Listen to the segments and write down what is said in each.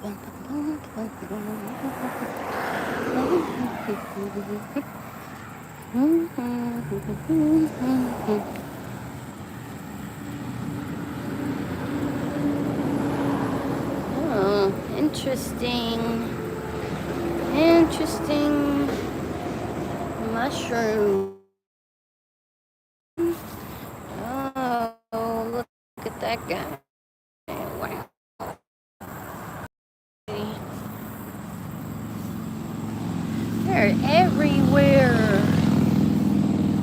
Oh, interesting. Interesting mushroom. Oh, look at that guy. Wow. They're everywhere.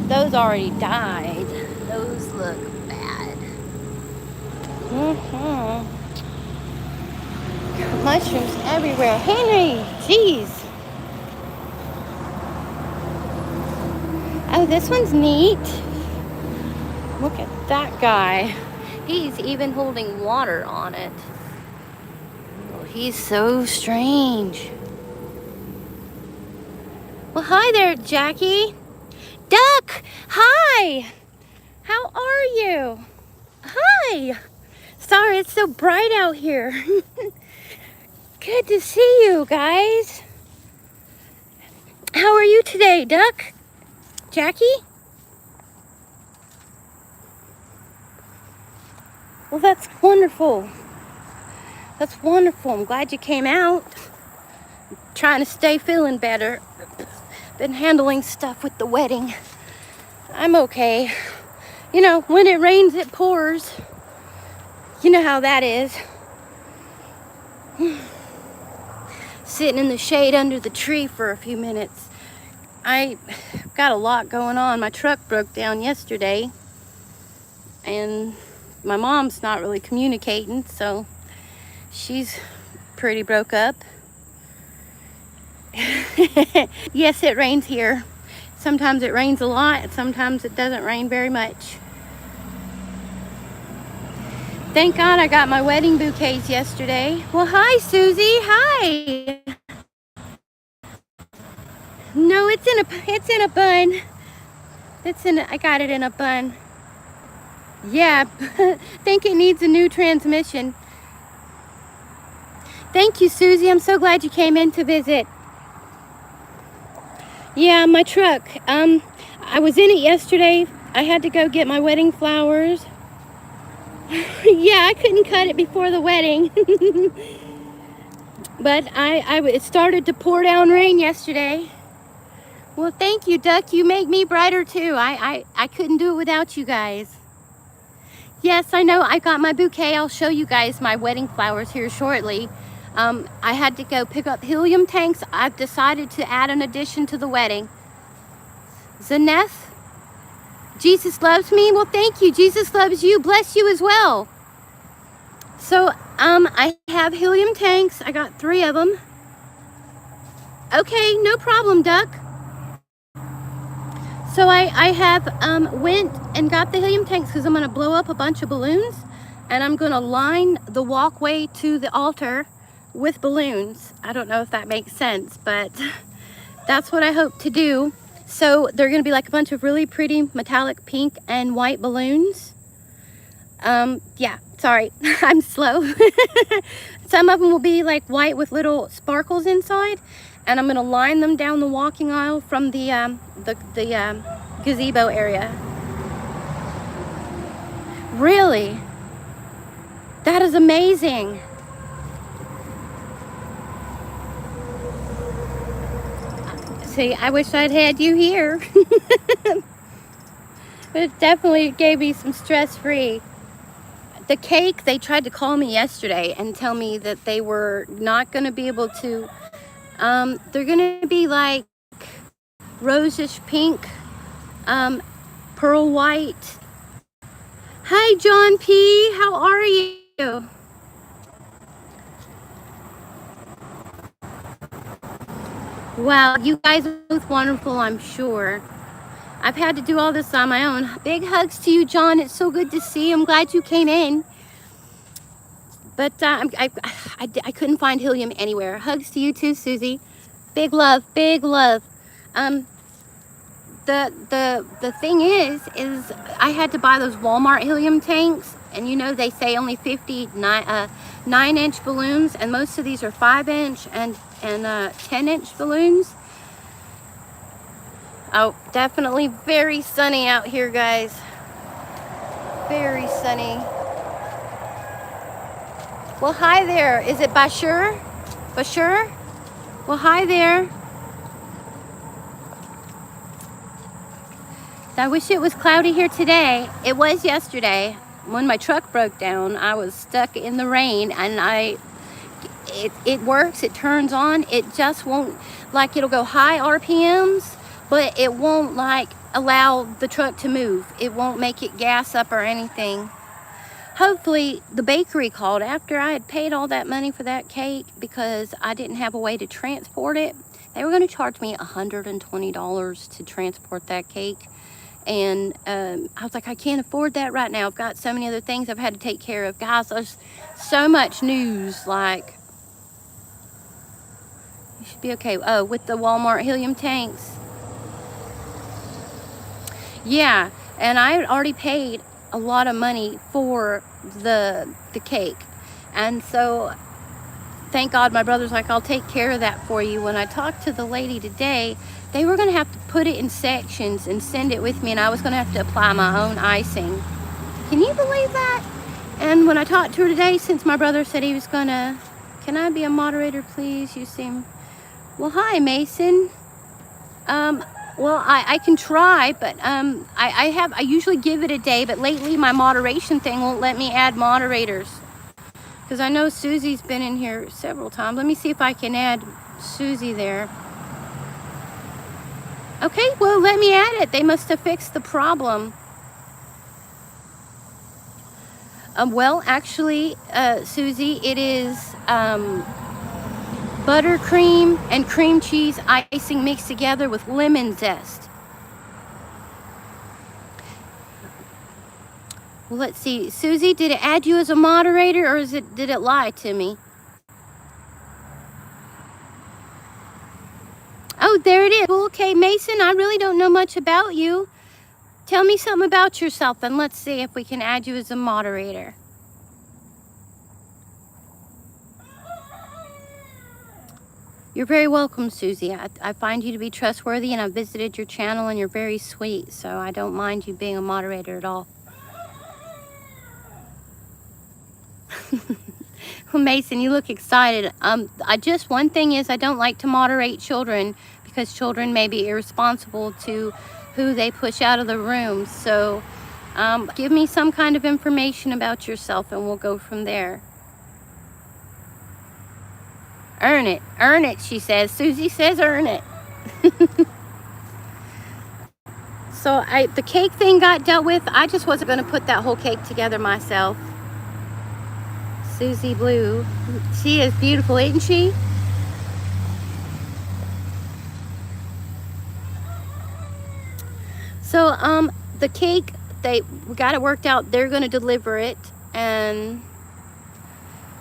Those already died. Those look bad. Mushrooms everywhere. Henry, jeez. Oh, this one's neat. Look at that guy. He's even holding water on it. Oh, he's so strange. Well, hi there, Jackie. Duck, hi. How are you? Hi. Sorry, it's so bright out here. Good to see you guys. How are you today, Duck? Jackie? Well, that's wonderful. That's wonderful. I'm glad you came out. Trying to stay feeling better. Been handling stuff with the wedding. I'm okay. You know, when it rains, it pours. You know how that is. Sitting in the shade under the tree for a few minutes. I got a lot going on. My truck broke down yesterday. And my mom's not really communicating, so she's pretty broke up. Yes, it rains here. Sometimes it rains a lot, sometimes it doesn't rain very much. Thank God I got my wedding bouquets yesterday. Well, hi, Susie. Hi. No, it's in a bun. I got it in a bun. Yeah, think it needs a new transmission. Thank you, Susie. I'm so glad you came in to visit. Yeah, my truck. I was in it yesterday. I had to go get my wedding flowers. Yeah, I couldn't cut it before the wedding. But it started to pour down rain yesterday. Well, thank you, Duck. You make me brighter too. I couldn't do it without you guys. Yes, I know. I got my bouquet. I'll show you guys my wedding flowers here shortly. I had to go pick up helium tanks. I've decided to add an addition to the wedding. Zaneth, Jesus loves me. Well, thank you. Jesus loves you. Bless you as well. So, I have helium tanks. I got 3 of them. Okay, no problem, Duck. So I have went and got the helium tanks because I'm going to blow up a bunch of balloons, and I'm going to line the walkway to the altar with balloons. I don't know if that makes sense, but that's what I hope to do. So they're going to be like a bunch of really pretty metallic pink and white balloons. Yeah, sorry, I'm slow. Some of them will be like white with little sparkles inside, and I'm going to line them down the walking aisle from the gazebo area. Really? That is amazing. See, I wish I'd had you here. But it definitely gave me some stress-free. The cake, they tried to call me yesterday and tell me that they were not going to be able to, they're going to be like rosish pink, pearl white. Hi, John P. How are you? Wow, you guys are both wonderful, I'm sure. I've had to do all this on my own. Big hugs to you, John. It's so good to see you. I'm glad you came in. But I couldn't find helium anywhere. Hugs to you too, Susie. Big love, big love. The thing is I had to buy those Walmart helium tanks, And you know they say only 9-inch balloons, and most of these are 5-inch and 10-inch balloons. Oh, definitely very sunny out here, guys. Very sunny. Well, hi there. Is it Bashir? Bashir? Well, hi there. I wish it was cloudy here today. It was yesterday. When my truck broke down, I was stuck in the rain, and it works, it turns on. It just won't, like, it'll go high RPMs, but it won't, like, allow the truck to move. It won't make it gas up or anything. Hopefully the bakery called after I had paid all that money for that cake because I didn't have a way to transport it. They were going to charge me $120 to transport that cake. And I was like, I can't afford that right now. I've got so many other things I've had to take care of. Guys, there's so much news. Like, you should be okay. Oh, with the Walmart helium tanks. Yeah, and I had already paid a lot of money for the cake. And so, thank God my brother's like, I'll take care of that for you. When I talked to the lady today, they were going to have to put it in sections and send it with me, and I was going to have to apply my own icing. Can you believe that? And when I talked to her today, since my brother said he was going to, can I be a moderator, please? You seem, well, hi, Mason. Well, I can try, but I usually give it a day, but lately my moderation thing won't let me add moderators. Because I know Susie's been in here several times. Let me see if I can add Susie there. Okay, well, let me add it. They must have fixed the problem. Well, actually, Susie, it is buttercream and cream cheese icing mixed together with lemon zest. Well, let's see. Susie, did it add you as a moderator, or did it lie to me? Oh, there it is. Well, okay, Mason, I really don't know much about you. Tell me something about yourself, and let's see if we can add you as a moderator. You're very welcome, Susie. I find you to be trustworthy, and I've visited your channel, and you're very sweet, so I don't mind you being a moderator at all. Well, Mason, you look excited. One thing is I don't like to moderate children because children may be irresponsible to who they push out of the room. So give me some kind of information about yourself and we'll go from there. Earn it, she says. Susie says earn it. So the cake thing got dealt with. I just wasn't going to put that whole cake together myself. Susie Blue. She is beautiful, isn't she? So the cake, we got it worked out. They're going to deliver it, and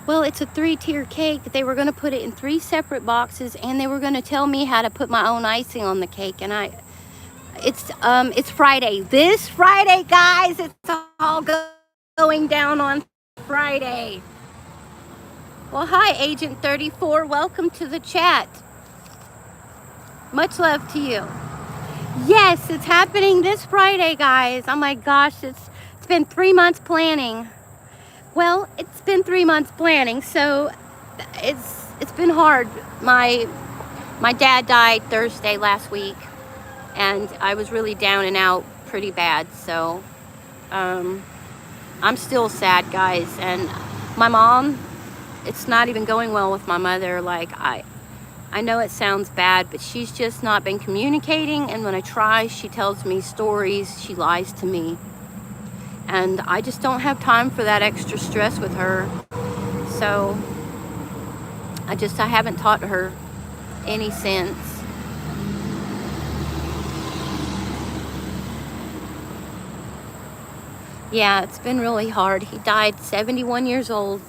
well, it's a 3-tier cake. They were going to put it in 3 separate boxes, and they were going to tell me how to put my own icing on the cake. And it's Friday. This Friday, guys, it's all going down on Friday. Well, hi, Agent 34. Welcome to the chat. Much love to you. Yes, it's happening this Friday, guys. Oh my gosh, it's been 3 months planning. Well, it's been 3 months planning, so it's been hard. My dad died Thursday last week, and I was really down and out pretty bad. So I'm still sad, guys. And my mom, it's not even going well with my mother. Like, I know it sounds bad, but she's just not been communicating, and when I try, she tells me stories, she lies to me. And I just don't have time for that extra stress with her. So I haven't taught her any sense. Yeah, it's been really hard. He died 71 years old.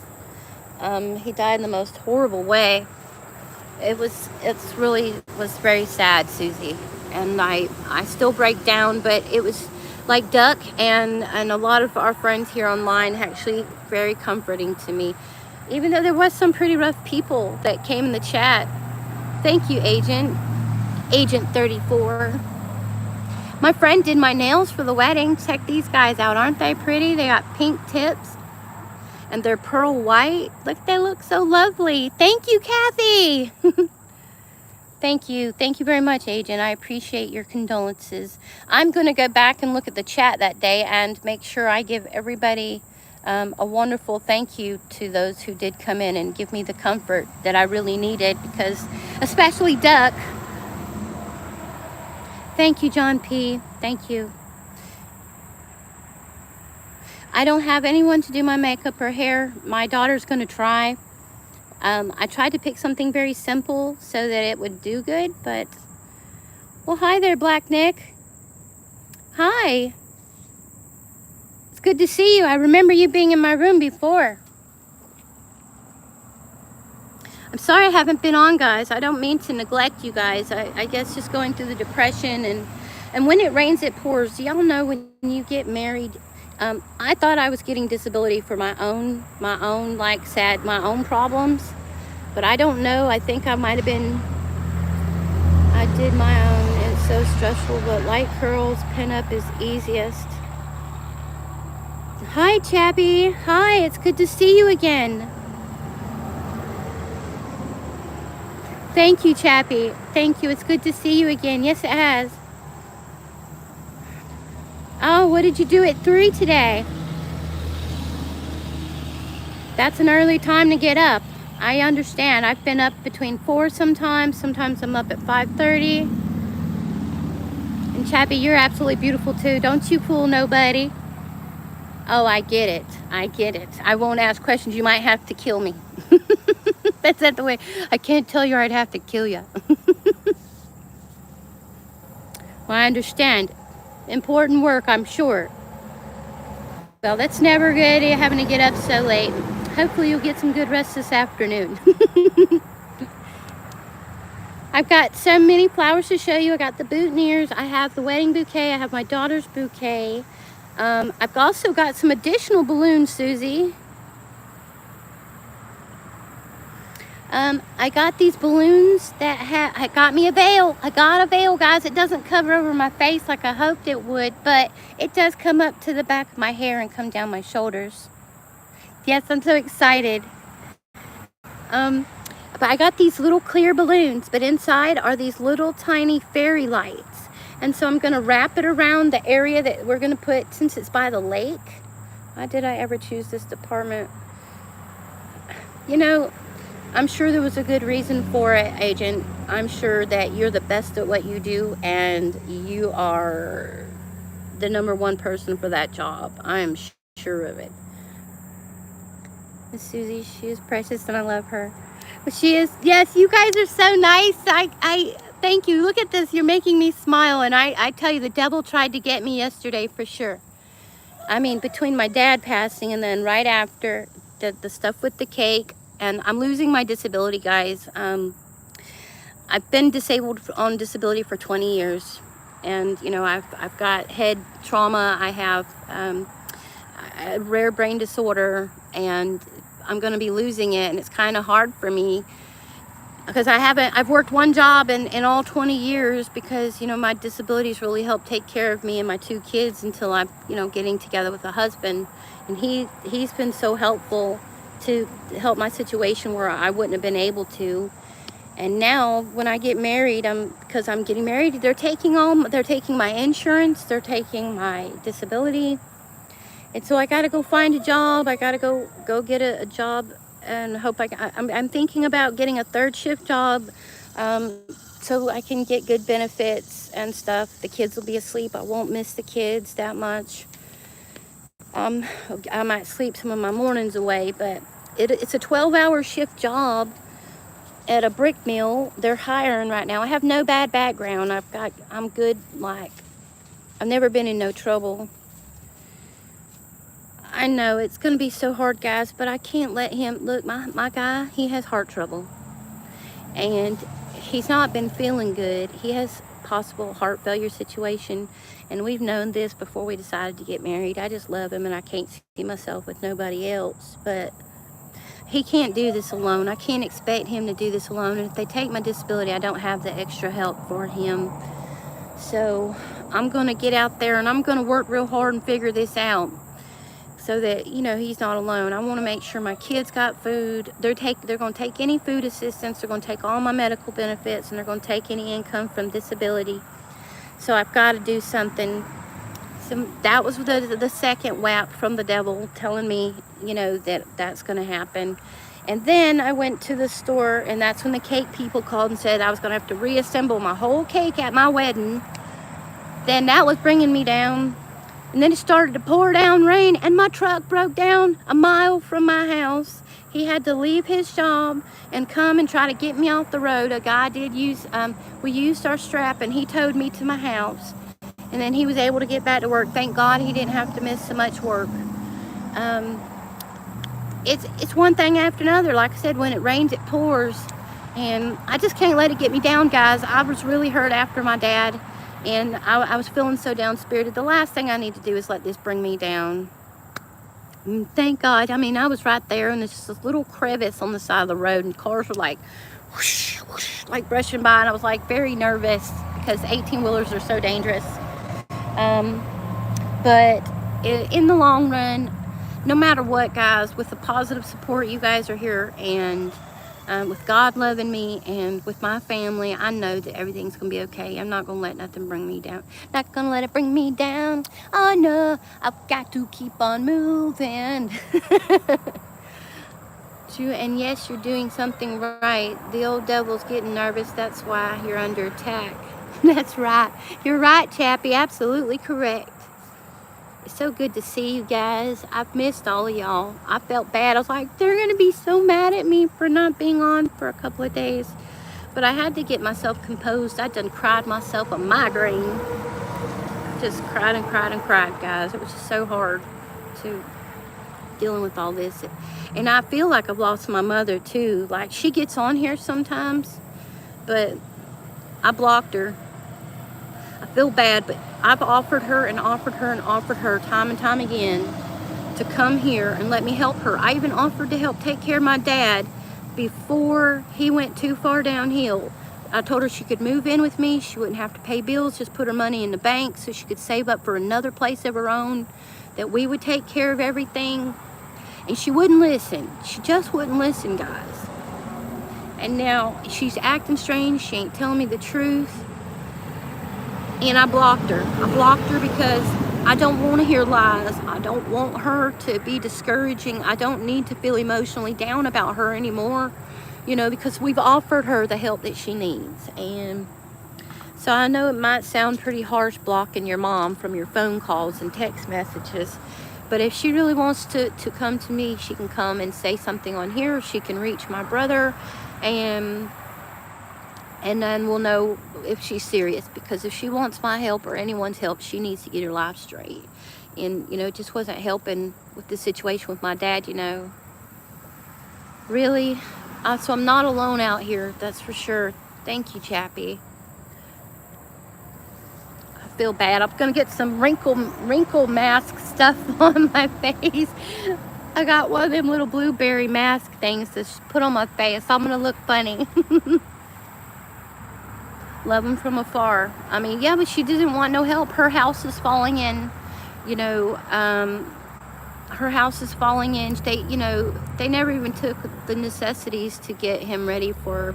He died in the most horrible way. It's really was very sad, Susie. And I still break down, but it was like Duck and a lot of our friends here online, actually very comforting to me. Even though there was some pretty rough people that came in the chat. Thank you, Agent 34. My friend did my nails for the wedding. Check these guys out. Aren't they pretty? They got pink tips and they're pearl white. Look, they look so lovely. Thank you, Kathy. Thank you. Thank you very much, Agent. I appreciate your condolences. I'm going to go back and look at the chat that day and make sure I give everybody a wonderful thank you to those who did come in and give me the comfort that I really needed, because especially Duck. Thank you, John P. Thank you. I don't have anyone to do my makeup or hair. My daughter's going to try. I tried to pick something very simple so that it would do good, but... Well, hi there, Black Nick. Hi. It's good to see you. I remember you being in my room before. I'm sorry I haven't been on, guys. I don't mean to neglect you guys. I guess just going through the depression, and when it rains, it pours. Y'all know when you get married... I thought I was getting disability for my own like my own problems, but I don't know. I think I might have been, I did my own. It's so stressful, but light curls, pin up is easiest. Hi, Chappie. Hi, it's good to see you again. Thank you, Chappie. Thank you. It's good to see you again. Yes, it has. Oh, what did you do at 3 today? That's an early time to get up. I understand. I've been up between 4 sometimes. Sometimes I'm up at 5:30. And Chappie, you're absolutely beautiful too. Don't you fool nobody. Oh, I get it. I get it. I won't ask questions. You might have to kill me. That's not the way. I can't tell you or I'd have to kill you. Well, I understand. Important work, I'm sure. Well, that's never good, having to get up so late. Hopefully you'll get some good rest this afternoon. I've got so many flowers to show you. I got the boutonnieres. I have the wedding bouquet. I have my daughter's bouquet. I've also got some additional balloons, Susie. I got these balloons that I got me a veil. I got a veil, guys. It doesn't cover over my face like I hoped it would, but it does come up to the back of my hair and come down my shoulders. Yes, I'm so excited. But I got these little clear balloons, but inside are these little tiny fairy lights. And so I'm going to wrap it around the area that we're going to put, since it's by the lake. Why did I ever choose this department? You know, I'm sure there was a good reason for it, Agent. I'm sure that you're the best at what you do, and you are the #1 person for that job. I am sure of it. Miss Susie, she is precious, and I love her. But she is, yes, you guys are so nice. I thank you. Look at this. You're making me smile, and I tell you, the devil tried to get me yesterday for sure. I mean, between my dad passing and then right after, the stuff with the cake, and I'm losing my disability, guys. I've been disabled on disability for 20 years. And, you know, I've got head trauma. I have a rare brain disorder, and I'm going to be losing it. And it's kind of hard for me because I've worked one job in all 20 years because, you know, my disabilities really helped take care of me and my 2 kids until I'm, you know, getting together with a husband. And he's been so helpful to help my situation where I wouldn't have been able to. And now when I get married, because I'm getting married, they're taking my insurance, they're taking my disability. And so I got to go find a job. I got to go get a job, and hope I'm thinking about getting a 3rd shift job, so I can get good benefits and stuff. The kids will be asleep. I won't miss the kids that much. I might sleep some of my mornings away, but it's a 12-hour shift job at a brick mill. They're hiring right now. I have no bad background. I'm good. Like, I've never been in no trouble. I know it's going to be so hard, guys, but I can't let him, look, my guy, he has heart trouble, and he's not been feeling good. He has possible heart failure situation. And we've known this before we decided to get married. I just love him and I can't see myself with nobody else. But he can't do this alone. I can't expect him to do this alone. And if they take my disability, I don't have the extra help for him. So I'm going to get out there and I'm going to work real hard and figure this out so that, you know, he's not alone. I want to make sure my kids got food. They're going to take any food assistance. They're going to take all my medical benefits, and they're going to take any income from disability. So I've got to do something. So that was the second whap from the devil telling me, you know, that that's going to happen. And then I went to the store, and that's when the cake people called and said I was going to have to reassemble my whole cake at my wedding. Then that was bringing me down. And then it started to pour down rain, and my truck broke down a mile from my house. He had to leave his job and come and try to get me off the road. A guy did use, we used our strap, and he towed me to my house. And then he was able to get back to work. Thank God he didn't have to miss so much work. It's one thing after another. Like I said, when it rains, it pours. And I just can't let it get me down, guys. I was really hurt after my dad. And I was feeling so down-spirited. The last thing I need to do is let this bring me down. And thank God. I mean, I was right there, and there's just this little crevice on the side of the road, and cars were like, whoosh, whoosh, like brushing by, and I was like very nervous because 18-wheelers are so dangerous. But in the long run, no matter what, guys, with the positive support you guys are here, and with God loving me and with my family, I know that everything's going to be okay. I'm not going to let nothing bring me down. Not going to let it bring me down. Oh, no, I've got to keep on moving. And yes, you're doing something right. The old devil's getting nervous. That's why you're under attack. That's right. You're right, Chappie. Absolutely correct. It's so good to see you guys. I've missed all of y'all. I felt bad. I was like, they're going to be so mad at me for not being on for a couple of days. But I had to get myself composed. I done cried myself a migraine. Just cried and cried and cried, guys. It was just so hard to dealing with all this. And I feel like I've lost my mother too. Like, she gets on here sometimes, but I blocked her. I feel bad, but I've offered her and offered her and offered her time and time again to come here and let me help her. I even offered to help take care of my dad before he went too far downhill. I told her she could move in with me. She wouldn't have to pay bills, just put her money in the bank so she could save up for another place of her own, that we would take care of everything. And she wouldn't listen. She just wouldn't listen, guys. And now she's acting strange. She ain't telling me the truth. And I blocked her. I blocked her because I don't want to hear lies. I don't want her to be discouraging. I don't need to feel emotionally down about her anymore, you know, because we've offered her the help that she needs. And so I know it might sound pretty harsh blocking your mom from your phone calls and text messages, but if she really wants to come to me, she can come and say something on here. She can reach my brother, and then we'll know if she's serious, because if she wants my help or anyone's help, she needs to get her life straight. And, you know, it just wasn't helping with the situation with my dad, you know. Really? So I'm not alone out here, that's for sure. Thank you, Chappie. I feel bad. I'm going to get some wrinkle mask stuff on my face. I got one of them little blueberry mask things to put on my face. I'm going to look funny. Love them from afar. I mean, yeah, but she didn't want no help. Her house is falling in, you know, her house is falling in. You know, they never even took the necessities to get him ready for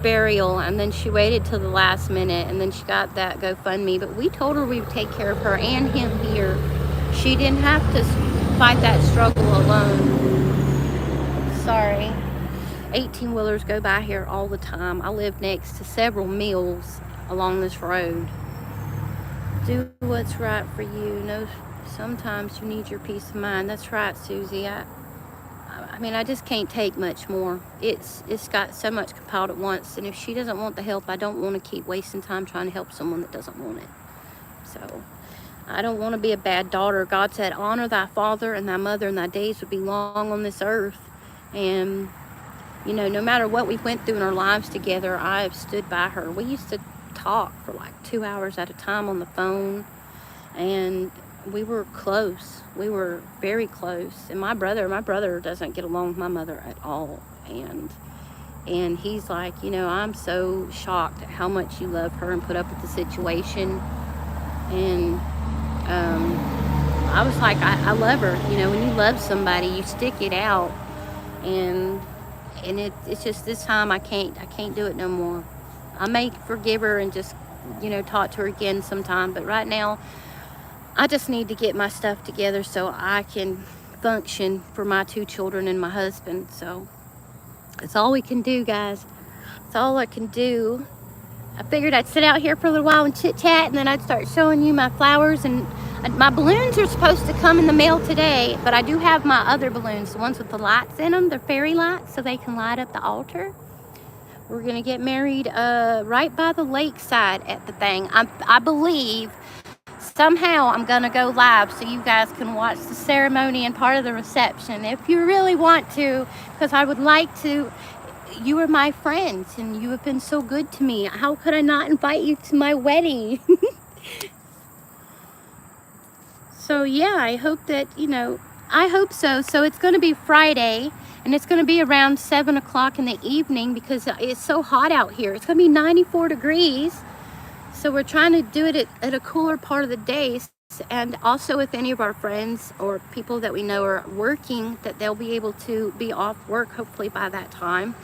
burial, and then she waited till the last minute, and then she got that GoFundMe. But we told her we would take care of her and him here. She didn't have to fight that struggle alone. Sorry. 18-wheelers go by here all the time. I live next to several mills along this road. Do what's right for you. No, sometimes you need your peace of mind. That's right, Susie. I mean, I just can't take much more. It's got so much compiled at once, and if she doesn't want the help, I don't want to keep wasting time trying to help someone that doesn't want it. So I don't want to be a bad daughter. God said, honor thy father and thy mother, and thy days would be long on this earth. And, you know, no matter what we went through in our lives together, I have stood by her. We used to talk for like 2 hours at a time on the phone. And we were close. We were very close. And my brother doesn't get along with my mother at all. And he's like, you know, I'm so shocked at how much you love her and put up with the situation. And I was like, I love her. You know, when you love somebody, you stick it out. And it's just this time I can't do it no more. I may forgive her and just, you know, talk to her again sometime. But right now, I just need to get my stuff together so I can function for my 2 children and my husband. So that's all we can do, guys. That's all I can do. I figured I'd sit out here for a little while and chit-chat, and then I'd start showing you my flowers. And my balloons are supposed to come in the mail today, but I do have my other balloons, the ones with the lights in them. They're fairy lights, so they can light up the altar. We're going to get married right by the lakeside at the thing. I believe somehow I'm going to go live so you guys can watch the ceremony and part of the reception if you really want to, because I would like to. You are my friends and you have been so good to me. How could I not invite you to my wedding? So yeah, I hope that, you know, I hope so. So it's going to be Friday, and it's going to be around 7 o'clock in the evening because it's so hot out here. It's going to be 94 degrees. So we're trying to do it at a cooler part of the day. And also, if any of our friends or people that we know are working, that they'll be able to be off work hopefully by that time.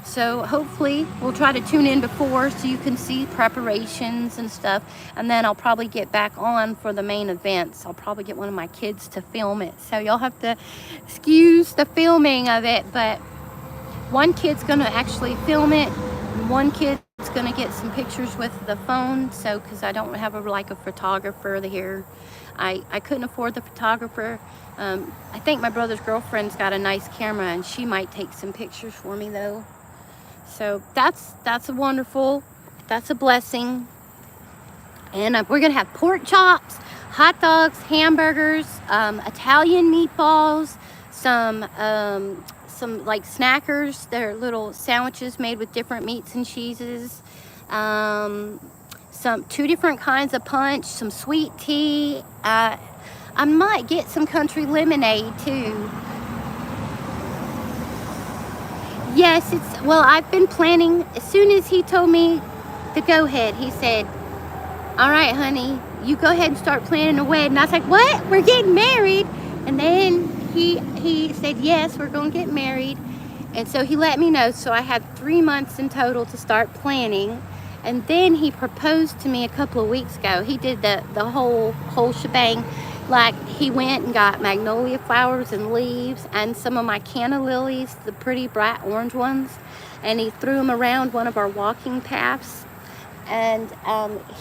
So hopefully we'll try to tune in before so you can see preparations and stuff. And then I'll probably get back on for the main events. I'll probably get one of my kids to film it. So y'all have to excuse the filming of it. But one kid's going to actually film it. And one kid's going to get some pictures with the phone. So because I don't have like a photographer here. I couldn't afford the photographer. I think my brother's girlfriend's got a nice camera, and she might take some pictures for me though. So that's a wonderful, that's a blessing. And we're gonna have pork chops, hot dogs, hamburgers, Italian meatballs, some like snackers. They're little sandwiches made with different meats and cheeses. 2 different kinds of punch, some sweet tea. I might get some country lemonade too. Yes, well, I've been planning. As soon as he told me the go ahead, he said, all right, honey, you go ahead and start planning a wedding. I was like, what? We're getting married? And then he said, yes, we're going to get married. And so he let me know. So I had 3 months in total to start planning. And then he proposed to me a couple of weeks ago. He did the whole shebang. Like, he went and got magnolia flowers and leaves and some of my canna lilies, the pretty bright orange ones, and he threw them around one of our walking paths. And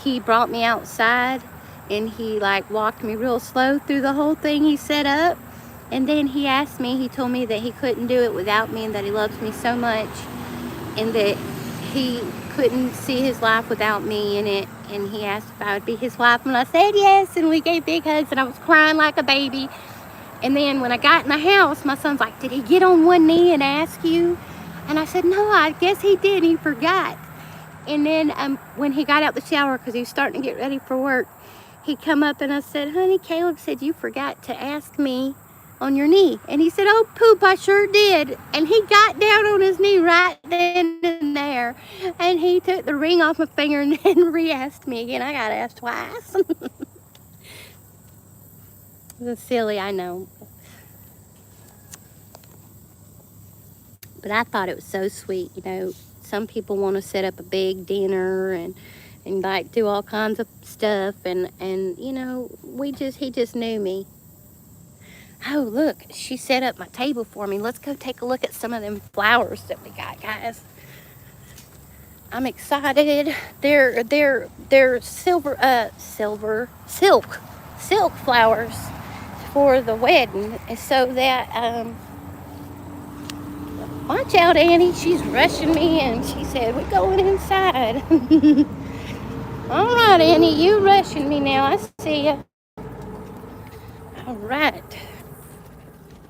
he brought me outside, and he like walked me real slow through the whole thing he set up. And then he asked me, he told me that he couldn't do it without me, and that he loves me so much, and that he couldn't see his life without me in it. And he asked if I would be his wife, and I said yes, and we gave big hugs, and I was crying like a baby. And then when I got in the house, my son's like, did he get on one knee and ask you? And I said, no, I guess he did. He forgot. And then when he got out the shower, because he was starting to get ready for work, he come up and I said, honey, Caleb said you forgot to ask me on your knee. And he said, oh, poop, I sure did. And he got down on his knee right then and there. And he took the ring off my finger and then re-asked me again. I got asked twice. It's silly, I know. But I thought it was so sweet. You know, some people want to set up a big dinner and like do all kinds of stuff. And you know, he just knew me. Oh, look, she set up my table for me. Let's go take a look at some of them flowers that we got, guys. I'm excited. They're silk flowers for the wedding, so that watch out, Annie. She's rushing me, and she said we're going inside. All right, Annie, you rushing me now. I see you. All right.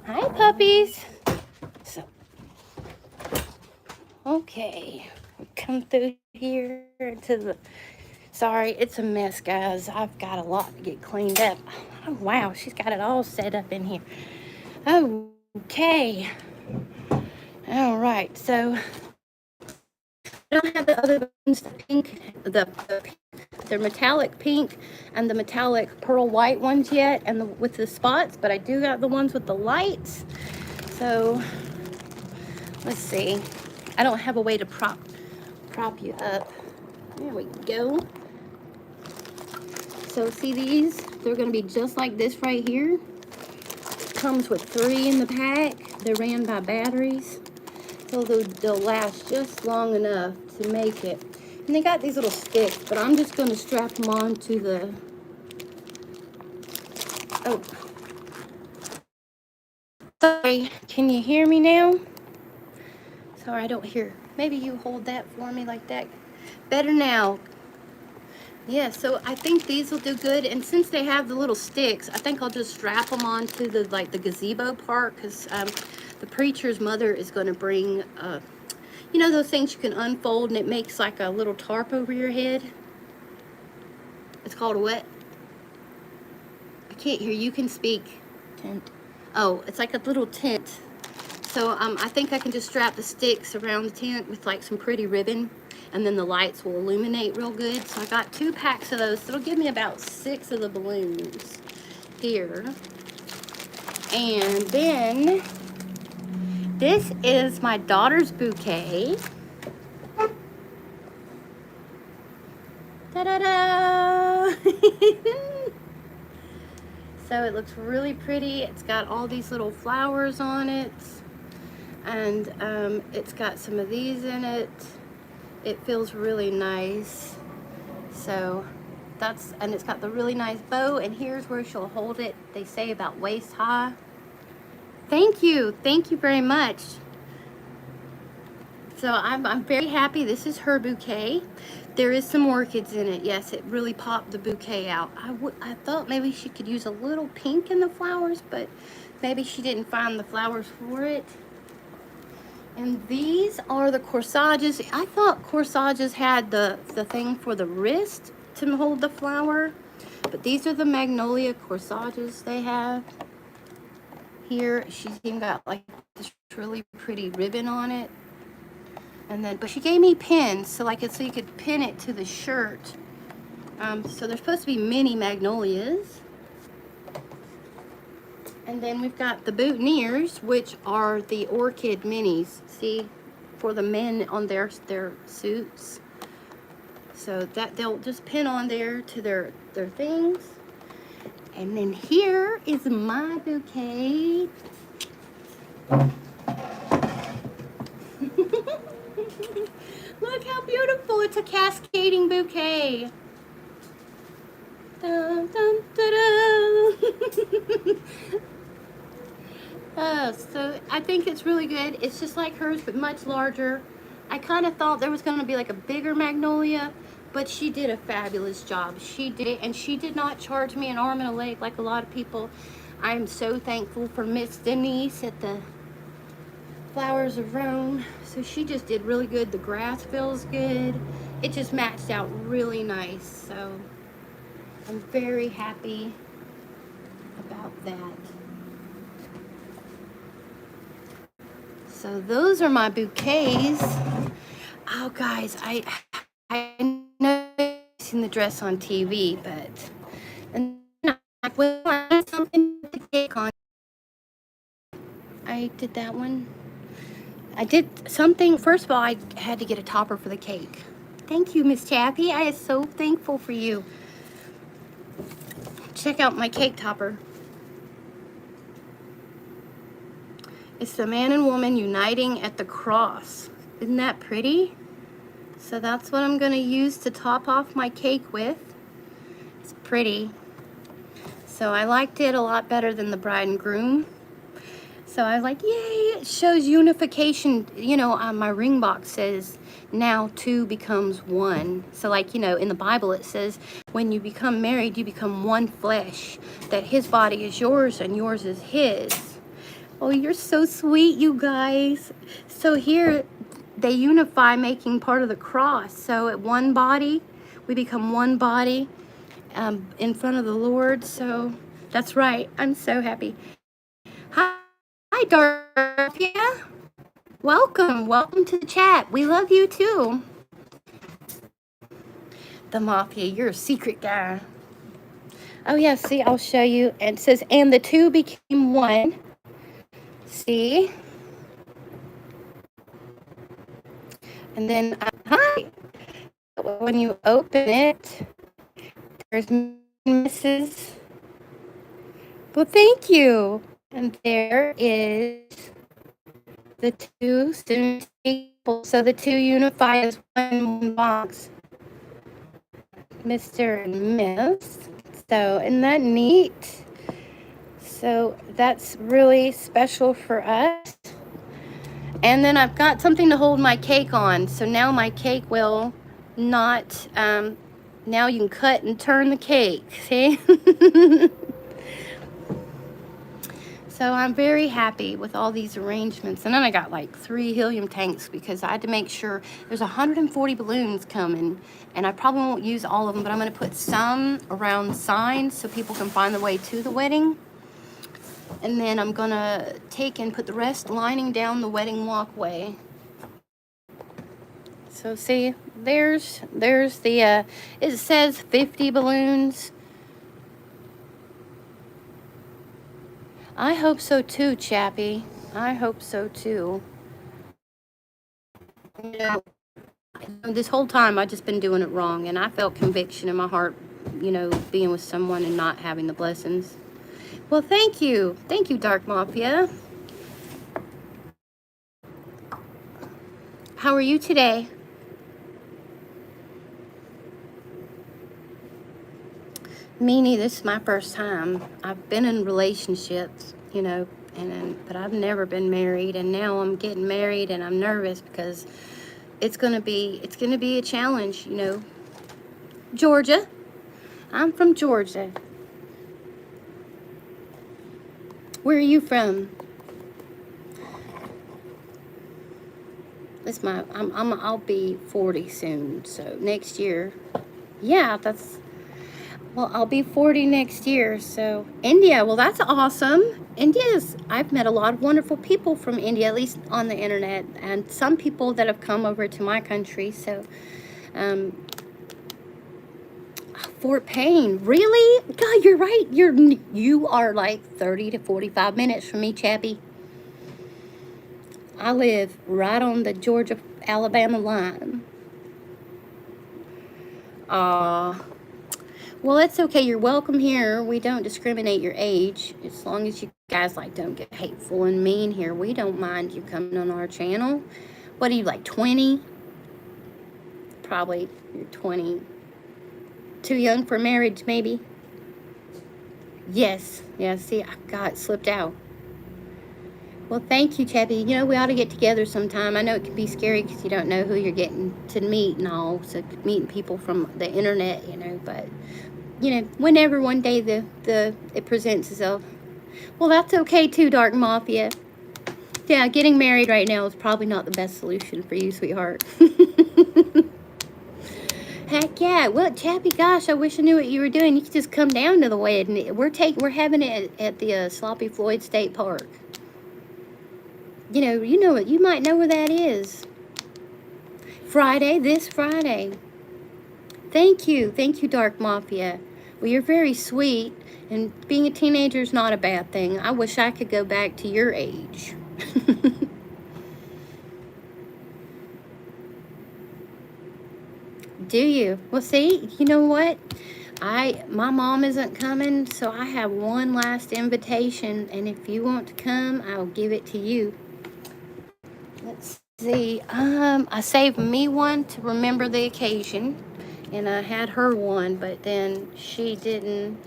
Hi, puppies. So, okay. Come through here to the, sorry, it's a mess, guys. I've got a lot to get cleaned up. Oh, wow, she's got it all set up in here. Okay. All right, so I don't have the other ones, the pink, the metallic pink and the metallic pearl white ones yet, and with the spots, but I do got the ones with the lights. So let's see. I don't have a way to prop you up. There we go. So see these? They're gonna be just like this right here. Comes with 3 in the pack. They're ran by batteries. So they'll last just long enough to make it. And they got these little sticks, but I'm just gonna strap them on to the, oh. Sorry, can you hear me now? Sorry, I don't hear. Maybe you hold that for me like that. Better now. Yeah, so I think these will do good. And since they have the little sticks, I think I'll just strap them onto the, like, the gazebo part, because the preacher's mother is going to bring, you know, those things you can unfold and it makes like a little tarp over your head. It's called a what? I can't hear. You can speak. Tent. Oh, it's like a little tent. So I think I can just strap the sticks around the tent with like some pretty ribbon, and then the lights will illuminate real good. So I got 2 packs of those. So it'll give me about 6 of the balloons here. And then this is my daughter's bouquet. Ta-da-da! So it looks really pretty. It's got all these little flowers on it. And it's got some of these in it. It feels really nice. So that's, and it's got the really nice bow, and here's where she'll hold it. They say about waist high. Thank you very much. So I'm very happy. This is her bouquet. There is some orchids in it. Yes, it really popped the bouquet out. I thought maybe she could use a little pink in the flowers, but maybe she didn't find the flowers for it. And these are the corsages. I thought corsages had the thing for the wrist to hold the flower, but these are the magnolia corsages they have. Here, she's even got like this really pretty ribbon on it. And then, but she gave me pins, so like so you could pin it to the shirt. So there's supposed to be mini magnolias. And then we've got the boutonnieres, which are the orchid minis. See, for the men on their suits. So that they'll just pin on there to their things. And then here is my bouquet. Look how beautiful. It's a cascading bouquet. Dun, dun, dun, dun. So I think it's really good. It's just like hers, but much larger. I kind of thought there was going to be like a bigger magnolia, but she did a fabulous job. She did it, and she did not charge me an arm and a leg like a lot of people. I'm so thankful for Miss Denise at the Flowers of Rome. So she just did really good. The grass feels good. It just matched out really nice. So I'm very happy about that. So those are my bouquets. Oh, guys, I know you've seen the dress on TV, but and well, I did something with the cake on. I did that one. I did something. First of all, I had to get a topper for the cake. Thank you, Miss Chappie. I am so thankful for you. Check out my cake topper. It's the man and woman uniting at the cross. Isn't that pretty? So that's what I'm going to use to top off my cake with. It's pretty. So I liked it a lot better than the bride and groom. So I was like, yay, it shows unification. You know, my ring box says now 2 becomes 1. So like, you know, in the Bible it says when you become married, you become one flesh. That his body is yours and yours is his. Oh, you're so sweet, you guys. So here, they unify, making part of the cross. So at one body, we become one body in front of the Lord. So that's right. I'm so happy. Hi, Darcia. Welcome to the chat. We love you too. The Mafia, you're a secret guy. Oh yeah, see, I'll show you. And it says, and the two became one. See? And then, hi. When you open it, there's Mrs. Well, thank you. And there is the two student people. So the two unify as one box. Mr. and Miss. So, isn't that neat? So that's really special for us. And then I've got something to hold my cake on. So now my cake will not, now you can cut and turn the cake, see? So I'm very happy with all these arrangements. And then I got like 3 helium tanks because I had to make sure there's 140 balloons coming. And I probably won't use all of them, but I'm going to put some around the signs so people can find the way to the wedding. And then I'm going to take and put the rest lining down the wedding walkway. So see, there's the, it says 50 balloons. I hope so too, Chappie. I hope so too. You know, this whole time I've just been doing it wrong, and I felt conviction in my heart, you know, being with someone and not having the blessings. Well, thank you. Thank you, Dark Mafia. How are you today? Me neither. This is my first time. I've been in relationships, you know, but I've never been married, and now I'm getting married, and I'm nervous because it's gonna be a challenge, you know. Georgia. I'm from Georgia. Where are you from? That's I'll be 40 soon, so next year. Yeah, well, I'll be 40 next year, so India, well, that's awesome. I've met a lot of wonderful people from India, at least on the internet, and some people that have come over to my country, so, Fort Payne, really? God, you're right, you are like 30 to 45 minutes from me, Chappie. I live right on the Georgia-Alabama line. Well, it's okay. You're welcome here. We don't discriminate your age. As long as you guys, like, don't get hateful and mean here, we don't mind you coming on our channel. What are you, like, 20? Probably you're 20. Too young for marriage, maybe? Yes. Yeah, see, I got it slipped out. Well, thank you, Chappie. You know, we ought to get together sometime. I know it can be scary because you don't know who you're getting to meet and all. So meeting people from the internet, you know, but, you know, whenever one day it presents itself. Well, that's okay too, Dark Mafia. Yeah, getting married right now is probably not the best solution for you, sweetheart. Heck yeah. Well, Chappie, gosh, I wish I knew what you were doing. You could just come down to the wedding. We're having it at the Sloppy Floyd State Park. You know it. You might know where that is. This Friday. Thank you, Dark Mafia. Well, you're very sweet, and being a teenager is not a bad thing. I wish I could go back to your age. Do you? Well, see, you know what? My mom isn't coming, so I have one last invitation, and if you want to come, I'll give it to you. Let's see. I saved me one to remember the occasion, and I had her one, but then she didn't.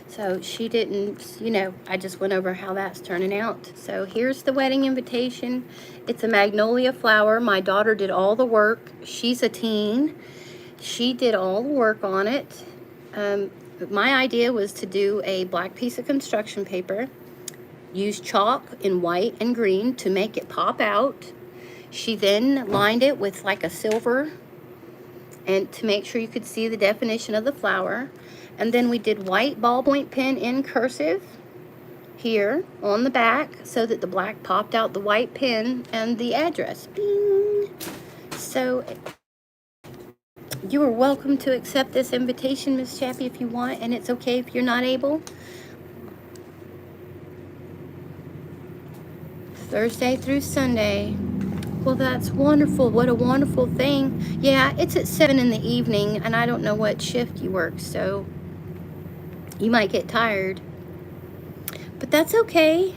So she didn't, you know, I just went over how that's turning out. So here's the wedding invitation. It's a magnolia flower. My daughter did all the work. She's a teen. She did all the work on it. My idea was to do a black piece of construction paper, use chalk in white and green to make it pop out, She then lined it with like a silver, and to make sure you could see the definition of the flower. And then we did white ballpoint pen in cursive here on the back so that the black popped out the white pen and the address. Bing! So you are welcome to accept this invitation, Miss Chappie, if you want, and it's okay if you're not able. Thursday through Sunday. Well, that's wonderful. What a wonderful thing. Yeah, it's at 7 in the evening, and I don't know what shift you work, so you might get tired. But that's okay.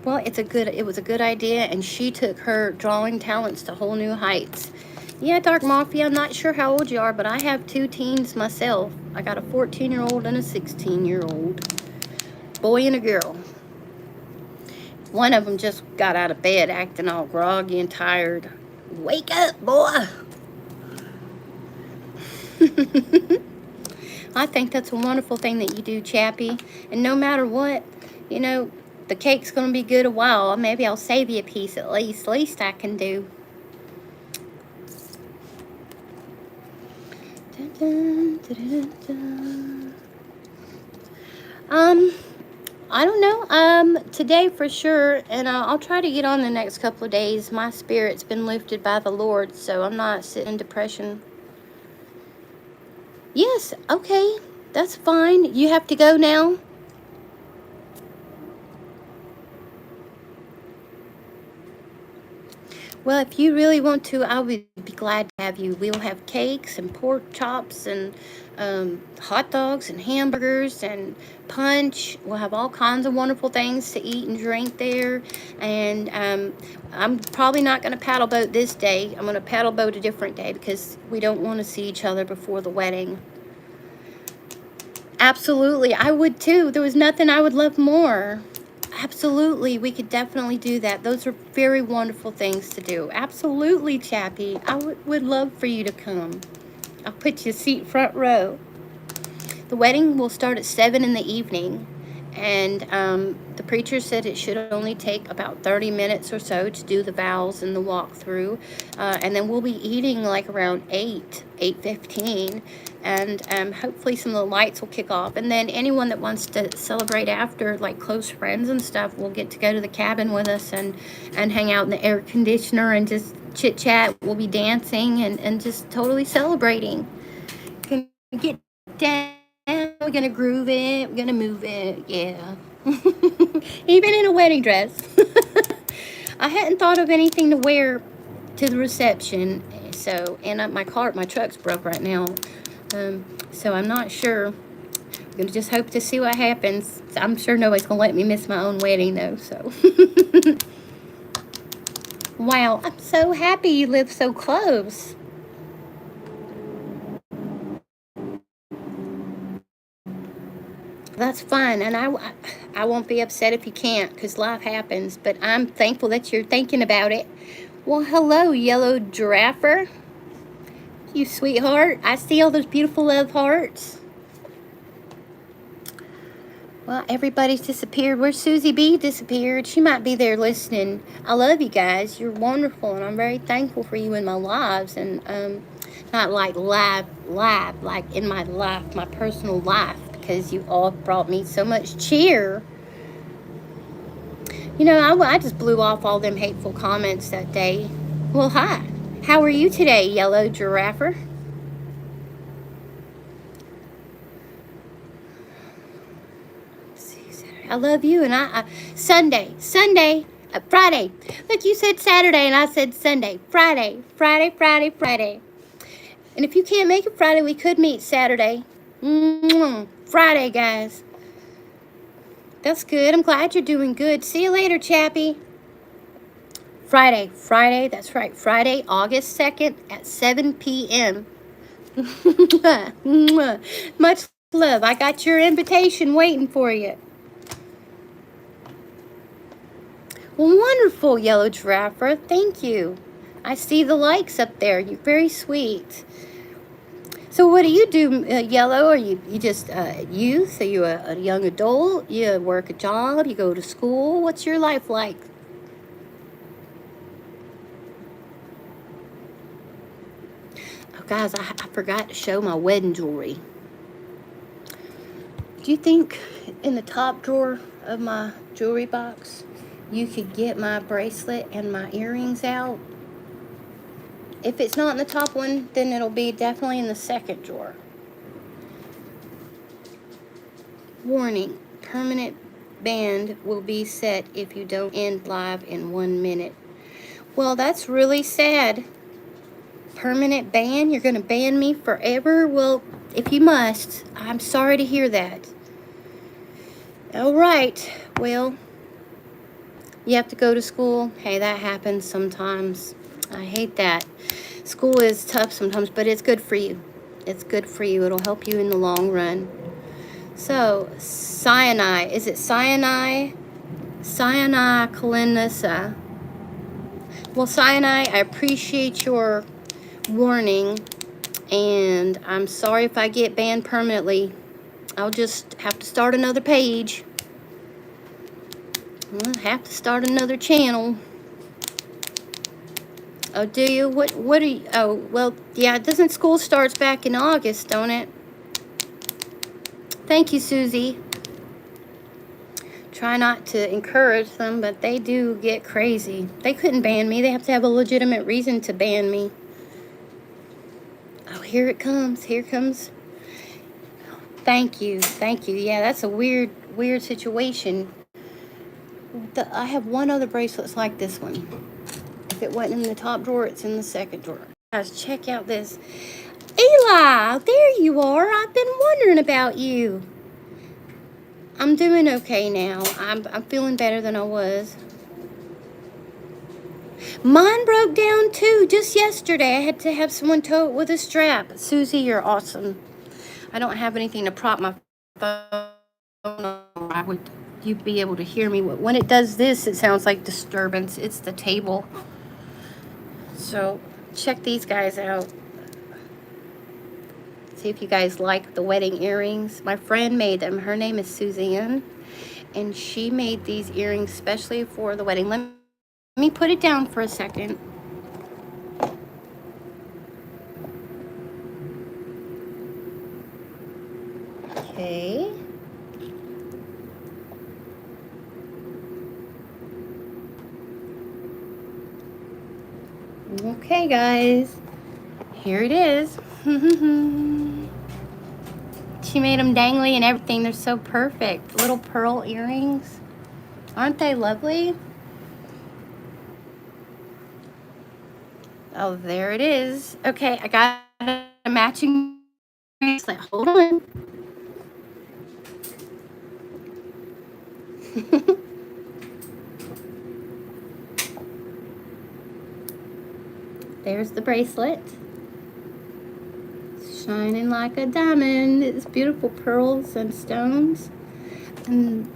Well, it was a good idea, and she took her drawing talents to whole new heights. Yeah, Dark Mafia, I'm not sure how old you are, but I have 2 teens myself. I got a 14-year-old and a 16-year-old. Boy and a girl. One of them just got out of bed acting all groggy and tired. Wake up, boy! I think that's a wonderful thing that you do, Chappie. And no matter what, you know, the cake's going to be good a while. Maybe I'll save you a piece at least. Least I can do. Dun, dun, dun, dun, dun. I don't know. Today for sure, and I'll try to get on the next couple of days. My spirit's been lifted by the Lord, so I'm not sitting in depression. Yes, okay, that's fine. You have to go now? Well, if you really want to, I would be glad to have you. We'll have cakes and pork chops and hot dogs and hamburgers and punch. We'll have all kinds of wonderful things to eat and drink there. And I'm probably not going to paddle boat this day. I'm going to paddle boat a different day because we don't want to see each other before the wedding. Absolutely, I would too. There was nothing I would love more. Absolutely, we could definitely do that. Those are very wonderful things to do. Absolutely, Chappie. I would love for you to come. I'll put you a seat front row. The wedding will start at 7 in the evening, and the preacher said it should only take about 30 minutes or so to do the vows and the walkthrough, and then we'll be eating like around 8:15, and hopefully some of the lights will kick off, and then anyone that wants to celebrate after, like close friends and stuff, will get to go to the cabin with us and hang out in the air conditioner and just chit chat. We'll be dancing and just totally celebrating. Can get down. We're gonna groove it. We're gonna move it. Yeah. Even in a wedding dress. I hadn't thought of anything to wear to the reception. So, and my truck's broke right now. So I'm not sure. I'm gonna just hope to see what happens. I'm sure nobody's gonna let me miss my own wedding though. So. Wow, I'm so happy you live so close. That's fine, and I won't be upset if you can't, because life happens, but I'm thankful that you're thinking about it. Well, hello, yellow giraffer. You sweetheart. I see all those beautiful love hearts. Well, everybody's disappeared. Where's Susie B disappeared? She might be there listening. I love you guys. You're wonderful, and I'm very thankful for you in my lives, and not like live, like in my life, my personal life, because you all brought me so much cheer. You know, I just blew off all them hateful comments that day. Well, hi. How are you today, yellow giraffer? I love you, and Sunday, Friday. Look, you said Saturday, and I said Sunday. Friday. And if you can't make it Friday, we could meet Saturday. Friday, guys. That's good. I'm glad you're doing good. See you later, Chappie. Friday, that's right. Friday, August 2nd at 7 p.m. Much love. I got your invitation waiting for you. Well, wonderful, yellow giraffe. Thank you. I see the likes up there. You're very sweet. So what do you do, yellow? Are you just youth? Are you a young adult? You work a job? You go to school? What's your life like? Oh, guys, I forgot to show my wedding jewelry. Do you think in the top drawer of my jewelry box you could get my bracelet and my earrings out? If it's not in the top one, then it'll be definitely in the second drawer. Warning, permanent band will be set if you don't end live in 1 minute. Well, that's really sad. Permanent ban? You're going to ban me forever? Well, if you must, I'm sorry to hear that. All right, well, you have to go to school. Hey, that happens sometimes. I hate that. School is tough sometimes, but it's good for you. It's good for you. It'll help you in the long run. So, cyanide. Is it cyanide? Cyanide. Well, cyanide, I appreciate your warning, and I'm sorry if I get banned permanently. I'll just have to start another page. I'll have to start another channel. Oh, do you? What are you? Oh, well, yeah, doesn't school starts back in August, don't it? Thank you, Susie. Try not to encourage them, but they do get crazy. They couldn't ban me. They have to have a legitimate reason to ban me. Oh, here it comes. Here it comes. Thank you. Thank you. Yeah, that's a weird situation. I have one other bracelet like this one. If it wasn't in the top drawer, it's in the second drawer. Guys, check out this. Eli, there you are. I've been wondering about you. I'm doing okay now. I'm feeling better than I was. Mine broke down too just yesterday. I had to have someone tow it with a strap. Susie, you're awesome. I don't have anything to prop my phone on. I would you'd be able to hear me. When it does this, it sounds like disturbance. It's the table. So check these guys out. See if you guys like the wedding earrings. My friend made them. Her name is Suzanne, and she made these earrings especially for the wedding. Let me put it down for a second. Okay. Okay, guys. Here it is. She made them dangly and everything. They're so perfect. Little pearl earrings. Aren't they lovely? Oh, there it is. Okay, I got a matching bracelet. Hold on. There's the bracelet. Shining like a diamond. It's beautiful pearls and stones. And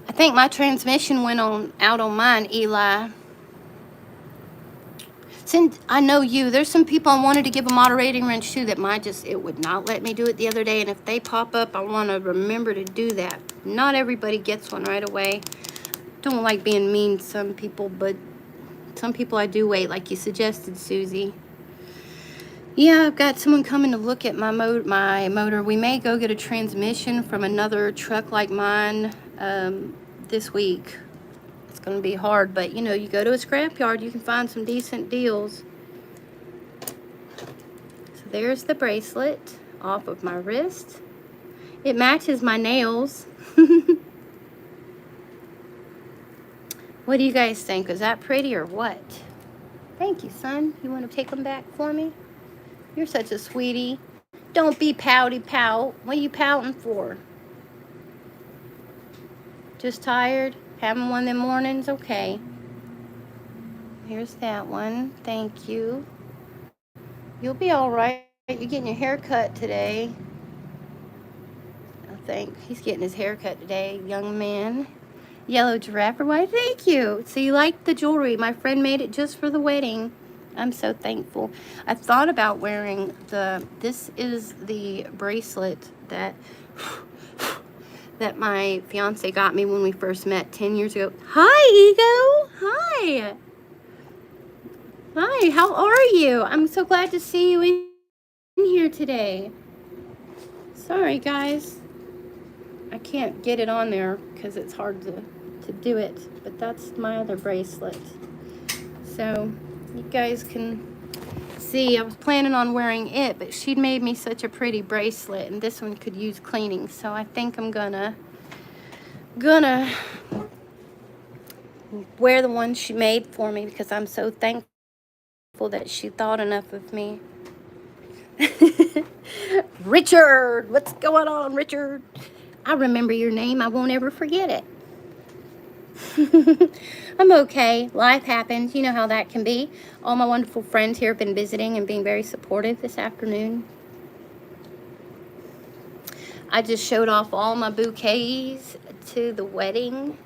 I think my transmission went out on mine, Eli. Since I know you, there's some people I wanted to give a moderating wrench to that it would not let me do it the other day. And if they pop up, I want to remember to do that. Not everybody gets one right away. Don't like being mean to some people, but some people I do wait, like you suggested, Susie. Yeah, I've got someone coming to look at my motor. We may go get a transmission from another truck like mine this week. It's going to be hard, but you know, you go to a scrapyard, you can find some decent deals. So there's the bracelet off of my wrist. It matches my nails. What do you guys think? Is that pretty or what? Thank you, son. You want to take them back for me? You're such a sweetie. Don't be pouty pout. What are you pouting for? Just tired? Having one of them mornings? Okay. Here's that one. Thank you. You'll be all right. You're getting your hair cut today. I think he's getting his hair cut today, young man. Yellow giraffe. Why, thank you. So you like the jewelry. My friend made it just for the wedding. I'm so thankful. I thought about wearing this is the bracelet that that my fiance got me when we first met 10 years ago. Hi, Ego. Hi. Hi, how are you? I'm so glad to see you in here today. Sorry, guys. I can't get it on there because it's hard to do it. But that's my other bracelet. So you guys can see, I was planning on wearing it, but she made me such a pretty bracelet, and this one could use cleaning. So I think I'm gonna wear the one she made for me because I'm so thankful that she thought enough of me. Richard, what's going on, Richard? I remember your name. I won't ever forget it. I'm okay. Life happens. You know how that can be. All my wonderful friends here have been visiting and being very supportive this afternoon. I just showed off all my bouquets to the wedding,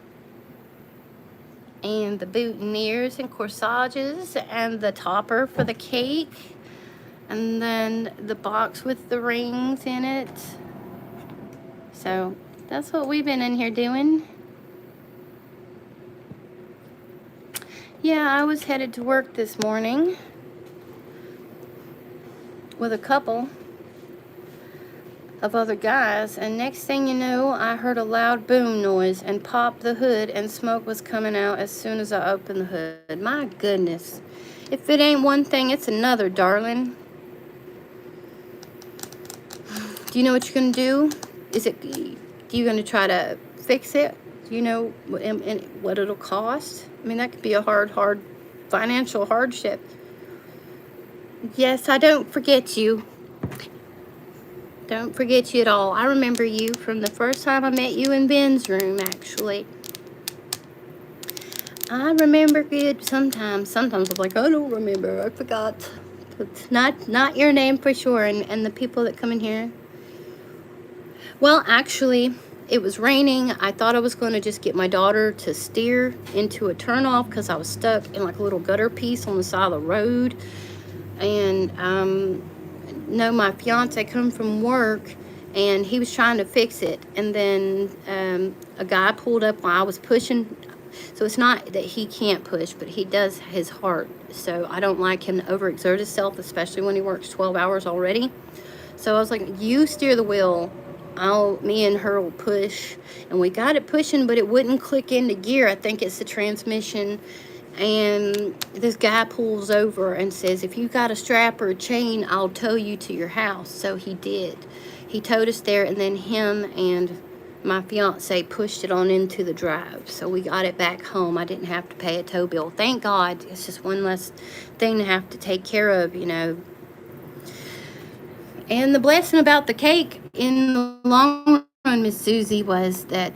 and the boutonnieres and corsages, and the topper for the cake, and then the box with the rings in it. So that's what we've been in here doing. Yeah, I was headed to work this morning with a couple of other guys, and next thing you know, I heard a loud boom noise and popped the hood, and smoke was coming out as soon as I opened the hood. My goodness. If it ain't one thing, it's another, darling. Do you know what you're gonna do? You gonna try to fix it? Do you know what it'll cost? I mean, that could be a hard financial hardship. Yes, I don't forget you. Don't forget you at all. I remember you from the first time I met you in Ben's room, actually. I remember good sometimes. Sometimes I'm like, I don't remember. I forgot. It's not your name for sure, and the people that come in here. Well, actually, it was raining. I thought I was going to just get my daughter to steer into a turnoff because I was stuck in like a little gutter piece on the side of the road. And no, my fiance come from work, and he was trying to fix it, and then a guy pulled up while I was pushing. So it's not that he can't push, but he does his heart. So I don't like him to overexert himself, especially when he works 12 hours already. So I was like, you steer the wheel, me and her will push. And we got it pushing, but it wouldn't click into gear. I think it's the transmission. And this guy pulls over and says, if you got a strap or a chain, I'll tow you to your house. So he did. He towed us there, and then him and my fiance pushed it on into the drive. So we got it back home. I didn't have to pay a tow bill. Thank God. It's just one less thing to have to take care of, you know. And the blessing about the cake in the long run, Miss Susie, was that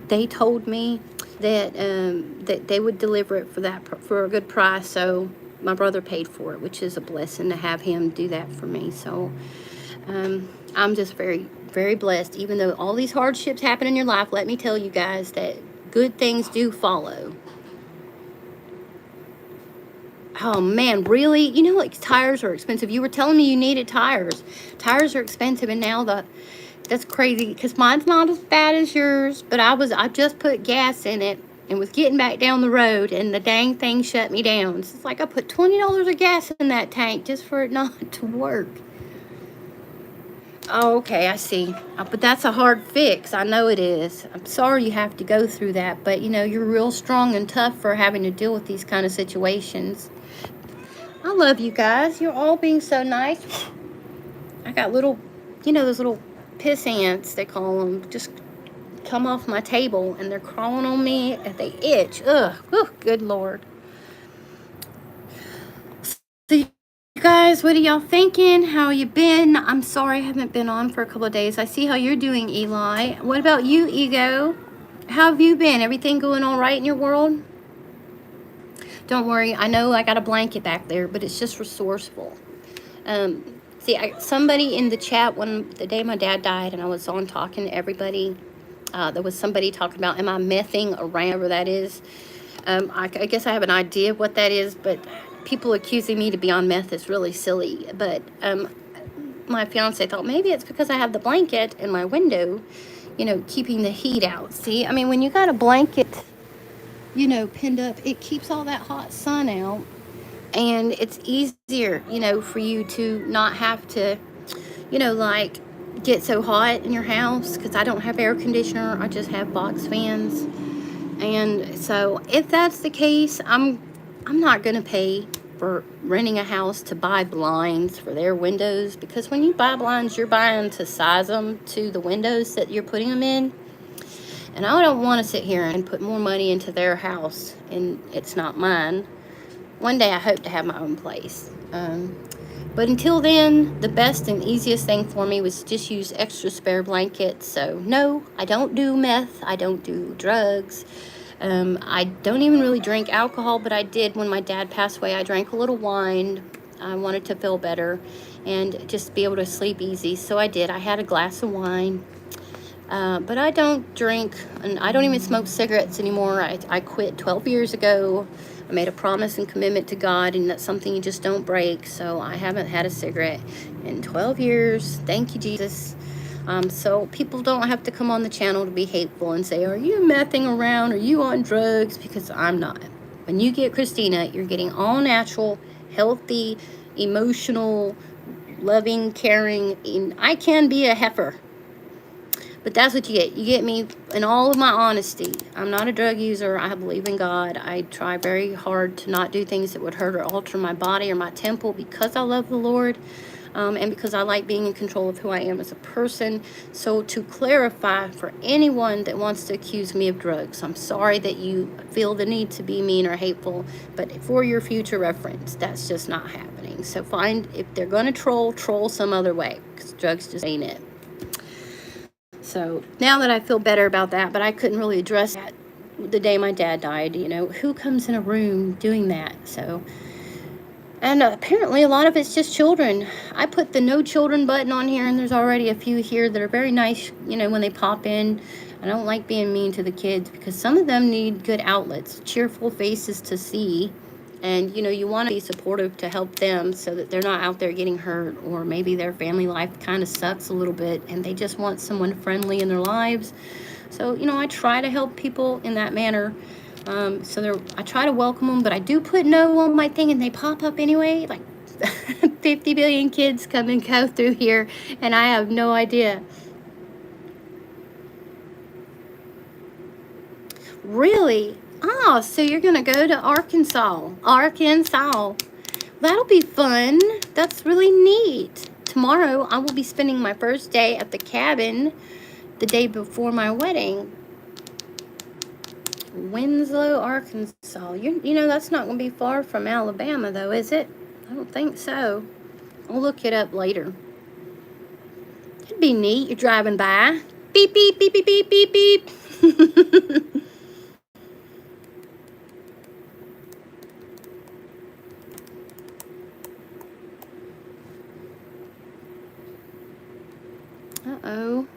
they told me that that they would deliver it for a good price. So my brother paid for it, which is a blessing to have him do that for me. So I'm just very, very blessed. Even though all these hardships happen in your life, let me tell you guys that good things do follow. Oh man, really? You know, like, tires are expensive. You were telling me you needed tires. Tires are expensive, and now that's crazy because mine's not as bad as yours, but I just put gas in it and was getting back down the road, and the dang thing shut me down. So it's like I put $20 of gas in that tank just for it not to work. Oh, okay, I see. But that's a hard fix. I know it is. I'm sorry you have to go through that, but you know, you're real strong and tough for having to deal with these kind of situations. I love you guys. You're all being so nice. I got little, you know, those little piss ants, they call them, just come off my table, and they're crawling on me, and they itch. Ugh, good Lord. So you guys, what are y'all thinking? How you been? I'm sorry I haven't been on for a couple of days. I see how you're doing, Eli. What about you, Ego? How have you been? Everything going all right in your world? Don't worry, I know I got a blanket back there, but it's just resourceful. See, somebody in the chat, the day my dad died, and I was on talking to everybody, there was somebody talking about, am I mething around, whatever that is. I guess I have an idea of what that is, but people accusing me to be on meth is really silly. But my fiance thought maybe it's because I have the blanket in my window, you know, keeping the heat out. See, I mean, when you got a blanket, you know, pinned up, it keeps all that hot sun out, and it's easier, you know, for you to not have to, you know, like get so hot in your house, because I don't have air conditioner, I just have box fans. And so if that's the case, I'm not going to pay for renting a house to buy blinds for their windows, because when you buy blinds, you're buying to size them to the windows that you're putting them in. And I don't want to sit here and put more money into their house and it's not mine. One day I hope to have my own place. But until then, the best and easiest thing for me was just use extra spare blankets. So no, I don't do meth. I don't do drugs. I don't even really drink alcohol, but I did when my dad passed away. I drank a little wine. I wanted to feel better and just be able to sleep easy. So I did. I had a glass of wine. But I don't drink, and I don't even smoke cigarettes anymore. I quit 12 years ago. I made a promise and commitment to God, and that's something you just don't break. So I haven't had a cigarette in 12 years. Thank you, Jesus. So people don't have to come on the channel to be hateful and say, are you messing around? Are you on drugs? Because I'm not. When you get Christina, you're getting all natural, healthy, emotional, loving, caring. And I can be a heifer. But that's what you get. You get me in all of my honesty. I'm not a drug user. I believe in God. I try very hard to not do things that would hurt or alter my body or my temple, because I love the Lord, and because I like being in control of who I am as a person. So to clarify for anyone that wants to accuse me of drugs, I'm sorry that you feel the need to be mean or hateful, but for your future reference, that's just not happening. So if they're going to troll some other way, because drugs just ain't it. So now that I feel better about that, but I couldn't really address that the day my dad died. You know, who comes in a room doing that? So, and apparently a lot of it's just children. I put the no children button on here, and there's already a few here that are very nice, you know, when they pop in. I don't like being mean to the kids, because some of them need good outlets, cheerful faces to see. And, you know, you want to be supportive to help them so that they're not out there getting hurt, or maybe their family life kind of sucks a little bit and they just want someone friendly in their lives. So, you know, I try to help people in that manner. I try to welcome them, but I do put no on my thing and they pop up anyway. Like 50 billion kids come and go through here and I have no idea. Really? Oh, so you're going to go to Arkansas. That'll be fun. That's really neat. Tomorrow, I will be spending my first day at the cabin the day before my wedding. Winslow, Arkansas. You know, that's not going to be far from Alabama, though, is it? I don't think so. I'll look it up later. It'd be neat. You're driving by. Beep, beep, beep, beep, beep, beep, beep. Uh-oh.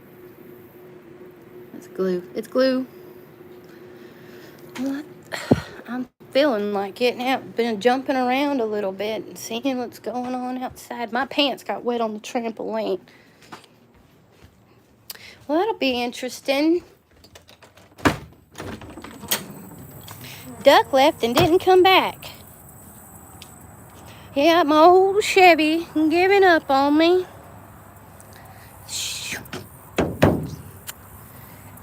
That's glue. It's glue. What? I'm feeling like getting out, been jumping around a little bit and seeing what's going on outside. My pants got wet on the trampoline. Well, that'll be interesting. Duck left and didn't come back. Yeah, my old Chevy giving up on me.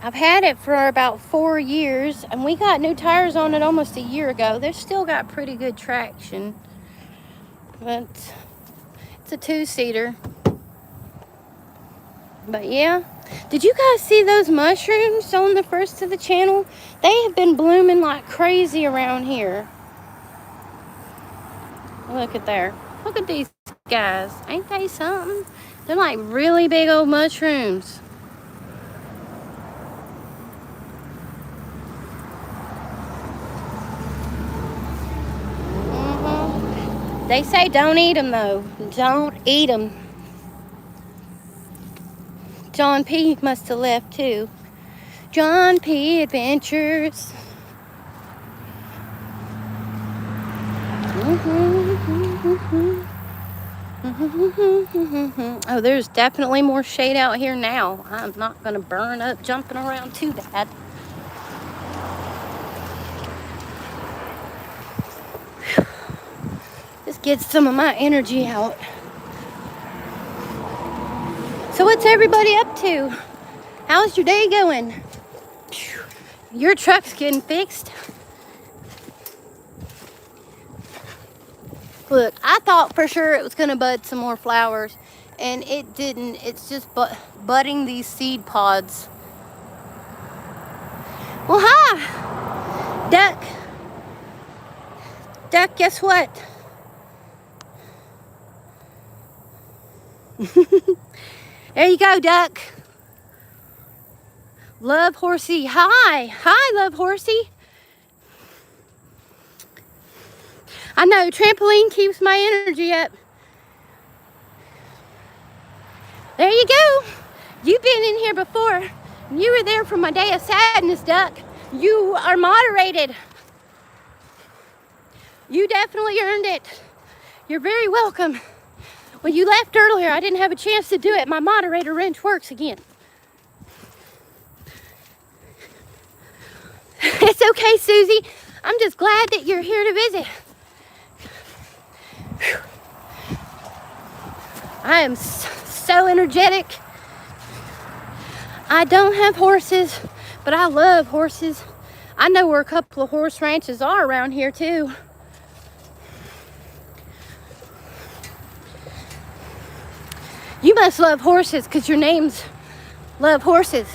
I've had it for about 4 years, and we got new tires on it almost a year ago. They've still got pretty good traction, but it's a 2-seater. But yeah, did you guys see those mushrooms on the first of the channel? They have been blooming like crazy around here. Look at there. Look at these guys. Ain't they something? They're like really big old mushrooms. They say don't eat them, though. Don't eat them. John P. must have left, too. John P. Adventures. Oh, there's definitely more shade out here now. I'm not going to burn up jumping around too bad. Just get some of my energy out. So what's everybody up to? How's your day going? Your truck's getting fixed. Look, I thought for sure it was going to bud some more flowers, and it didn't. It's just budding these seed pods. Well, hi, Duck. Duck, guess what? There you go, Duck. Love Horsey. Hi, Love Horsey. I know, trampoline keeps my energy up. There you go. You've been in here before. You were there for my day of sadness, Duck. You are moderated. You definitely earned it. You're very welcome. When you left earlier, I didn't have a chance to do it. My moderator wrench works again. It's okay, Susie. I'm just glad that you're here to visit. I am so energetic. I don't have horses, but I love horses. I know where a couple of horse ranches are around here too. You must love horses because your name's Love Horses.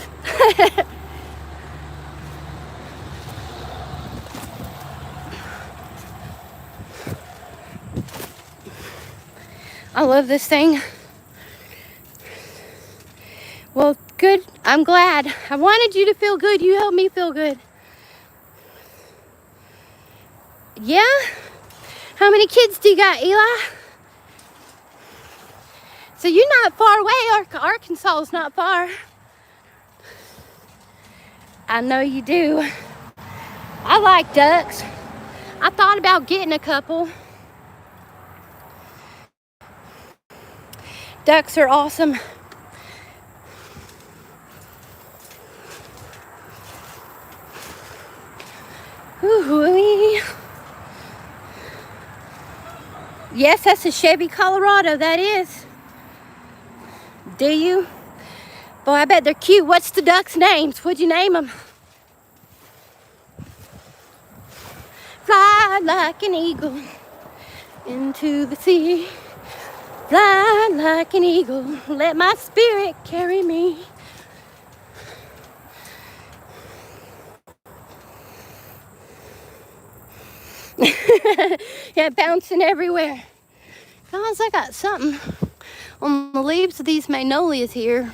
I love this thing. Well, good. I'm glad. I wanted you to feel good. You helped me feel good. Yeah? How many kids do you got, Eli? So you're not far away. Arkansas is not far. I know you do. I like ducks. I thought about getting a couple. Ducks are awesome. Ooh-wee. Yes, that's a Chevy Colorado, that is. Do you? Boy, I bet they're cute. What's the ducks' names? What'd you name them? Fly like an eagle into the sea. Fly like an eagle, let my spirit carry me. Yeah, bouncing everywhere. Guys, I got something on the leaves of these magnolias here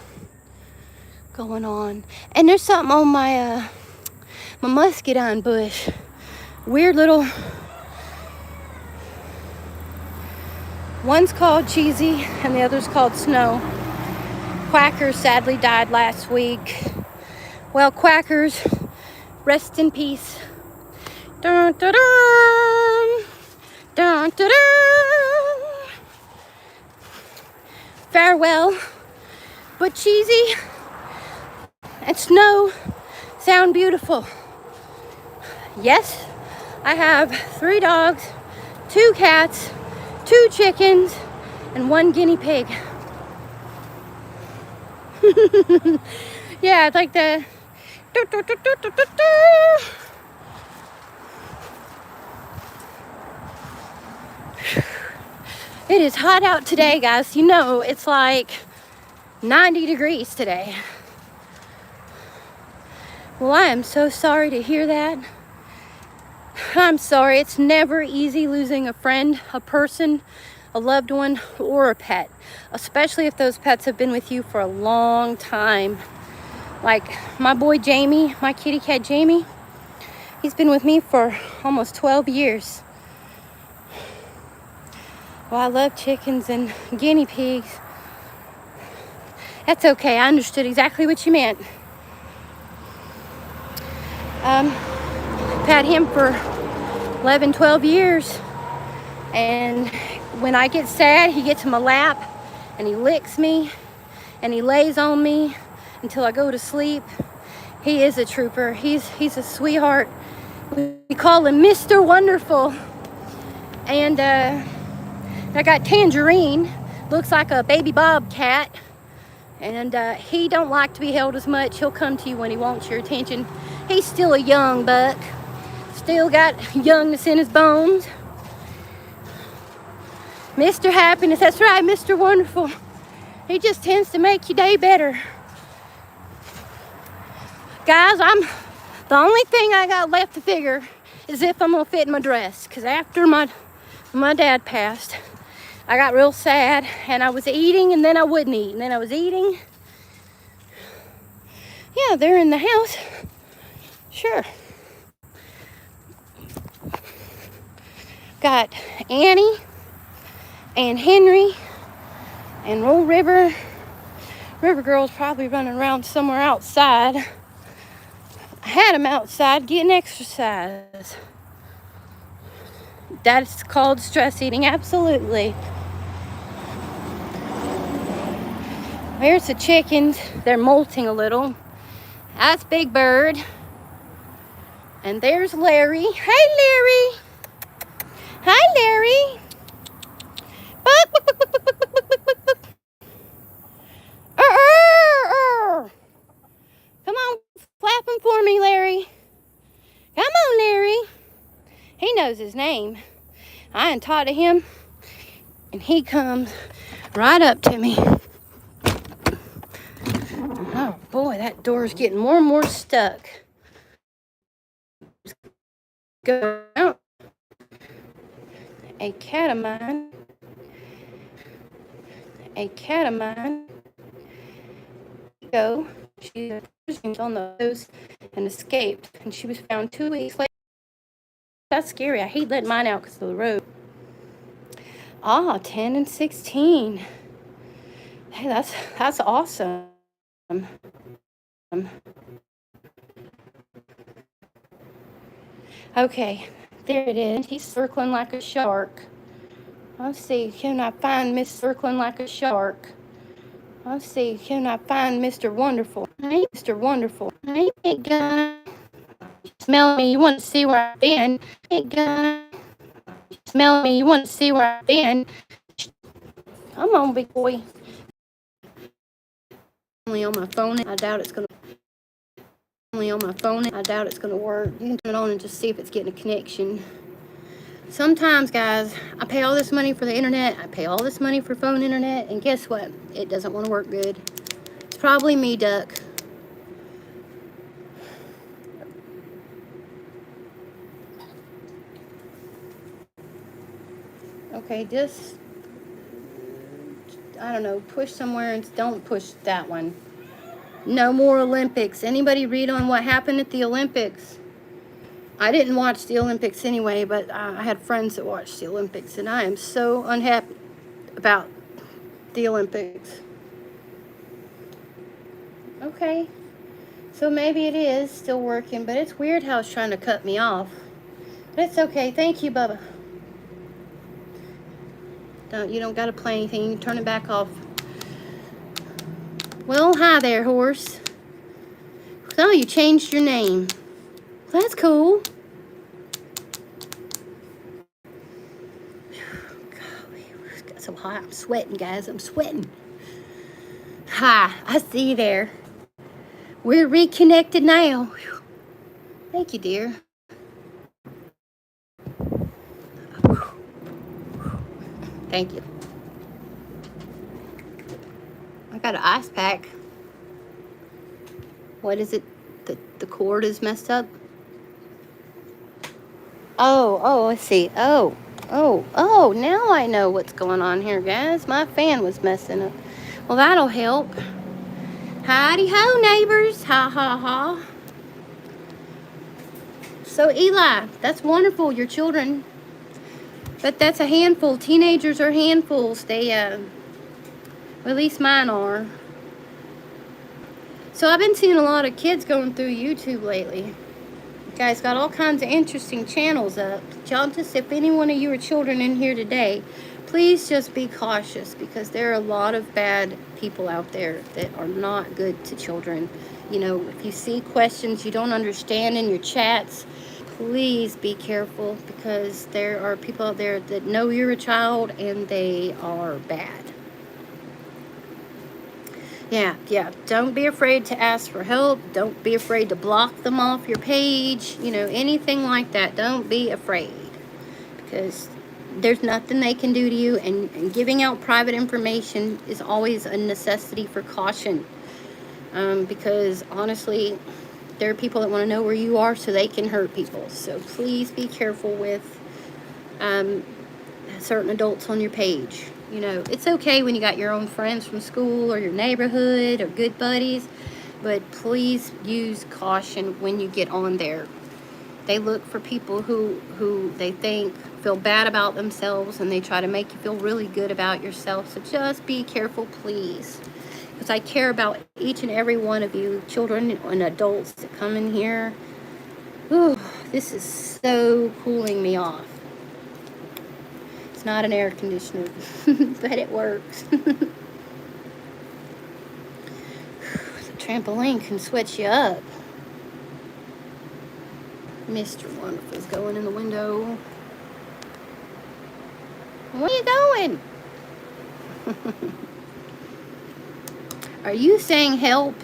going on. And there's something on my muscadine bush. Weird little... One's called Cheesy and the other's called Snow. Quackers sadly died last week. Well, Quackers, rest in peace. Dun, dun, dun. Dun, dun, dun. Farewell. But Cheesy and Snow sound beautiful. Yes, I have 3 dogs, 2 cats, 2 chickens, and 1 guinea pig. Yeah, it's like the... It is hot out today, guys. You know, it's like 90 degrees today. Well, I am so sorry to hear that. I'm sorry. It's never easy losing a friend, a person, a loved one, or a pet, especially if those pets have been with you for a long time. Like my boy Jamie, my kitty cat Jamie, he's been with me for almost 12 years. Well, I love chickens and guinea pigs. That's okay. I understood exactly what you meant. I've had him for 11, 12 years, and when I get sad, he gets in my lap and he licks me and he lays on me until I go to sleep. He is a trooper. He's a sweetheart. We call him Mr. Wonderful. And I got Tangerine, looks like a baby bobcat, and he don't like to be held as much. He'll come to you when he wants your attention. He's still a young buck, still got youngness in his bones. Mr. Happiness, that's right, Mr. Wonderful. He just tends to make your day better. Guys, the only thing I got left to figure is if I'm gonna fit in my dress, because after my dad passed, I got real sad, and I was eating, and then I wouldn't eat, and then I was eating. Yeah, they're in the house. Sure. Got Annie and Henry and Roll River. River Girl's probably running around somewhere outside. I had him outside getting exercise. That's called stress eating, absolutely. There's the chickens. They're molting a little. That's Big Bird. And there's Larry. Hey, Larry. Hi, Larry. Buck, buck, buck, buck, buck, buck, buck, buck, buck. Come on, flap him for me, Larry. Come on, Larry. He knows his name. I ain't taught to him, and he comes right up to me. Oh boy, that door's getting more and more stuck. Go out. A cat of mine. Go. She was on the nose and escaped, and she was found 2 weeks later. That's scary. I hate letting mine out because of the road. 10 and 16. Hey, that's awesome. Okay, there it is. He's circling like a shark. Let's see, can I find Miss Circling like a shark? Let's see, can I find Mr. Wonderful? Hey, Mr. Wonderful. Hey, big guy. Smell me, you want to see where I've been? Big guy. Smell me, you want to see where I've been? Come on, big boy. Only on my phone. I doubt it's gonna. Only on my phone. I doubt it's gonna work. You can turn it on and just see if it's getting a connection. Sometimes, guys, I pay all this money for the internet. I pay all this money for phone internet, and guess what? It doesn't want to work good. It's probably me, Duck. Okay, just, I don't know, push somewhere and don't push that one. No more Olympics. Anybody read on what happened at the Olympics? I didn't watch the Olympics anyway, but I had friends that watched the Olympics, and I am so unhappy about the Olympics. Okay, so maybe it is still working, but it's weird how it's trying to cut me off. But it's okay. Thank you, Bubba. You don't got to play anything. You can turn it back off. Well, hi there, horse. Oh, you changed your name. That's cool. Golly, it got so hot. I'm sweating, guys. I'm sweating. Hi, I see you there. We're reconnected now. Thank you, dear. Thank you. I got an ice pack. What is it? The cord is messed up? Oh, I see. Oh, now I know what's going on here, guys. My fan was messing up. Well, that'll help. Howdy ho, neighbors. Ha, ha, ha. So, Eli, that's wonderful, your children. But that's a handful. Teenagers are handfuls. They, well, at least mine are. So I've been seeing a lot of kids going through YouTube lately. You guys got all kinds of interesting channels up. Y'all just, if any one of you are children in here today, Please just be cautious, because there are a lot of bad people out there that are not good to children. You know, if you see questions you don't understand in your chats, please be careful, because there are people out there that know you're a child and they are bad. Yeah, don't be afraid to ask for help. Don't be afraid to block them off your page. You know, anything like that. Don't be afraid, because there's nothing they can do to you, and giving out private information is always a necessity for caution, because honestly, there are people that want to know where you are so they can hurt people. So please be careful with certain adults on your page. You know, it's okay when you got your own friends from school or your neighborhood or good buddies, but please use caution when you get on there. They look for people who they think feel bad about themselves, and they try to make you feel really good about yourself. So just be careful, please, because I care about each and every one of you, children and adults that come in here. Ooh, this is so cooling me off. It's not an air conditioner, but it works. The trampoline can sweat you up. Mr. Wonderful's going in the window. Where are you going? Are you saying help?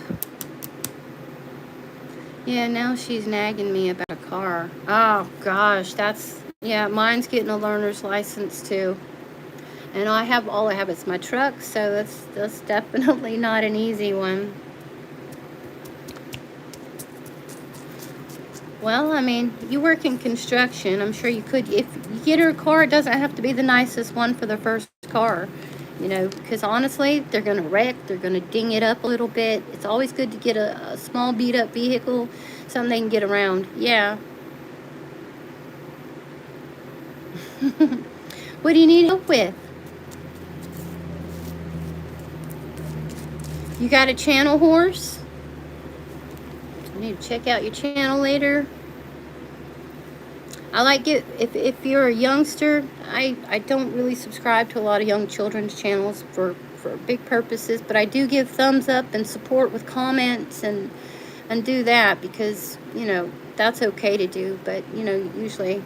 Yeah, now she's nagging me about a car. Oh gosh, yeah, mine's getting a learner's license too. And all I have is my truck, so that's definitely not an easy one. Well, I mean, you work in construction. I'm sure you could. If you get her a car, it doesn't have to be the nicest one for the first car. You know, because honestly, they're going to wreck. They're going to ding it up a little bit. It's always good to get a small beat-up vehicle, something they can get around. Yeah. What do you need help with? You got a channel horse? I need to check out your channel later. I like it if you're a youngster. I don't really subscribe to a lot of young children's channels for big purposes, but I do give thumbs up and support with comments and do that, because you know that's okay to do. But you know, usually,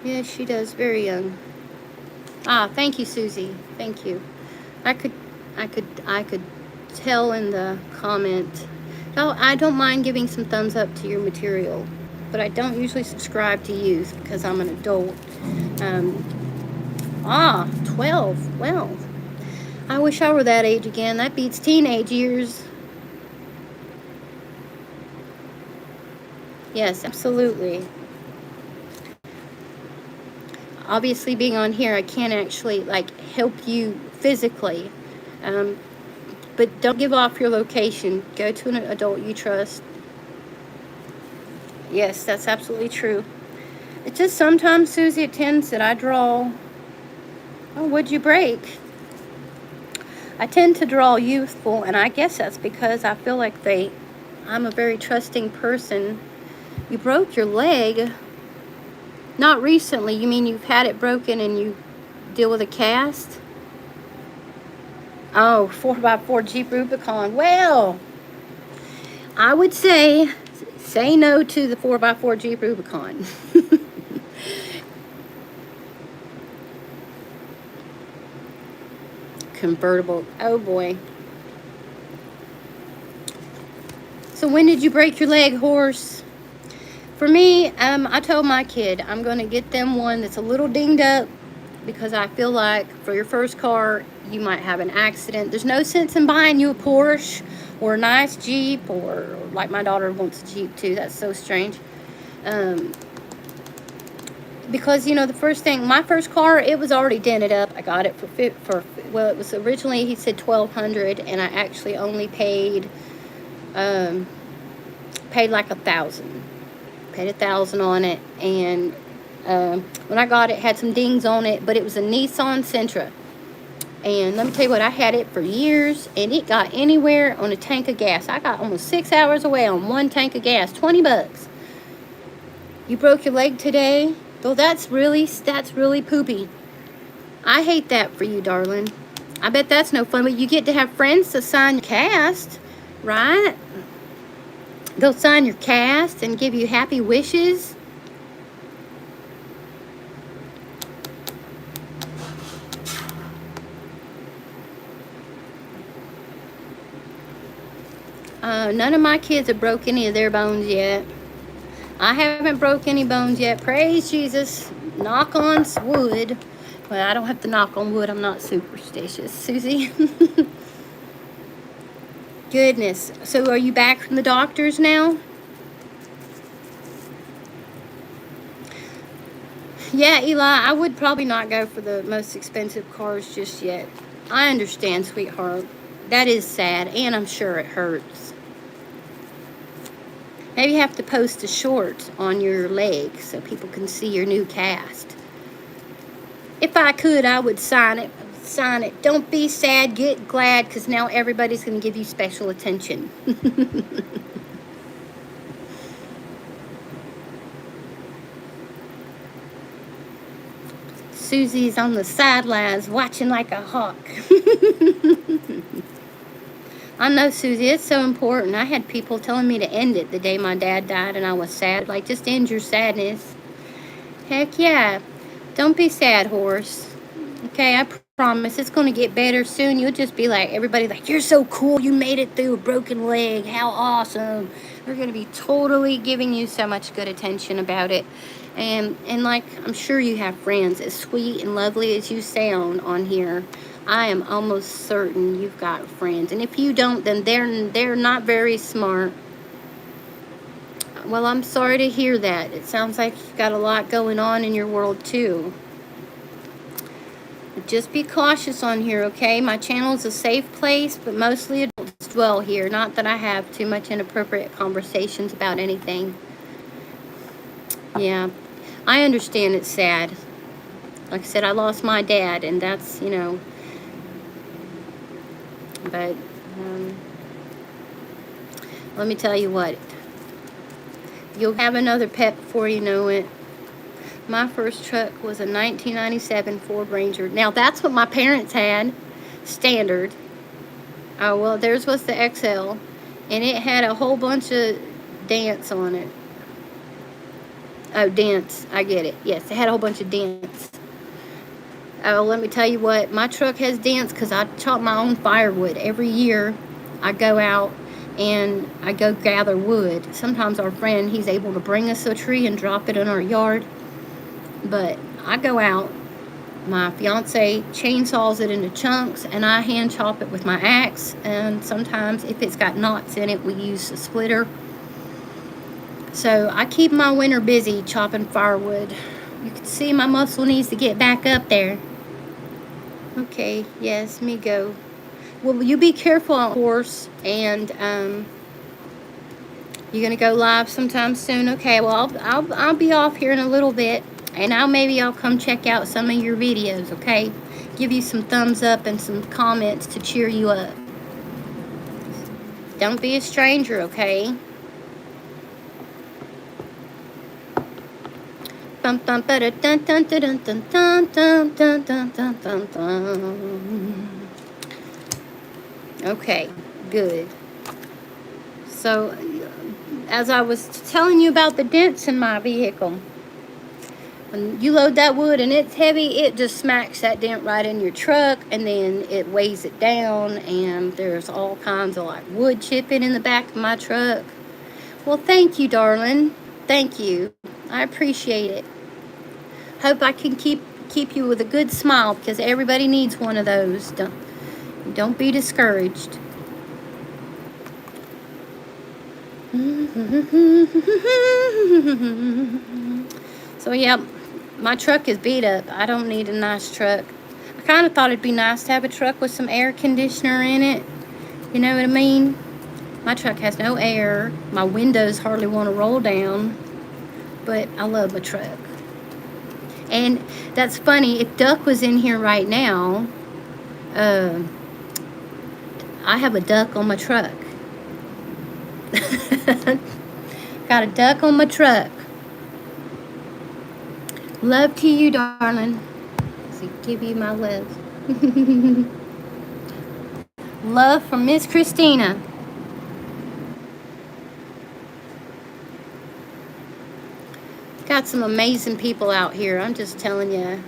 yeah, she does, very young. Thank you, Susie. Thank you. I could tell in the comment. Oh, I don't mind giving some thumbs up to your material, but I don't usually subscribe to youth because I'm an adult. 12. Well, I wish I were that age again. That beats teenage years. Yes, absolutely. Obviously, being on here, I can't actually help you physically. But don't give off your location. Go to an adult you trust. Yes, that's absolutely true. It's just sometimes, Susie, it tends that I draw... Oh, what'd you break? I tend to draw youthful, and I guess that's because I feel like I'm a very trusting person. You broke your leg? Not recently. You mean you've had it broken and you deal with a cast? Oh, 4x4 Jeep Rubicon. Well, I would say no to the 4x4 Jeep Rubicon. Convertible. Oh boy. So when did you break your leg, horse? For me, I told my kid I'm going to get them one that's a little dinged up, because I feel like for your first car, you might have an accident. There's no sense in buying you a Porsche or a nice Jeep, or like my daughter wants a Jeep too. That's so strange. Because, you know, my first car, it was already dented up. I got it well, it was originally, he said $1,200, and I actually only paid like $1,000. Paid $1,000 on it, and when I got it, had some dings on it, but it was a Nissan Sentra. And let me tell you what, I had it for years, and it got anywhere on a tank of gas. I got almost 6 hours away on one tank of gas, $20. You broke your leg today? Though that's really poopy. I hate that for you, darling. I bet that's no fun, but you get to have friends to sign your cast, right? They'll sign your cast and give you happy wishes. None of my kids have broke any of their bones yet. I haven't broke any bones yet. Praise Jesus. Knock on wood. Well, I don't have to knock on wood. I'm not superstitious, Susie. Goodness. So are you back from the doctors now? Yeah, Eli, I would probably not go for the most expensive cars just yet. I understand, sweetheart. That is sad, and I'm sure it hurts. Maybe you have to post a short on your leg so people can see your new cast. If I could, I would sign it. Sign it. Don't be sad, get glad, because now everybody's going to give you special attention. Susie's on the sidelines watching like a hawk. I know, Susie, it's so important. I had people telling me to end it the day my dad died and I was sad. Like, just end your sadness. Heck yeah. Don't be sad, horse. Okay, I promise it's going to get better soon. You'll just be like, everybody like, you're so cool. You made it through a broken leg. How awesome. We're going to be totally giving you so much good attention about it. And like, I'm sure you have friends as sweet and lovely as you sound on here. I am almost certain you've got friends. And if you don't, then they're not very smart. Well, I'm sorry to hear that. It sounds like you've got a lot going on in your world too. Just be cautious on here, okay? My channel is a safe place, but mostly adults dwell here. Not that I have too much inappropriate conversations about anything. Yeah, I understand it's sad. Like I said, I lost my dad, and that's, you know, but let me tell you what. You'll have another pet before you know it. My first truck was a 1997 Ford Ranger. Now, that's what my parents had, standard. Oh, well, theirs was the XL, and it had a whole bunch of dents on it. Oh, dents. I get it. Yes, it had a whole bunch of dents. Oh, let me tell you what. My truck has dents because I chop my own firewood. Every year, I go out and I go gather wood. Sometimes our friend, he's able to bring us a tree and drop it in our yard. But I go out, my fiance chainsaws it into chunks, and I hand chop it with my axe. And sometimes, if it's got knots in it, we use a splitter. So I keep my winter busy chopping firewood. You can see my muscle needs to get back up there. Okay, yes, me go. Well, you be careful, horse, and you're gonna go live sometime soon. Okay, well, I'll be off here in a little bit. And maybe I'll come check out some of your videos, okay? Give you some thumbs up and some comments to cheer you up. Don't be a stranger, okay? Okay, good. So, as I was telling you about the dents in my vehicle, when you load that wood and it's heavy, it just smacks that dent right in your truck, and then it weighs it down, and there's all kinds of like wood chipping in the back of my truck. Well, thank you, darling. Thank you. I appreciate it. Hope I can keep you with a good smile, because everybody needs one of those. Don't be discouraged. So yeah, my truck is beat up. I don't need a nice truck. I kind of thought it'd be nice to have a truck with some air conditioner in it. You know what I mean? My truck has no air. My windows hardly want to roll down. But I love my truck. And that's funny. If Duck was in here right now, I have a duck on my truck. Got a duck on my truck. Love to you, darling. Roxy. Give you my love. Love from Miss Christina. Got some amazing people out here. I'm just telling you.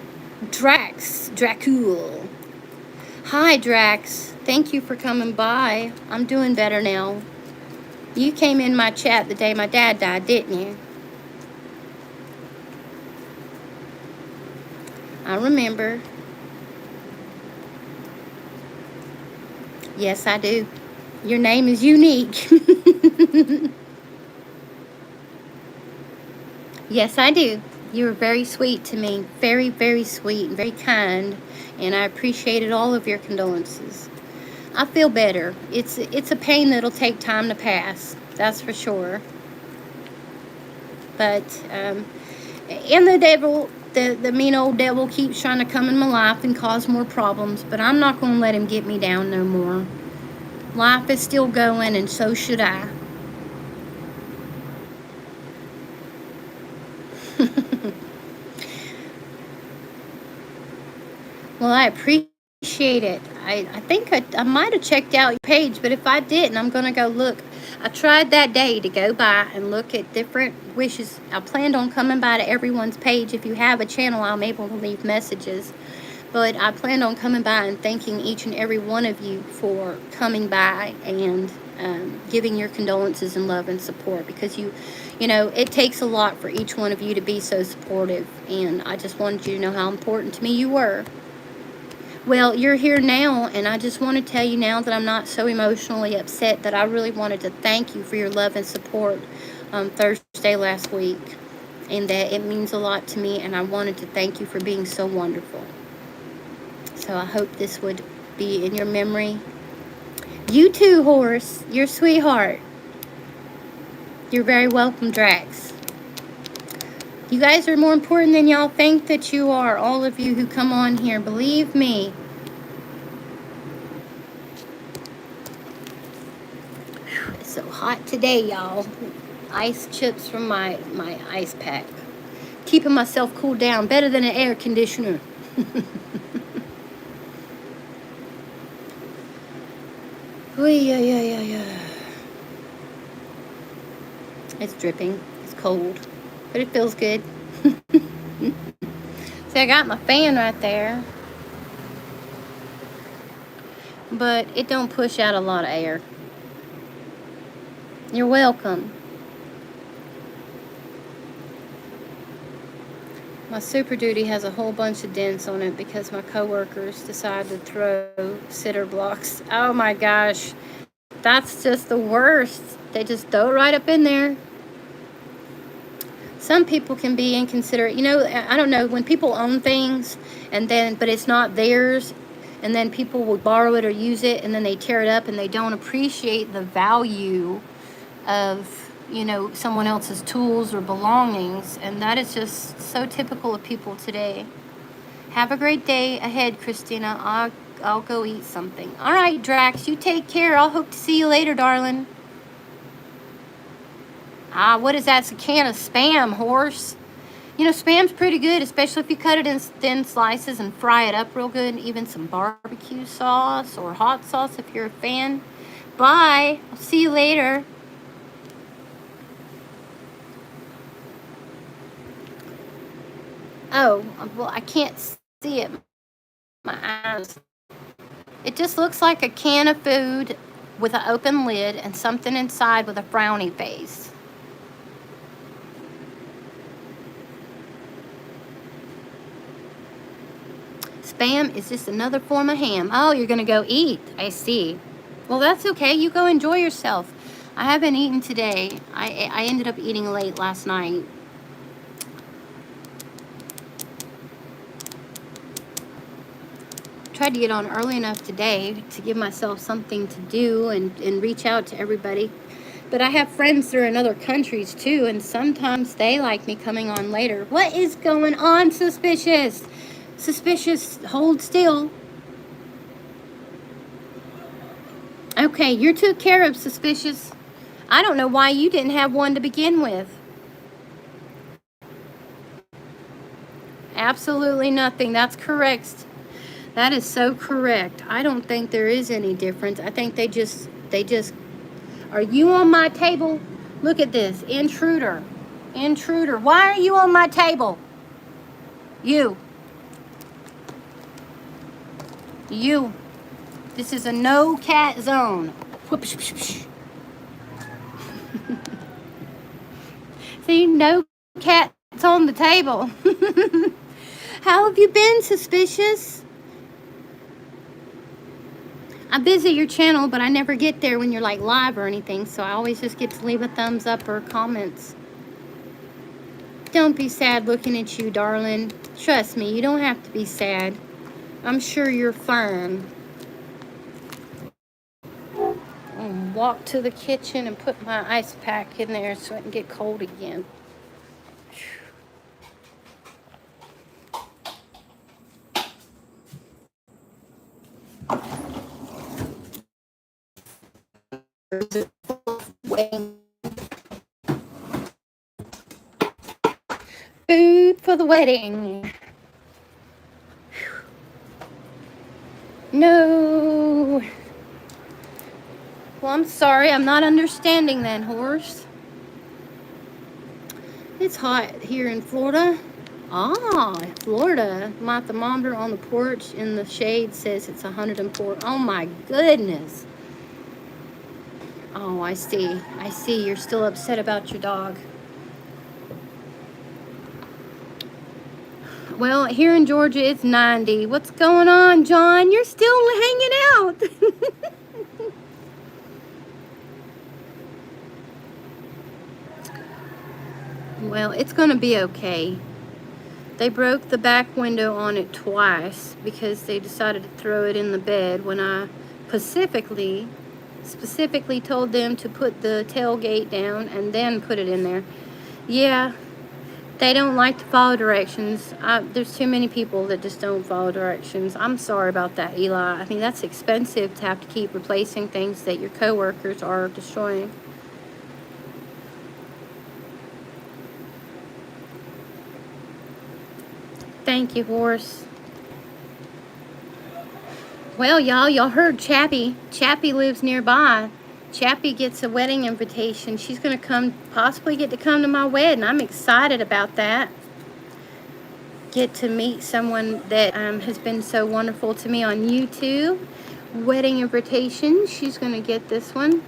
Dracul. Hi, Drax. Thank you for coming by. I'm doing better now. You came in my chat the day my dad died, didn't you? I remember. Yes, I do. Your name is unique. Yes, I do. You were very sweet to me. Very, very sweet and very kind. And I appreciated all of your condolences. I feel better. It's a pain that'll take time to pass. That's for sure. But, and the devil, the mean old devil keeps trying to come in my life and cause more problems. But I'm not going to let him get me down no more. Life is still going, and so should I. Well, I appreciate it. I think I might have checked out your page, but if I didn't, I'm going to go look. I tried that day to go by and look at different wishes. I planned on coming by to everyone's page. If you have a channel, I'm able to leave messages. But I planned on coming by and thanking each and every one of you for coming by and giving your condolences and love and support, because you know, it takes a lot for each one of you to be so supportive, and I just wanted you to know how important to me you were. Well, you're here now, and I just want to tell you now that I'm not so emotionally upset, that I really wanted to thank you for your love and support Thursday last week, and that it means a lot to me, and I wanted to thank you for being so wonderful. So I hope this would be in your memory. You too, Horace. You're a sweetheart. You're very welcome, Drax. You guys are more important than y'all think that you are. All of you who come on here, believe me. It's so hot today, y'all. Ice chips from my ice pack. Keeping myself cooled down better than an air conditioner. Yeah. It's dripping. It's cold. But it feels good. See, I got my fan right there. But it don't push out a lot of air. You're welcome. My Super Duty has a whole bunch of dents on it because my coworkers decided to throw cinder blocks. Oh my gosh. That's just the worst. They just throw it right up in there. Some people can be inconsiderate. You know, I don't know, when people own things but it's not theirs, and then people will borrow it or use it, and then they tear it up and they don't appreciate the value of, you know, someone else's tools or belongings, and that is just so typical of people today. Have a great day ahead, Christina. I'll go eat something. All right, Drax, you take care. I'll hope to see you later, darling. What is that? It's a can of Spam, horse. You know, Spam's pretty good, especially if you cut it in thin slices and fry it up real good. Even some barbecue sauce or hot sauce if you're a fan. Bye. I'll see you later. Oh, well, I can't see it. My eyes. It just looks like a can of food with an open lid and something inside with a frowny face. Spam is just another form of ham. Oh, you're going to go eat. I see. Well, that's okay. You go enjoy yourself. I haven't eaten today. I ended up eating late last night. Tried to get on early enough today to give myself something to do and reach out to everybody. But I have friends that are in other countries too, and sometimes they like me coming on later. What is going on, Suspicious? Suspicious, hold still. Okay, you're took care of, Suspicious. I don't know why you didn't have one to begin with. Absolutely nothing. That's correct. That is so correct. I don't think there is any difference. I think they just, are you on my table? Look at this. Intruder. Intruder. Why are you on my table? You. You. This is a no cat zone. Whoops. See, no cats on the table. How have you been, Suspicious? I visit your channel, but I never get there when you're like live or anything, so I always just get to leave a thumbs up or comments. Don't be sad looking at you, darling. Trust me, you don't have to be sad. I'm sure you're fine. I'll walk to the kitchen and put my ice pack in there so it can get cold again. Food for the wedding. No. Well, I'm sorry. I'm not understanding then, horse. It's hot here in Florida. Ah, Florida. My thermometer on the porch in the shade says it's 104. Oh my goodness. Oh, I see. I see. You're still upset about your dog. Well, here in Georgia, it's 90. What's going on, John? You're still hanging out. Well, it's going to be okay. They broke the back window on it twice because they decided to throw it in the bed when I specifically told them to put the tailgate down and then put it in there. Yeah, they don't like to follow directions. There's too many people that just don't follow directions. I'm sorry about that, Eli. I mean, that's expensive to have to keep replacing things that your coworkers are destroying. Thank you, horse. Well, y'all heard Chappie. Chappie lives nearby. Chappie gets a wedding invitation. She's going to possibly get to come to my wedding. I'm excited about that. Get to meet someone that has been so wonderful to me on YouTube. Wedding invitation. She's going to get this one.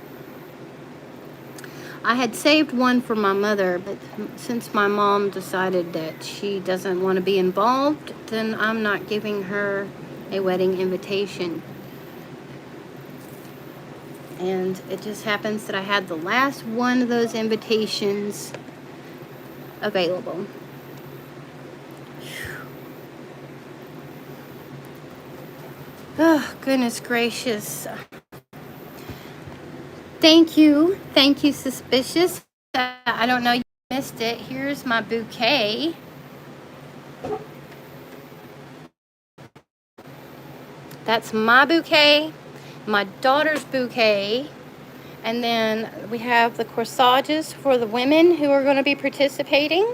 I had saved one for my mother, but since my mom decided that she doesn't want to be involved, then I'm not giving her a wedding invitation. And it just happens that I had the last one of those invitations available. Oh, goodness gracious. Thank you, Suspicious. I don't know, you missed it. Here's my bouquet. That's my bouquet, my daughter's bouquet, and then we have the corsages for the women who are going to be participating,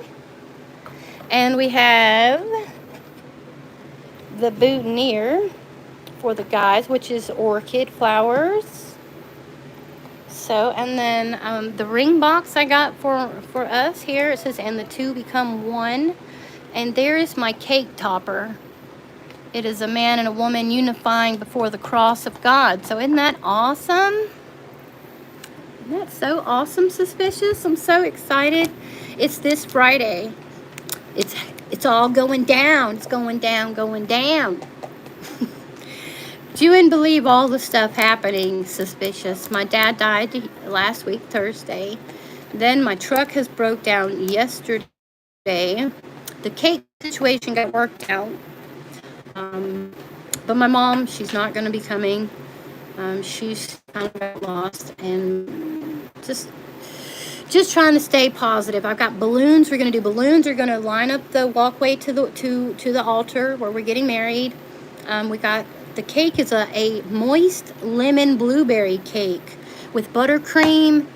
and we have the boutonniere for the guys, which is orchid flowers. So, and then the ring box I got for us here, it says, and the two become one. And there is my cake topper. It is a man and a woman unifying before the cross of God. So isn't that awesome? Isn't that so awesome, Suspicious? I'm so excited. It's this Friday. It's all going down. It's going down, going down. Do you wouldn't believe all the stuff happening, Suspicious. My dad died last week, Thursday. Then my truck has broke down yesterday. The cake situation got worked out. But my mom, she's not going to be coming. She's kind of got lost and just trying to stay positive. I've got balloons. We're going to do balloons. We're going to line up the walkway to the altar where we're getting married. We got the cake is a moist lemon blueberry cake with buttercream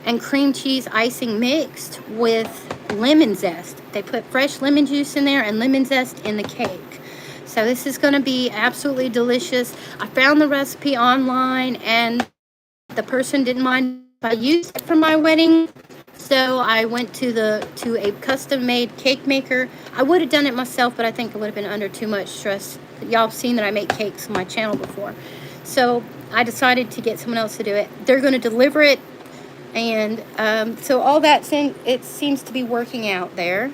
and cream cheese icing mixed with lemon zest. They put fresh lemon juice in there and lemon zest in the cake. So this is going to be absolutely delicious. I found the recipe online, and the person didn't mind if I used it for my wedding. So I went to a custom-made cake maker. I would have done it myself, but I think it would have been under too much stress. Y'all have seen that I make cakes on my channel before. So I decided to get someone else to do it. They're going to deliver it, and so all that it seems to be working out there.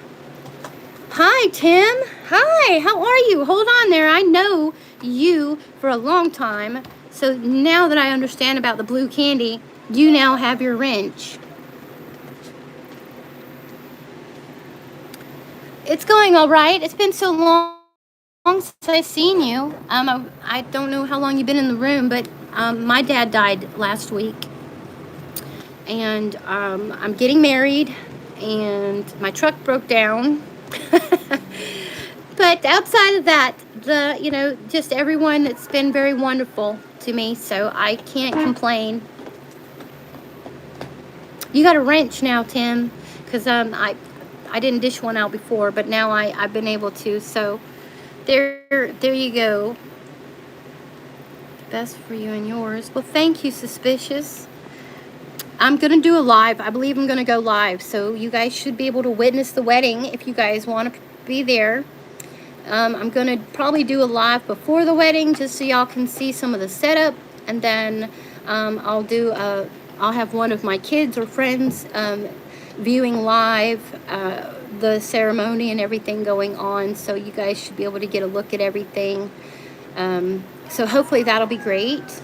Hi, Tim. Hi, how are you? Hold on there. I know you for a long time. So now that I understand about the blue candy, you now have your wrench. It's going all right. It's been so long since I've seen you. I don't know how long you've been in the room, but my dad died last week. And I'm getting married, and my truck broke down. But outside of that, just everyone, it's been very wonderful to me, so I can't complain. You got a wrench now, Tim, because I didn't dish one out before, but now I've been able to. So there you go. Best for you and yours. Well, thank you, Suspicious. I'm going to do a live. I believe I'm going to go live. So you guys should be able to witness the wedding if you guys want to be there. I'm going to probably do a live before the wedding just so y'all can see some of the setup. And then I'll have one of my kids or friends viewing live the ceremony and everything going on. So you guys should be able to get a look at everything. So hopefully that'll be great.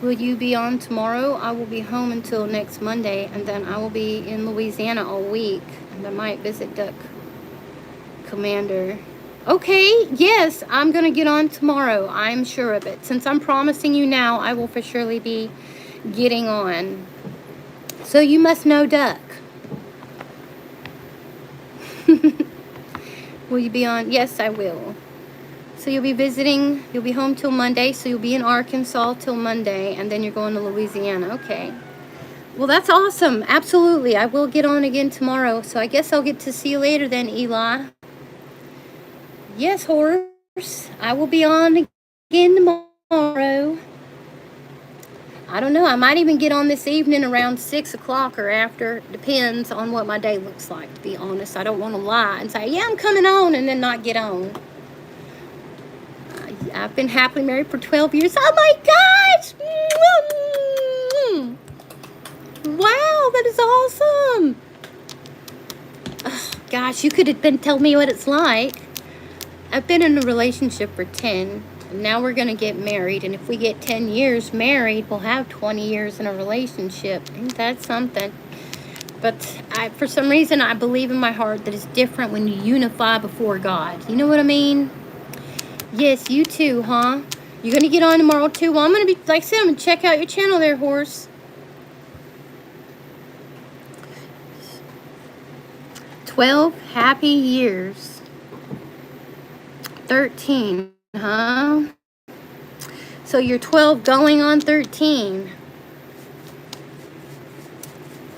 Will you be on tomorrow? I will be home until next Monday, and then I will be in Louisiana all week, and I might visit Duck Commander. Okay, yes, I'm going to get on tomorrow. I'm sure of it. Since I'm promising you now, I will for surely be getting on. So you must know Duck. Will you be on? Yes, I will. So you'll be visiting, you'll be home till Monday, so you'll be in Arkansas till Monday, and then you're going to Louisiana. Okay. Well, that's awesome. Absolutely. I will get on again tomorrow, so I guess I'll get to see you later then, Eli. Yes, horse. I will be on again tomorrow. I don't know. I might even get on this evening around 6 o'clock or after. Depends on what my day looks like, to be honest. I don't want to lie and say, yeah, I'm coming on, and then not get on. I've been happily married for 12 years. Oh my gosh! Wow, that is awesome. Oh, gosh, you could have been telling me what it's like. I've been in a relationship for 10, and now we're going to get married. And if we get 10 years married, we'll have 20 years in a relationship. Ain't that something? But for some reason, I believe in my heart that it's different when you unify before God. You know what I mean? Yes, you too, huh? You're going to get on tomorrow, too? Well, I'm going to be, like I said, I'm going to check out your channel there, horse. 12 happy years. 13, huh? So you're 12 going on 13.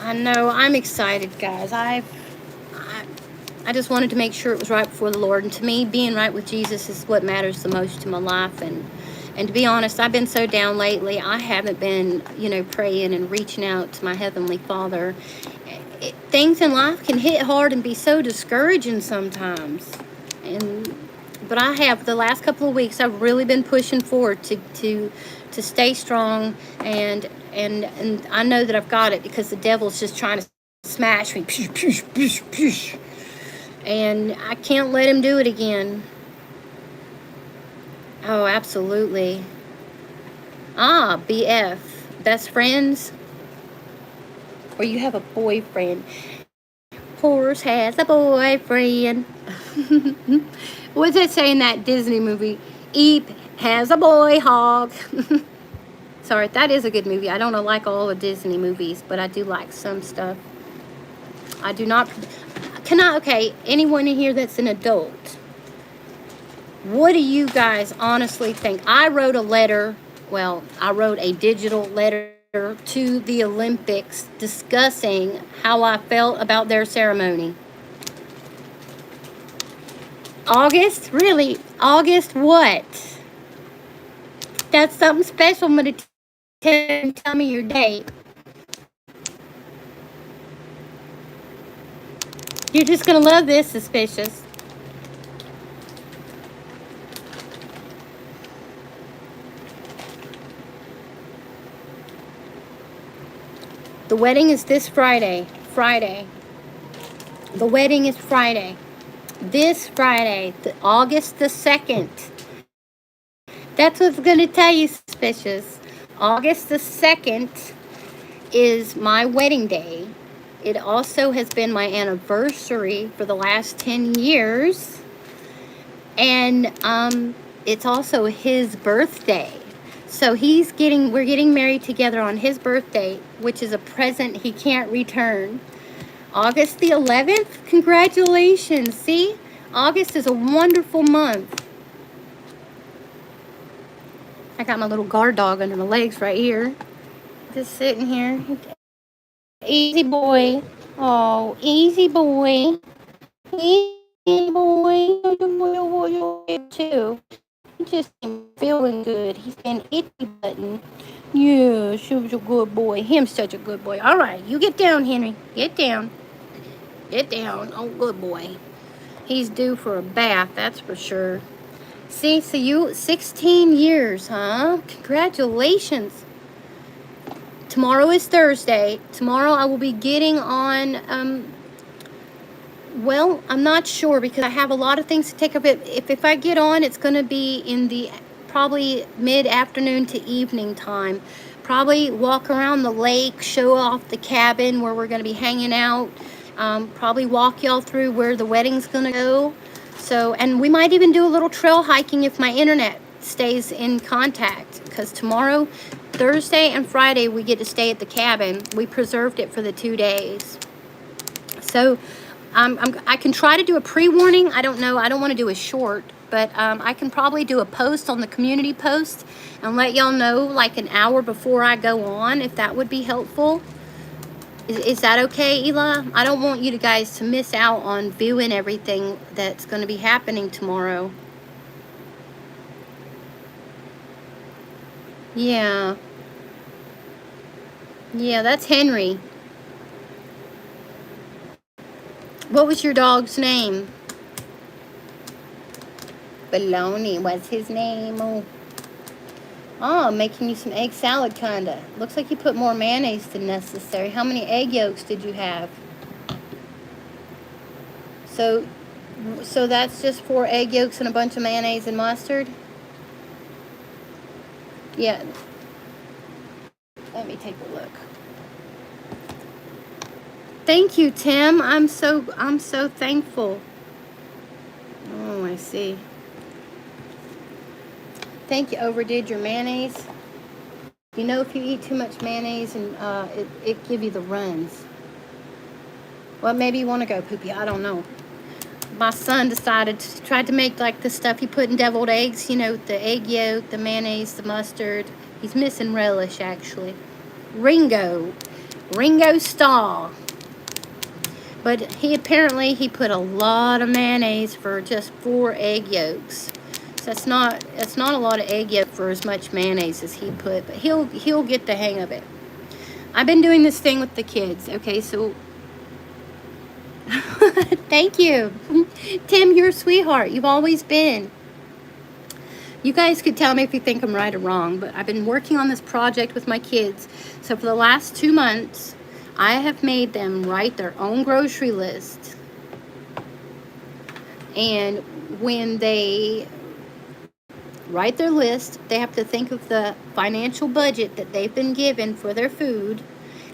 I know. I'm excited, guys. I just wanted to make sure it was right before the Lord. And to me, being right with Jesus is what matters the most to my life. And to be honest, I've been so down lately. I haven't been, praying and reaching out to my Heavenly Father. Things in life can hit hard and be so discouraging sometimes. But I have, the last couple of weeks, I've really been pushing forward to stay strong. And I know that I've got it because the devil's just trying to smash me. And I can't let him do it again. Oh, absolutely. Ah, BF. Best friends? Or you have a boyfriend. Horse has a boyfriend. What does it say in that Disney movie? Eep has a boy hog. Sorry, that is a good movie. I don't like all the Disney movies, but I do like some stuff. I do not... okay, anyone in here that's an adult, what do you guys honestly think? I wrote a letter, I wrote a digital letter to the Olympics discussing how I felt about their ceremony. August? Really? August what? That's something special. I'm going to tell me your date. You're just going to love this, Suspicious. The wedding is this Friday. Friday. The wedding is Friday. This Friday, August the 2nd. That's what's going to tell you, Suspicious. August the 2nd is my wedding day. It also has been my anniversary for the last 10 years. And it's also his birthday. So we're getting married together on his birthday, which is a present he can't return. August the 11th, congratulations. See, August is a wonderful month. I got my little guard dog under my legs right here. Just sitting here. Easy boy. Oh, easy boy. Easy boy. Too. He just ain't feeling good. He's been itchy button. Yeah, she was a good boy. Him's such a good boy. All right, you get down, Henry. Get down. Get down. Oh, good boy. He's due for a bath, that's for sure. See, so you 16 years, huh? Congratulations. Tomorrow is Thursday. Tomorrow I will be getting on, well, I'm not sure because I have a lot of things to take up. If I get on, it's going to be in the probably mid-afternoon to evening time. Probably walk around the lake, show off the cabin where we're going to be hanging out. Probably walk y'all through where the wedding's going to go. So, and we might even do a little trail hiking if my internet stays in contact. Because tomorrow, Thursday and Friday, we get to stay at the cabin. We preserved it for the 2 days. So, I can try to do a pre-warning. I don't know. I don't want to do a short, but I can probably do a post on the community post and let y'all know like an hour before I go on, if that would be helpful. Is that okay, Ela? I don't want you guys to miss out on viewing everything that's going to be happening tomorrow. Yeah. Yeah, that's Henry. What was your dog's name? Baloney was his name. Oh, making you some egg salad, kinda. Looks like you put more mayonnaise than necessary. How many egg yolks did you have? So that's just 4 egg yolks and a bunch of mayonnaise and mustard? Yeah. Let me take a look. Thank you, Tim. I'm so thankful. Oh, I see. Thank you. Overdid your mayonnaise. You know, if you eat too much mayonnaise and it give you the runs. Well, maybe you want to go poopy. I don't know. My son tried to make like the stuff you put in deviled eggs. You know, the egg yolk, the mayonnaise, the mustard. He's missing relish, actually. Ringo Starr. But he put a lot of mayonnaise for just 4 egg yolks. So that's not a lot of egg yolk for as much mayonnaise as he put, but he'll get the hang of it. I've been doing this thing with the kids. Okay, so thank you. Tim, you're a sweetheart. You've always been. You guys could tell me if you think I'm right or wrong, but I've been working on this project with my kids. So for the last 2 months, I have made them write their own grocery list. And when they write their list, they have to think of the financial budget that they've been given for their food.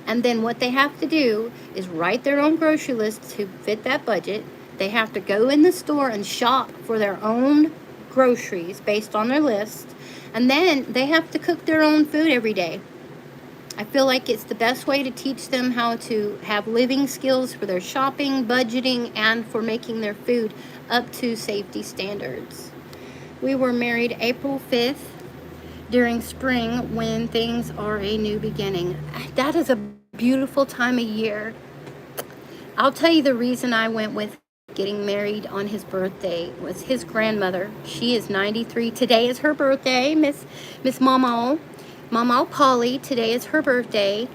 And then what they have to do is write their own grocery list to fit that budget. They have to go in the store and shop for their own groceries based on their list. And then they have to cook their own food every day. I feel like it's the best way to teach them how to have living skills for their shopping, budgeting, and for making their food up to safety standards. We were married April 5th, during spring when things are a new beginning. That is a beautiful time of year. I'll tell you the reason I went with getting married on his birthday was his grandmother. She is 93. Today is her birthday, Miss Mama Polly. Today is her birthday,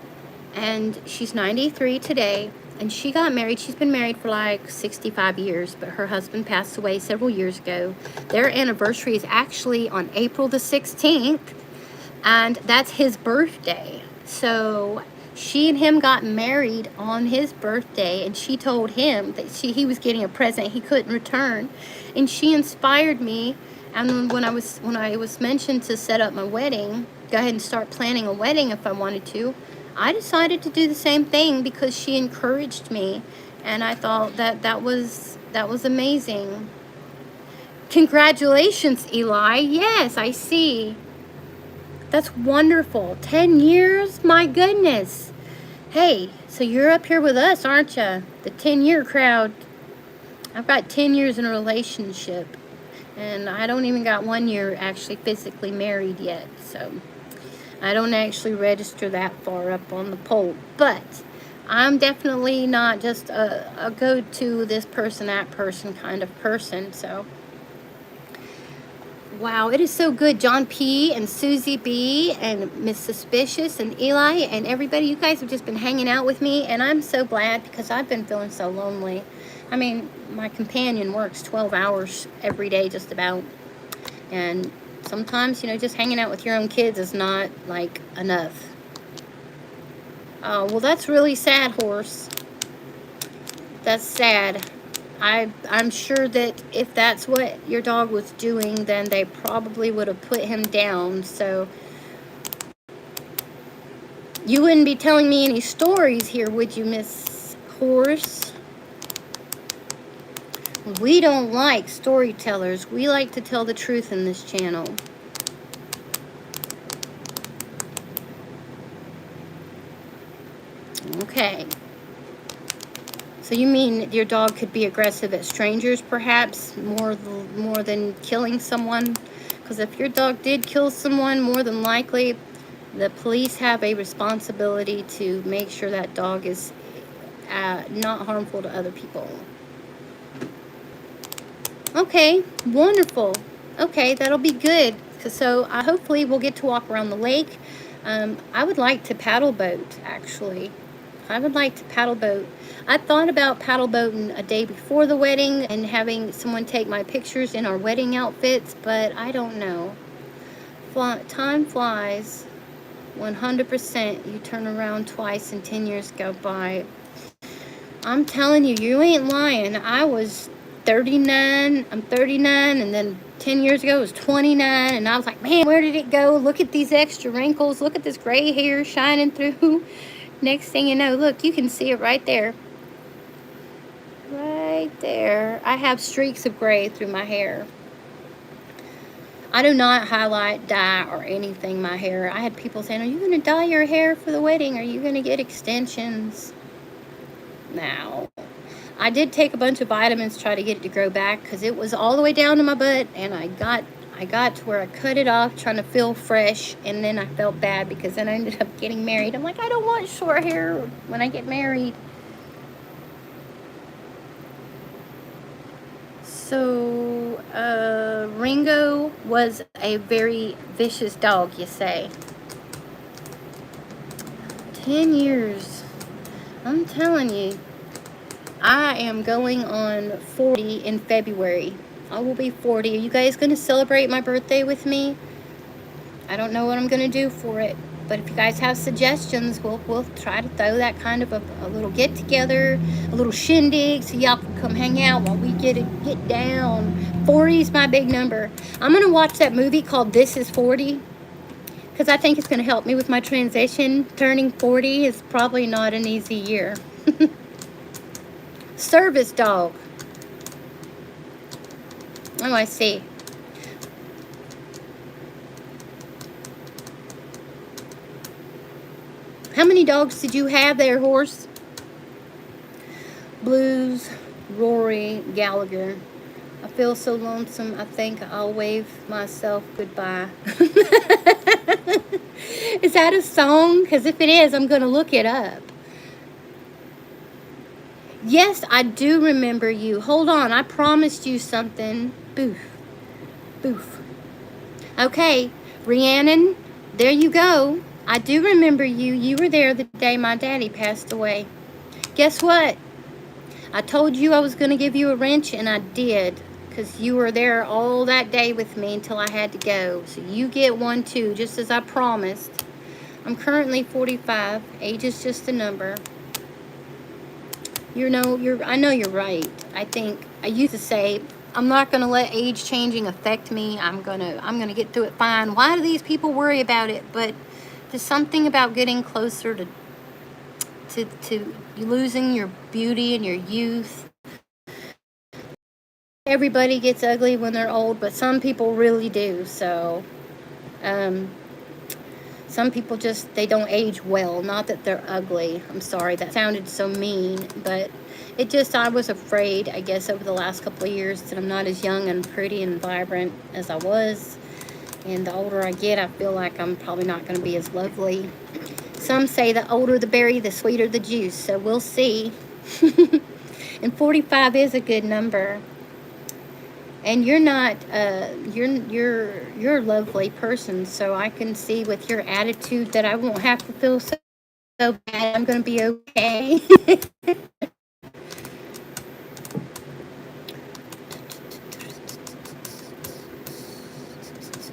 and she's 93 today. And she got married. She's been married for like 65 years, but her husband passed away several years ago. Their anniversary is actually on April the 16th, and that's his birthday. So she and him got married on his birthday, and she told him that he was getting a present he couldn't return, and she inspired me. And when I was mentioned to set up my wedding, go ahead and start planning a wedding if I wanted to, I decided to do the same thing because she encouraged me, and I thought that was amazing. Congratulations, Eli. Yes, I see. That's wonderful. 10 years? My goodness. Hey, so you're up here with us, aren't you? The 10-year crowd. I've got 10 years in a relationship, and I don't even got 1 year actually physically married yet, so I don't actually register that far up on the poll. But I'm definitely not just a go-to this person, that person kind of person, so wow, it is so good. John P. and Susie B. and Miss Suspicious and Eli and everybody, you guys have just been hanging out with me, and I'm so glad because I've been feeling so lonely. I mean, my companion works 12 hours every day just about, and sometimes, you know, just hanging out with your own kids is not, like, enough. Oh, well, that's really sad, horse. That's sad. I'm sure that if that's what your dog was doing, then they probably would have put him down. So you wouldn't be telling me any stories here, would you, Miss Horse? We don't like storytellers. We like to tell the truth in this channel. Okay. So you mean your dog could be aggressive at strangers, perhaps, more than killing someone? Because if your dog did kill someone, more than likely, the police have a responsibility to make sure that dog is not harmful to other people. Okay, wonderful. Okay, that'll be good. So hopefully we'll get to walk around the lake. I would like to paddle boat, actually. I would like to paddle boat. I thought about paddle boating a day before the wedding and having someone take my pictures in our wedding outfits, but I don't know. Time flies. 100%. You turn around twice and 10 years go by. I'm telling you, you ain't lying. I was 39. I'm 39, and then 10 years ago it was 29, and I was like, man, where did it go? Look at these extra wrinkles. Look at this gray hair shining through. Next thing you know, look, you can see it right there. Right there. I have streaks of gray through my hair. I do not highlight, dye, or anything my hair. I had people saying, are you going to dye your hair for the wedding? Are you going to get extensions? No. I did take a bunch of vitamins to try to get it to grow back because it was all the way down to my butt, and I got to where I cut it off trying to feel fresh, and then I felt bad because then I ended up getting married. I'm like, I don't want short hair when I get married. So, Ringo was a very vicious dog, you say. 10 years. I'm telling you. I am going on 40 in February. I will be 40. Are you guys going to celebrate my birthday with me? I don't know what I'm going to do for it. But if you guys have suggestions, we'll try to throw that kind of a little get-together, a little shindig, so y'all can come hang out while we get down. 40 is my big number. I'm going to watch that movie called This Is 40, because I think it's going to help me with my transition. Turning 40 is probably not an easy year. Service dog. Oh, I see. How many dogs did you have there, horse? Blues, Rory, Gallagher. I feel so lonesome. I think I'll wave myself goodbye. Is that a song? Because if it is, I'm going to look it up. Yes, I do remember you. Hold on, I promised you something. Boof, boof. Okay, Rhiannon, there you go. I do remember you. You were there the day my daddy passed away. Guess what? I told you I was going to give you a wrench, and I did. Because you were there all that day with me until I had to go. So you get one too, just as I promised. I'm currently 45. Age is just a number. I know you're right. I think I used to say I'm not going to let age changing affect me. I'm going to get through it fine. Why do these people worry about it? But there's something about getting closer to losing your beauty and your youth. Everybody gets ugly when they're old, but some people really do. So some people just, they don't age well. Not that they're ugly. I'm sorry, that sounded so mean, but it just, I was afraid, I guess, over the last couple of years that I'm not as young and pretty and vibrant as I was. And the older I get, I feel like I'm probably not going to be as lovely. Some say the older the berry, the sweeter the juice. So we'll see. And 45 is a good number. And you're not, you're a lovely person. So I can see with your attitude that I won't have to feel so bad. I'm going to be okay.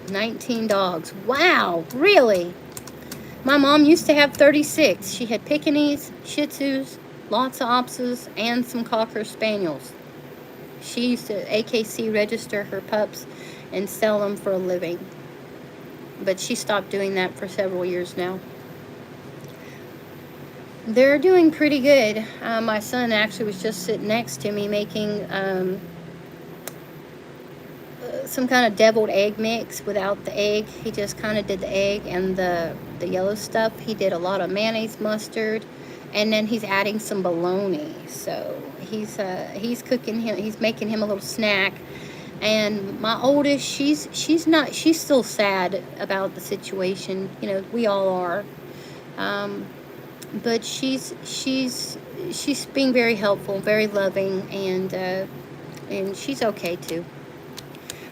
19 dogs. Wow, really? My mom used to have 36. She had Pekingese, Shih Tzus, lots of Opses, and some Cocker Spaniels. She used to AKC register her pups and sell them for a living. But she stopped doing that for several years now. They're doing pretty good. My son actually was just sitting next to me making some kind of deviled egg mix without the egg. He just kind of did the egg and the yellow stuff. He did a lot of mayonnaise, mustard, and then he's adding some bologna. So he's cooking him. He's making him a little snack. And my oldest, she's still sad about the situation. You know, we all are. But she's being very helpful, very loving, and she's okay too.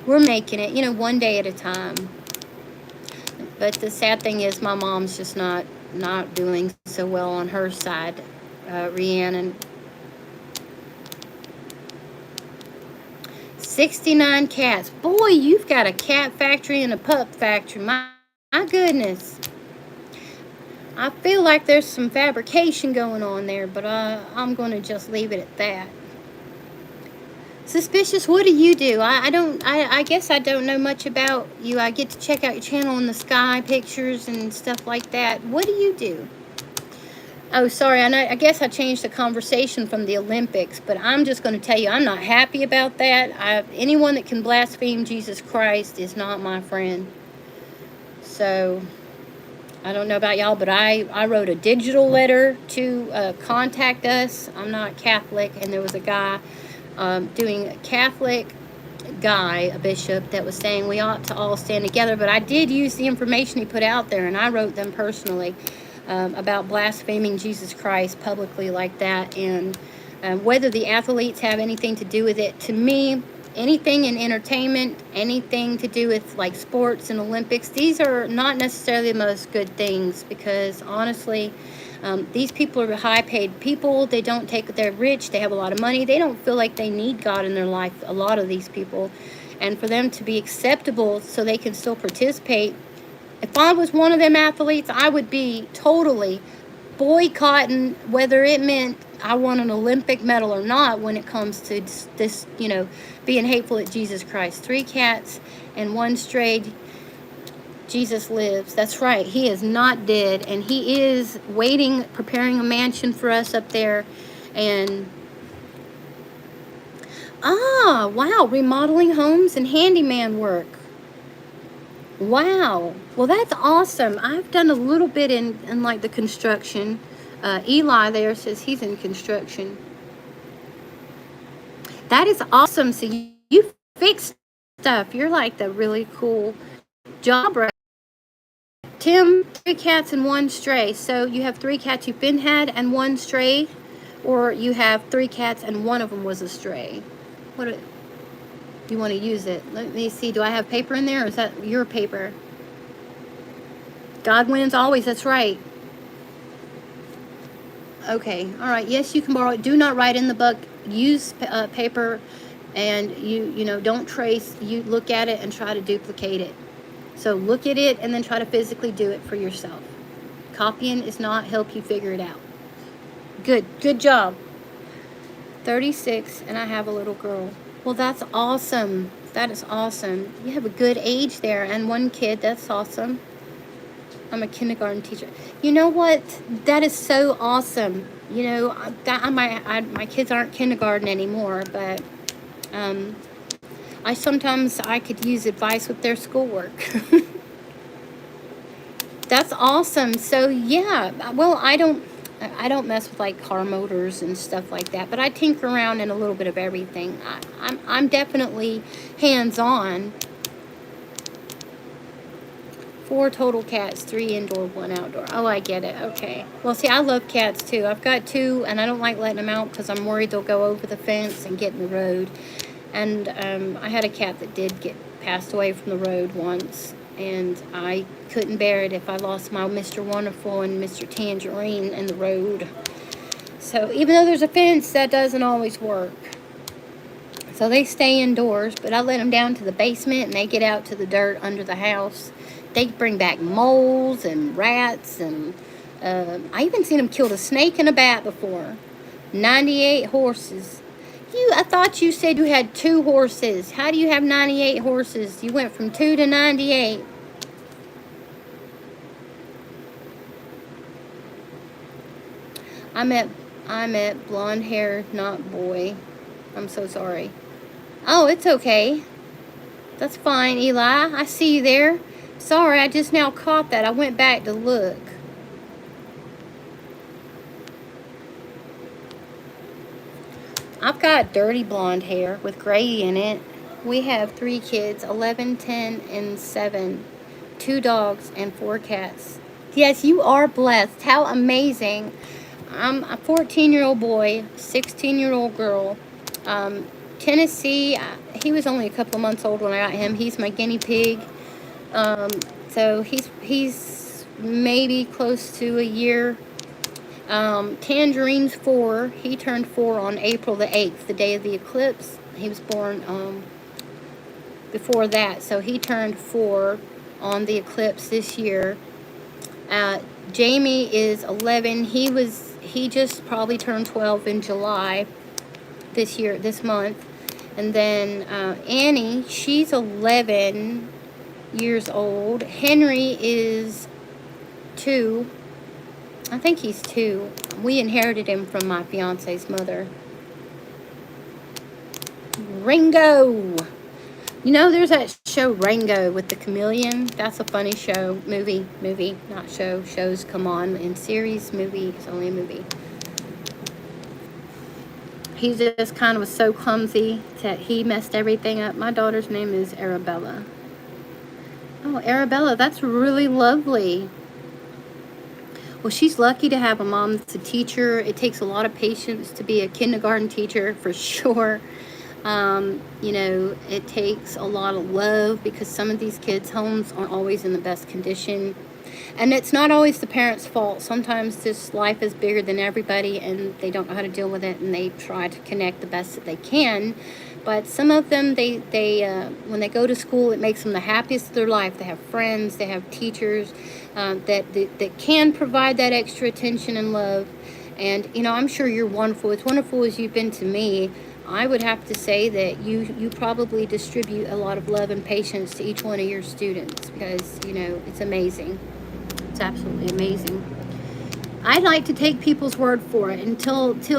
We're making it, one day at a time. But the sad thing is my mom's just not doing so well on her side, Rhiannon. 69 cats. Boy, you've got a cat factory and a pup factory. My goodness. I feel like there's some fabrication going on there, but I'm going to just leave it at that. Suspicious, what do you do? I guess I don't know much about you. I get to check out your channel in the sky pictures and stuff like that. What do you do? Oh, sorry, I guess I changed the conversation from the Olympics, but I'm just going to tell you I'm not happy about that. Anyone that can blaspheme Jesus Christ is not my friend. So I don't know about y'all, but I wrote a digital letter to contact us. I'm not Catholic, and there was a guy doing a Catholic guy, a bishop, that was saying we ought to all stand together. But I did use the information he put out there, and I wrote them personally about blaspheming Jesus Christ publicly like that, and whether the athletes have anything to do with it. To me, anything in entertainment, anything to do with like sports and Olympics, these are not necessarily the most good things, because honestly, these people are high paid people. They're rich, they have a lot of money, they don't feel like they need God in their life, a lot of these people. And for them to be acceptable so they can still participate, if I was one of them athletes, I would be totally boycotting whether it meant I won an Olympic medal or not when it comes to this, being hateful at Jesus Christ. 3 cats and 1 strayed. Jesus lives. That's right. He is not dead, and he is waiting, preparing a mansion for us up there. And wow, remodeling homes and handyman work. Wow. Well, that's awesome. I've done a little bit in like the construction. Eli there says he's in construction. That is awesome. So you fix stuff. You're like the really cool job right Tim, 3 cats and 1 stray. So you have 3 cats you've been had and 1 stray, or you have 3 cats and 1 of them was a stray. What do you want to use it? Let me see. Do I have paper in there, or is that your paper? God wins always. That's right. Okay. All right. Yes, you can borrow it. Do not write in the book. Use paper, and you know, don't trace. You look at it and try to duplicate it. So look at it and then try to physically do it for yourself. Copying is not help you figure it out. Good job. 36, and I have a little girl. Well, that's awesome. That is awesome. You have a good age there, and 1 kid. That's awesome. I'm a kindergarten teacher. You know what? That is so awesome. You know, my kids aren't kindergarten anymore, but I could use advice with their schoolwork. That's awesome. So yeah, well, I don't mess with like car motors and stuff like that, but I tinker around in a little bit of everything. I'm definitely hands-on. 4 total cats, 3 indoor, 1 outdoor. Oh, I get it. Okay. Well, see, I love cats too. I've got 2, and I don't like letting them out because I'm worried they'll go over the fence and get in the road. And I had a cat that did passed away from the road once, and I couldn't bear it if I lost my Mr. Wonderful and Mr. Tangerine in the road. So even though there's a fence, that doesn't always work. So they stay indoors, but I let them down to the basement, and they get out to the dirt under the house. They bring back moles and rats, and I even seen them kill a snake and a bat before. 98 horses. I thought you said you had 2 horses. How do you have 98 horses? You went from 2 to 98. I meant blonde hair, not boy. I'm so sorry. Oh, it's okay. That's fine, Eli. I see you there. Sorry, I just now caught that. I went back to look. I've got dirty blonde hair with gray in it. We have 3 kids, 11, 10, and 7. 2 dogs and 4 cats. Yes, you are blessed. How amazing. I'm a 14-year-old boy, 16-year-old girl. Tennessee, he was only a couple of months old when I got him. He's my guinea pig. So he's maybe close to a year. Tangerine's 4. He turned 4 on April the 8th, the day of the eclipse. He was born before that, so he turned 4 on the eclipse this year. Jamie is 11. He just probably turned 12 in July this month. And then Annie, she's 11 years old. Henry is 2. I think he's 2. We inherited him from my fiance's mother. Ringo. You know, there's that show Rango with the chameleon. That's a funny show. Movie, not show. Shows come on in series. Movie, it's only a movie. He just kind of was so clumsy that he messed everything up. My daughter's name is Arabella. Oh, Arabella, that's really lovely. Well, she's lucky to have a mom that's a teacher. It takes a lot of patience to be a kindergarten teacher, for sure. You know, it takes a lot of love, because some of these kids' homes aren't always in the best condition. And it's not always the parents' fault. Sometimes this life is bigger than everybody, and they don't know how to deal with it, and they try to connect the best that they can. But some of them, they when they go to school, it makes them the happiest of their life. They have friends, they have teachers that can provide that extra attention and love. And, you know, I'm sure you're wonderful. As wonderful as you've been to me, I would have to say that you probably distribute a lot of love and patience to each one of your students, because, you know, it's amazing. It's absolutely amazing. I'd like to take people's word for it until they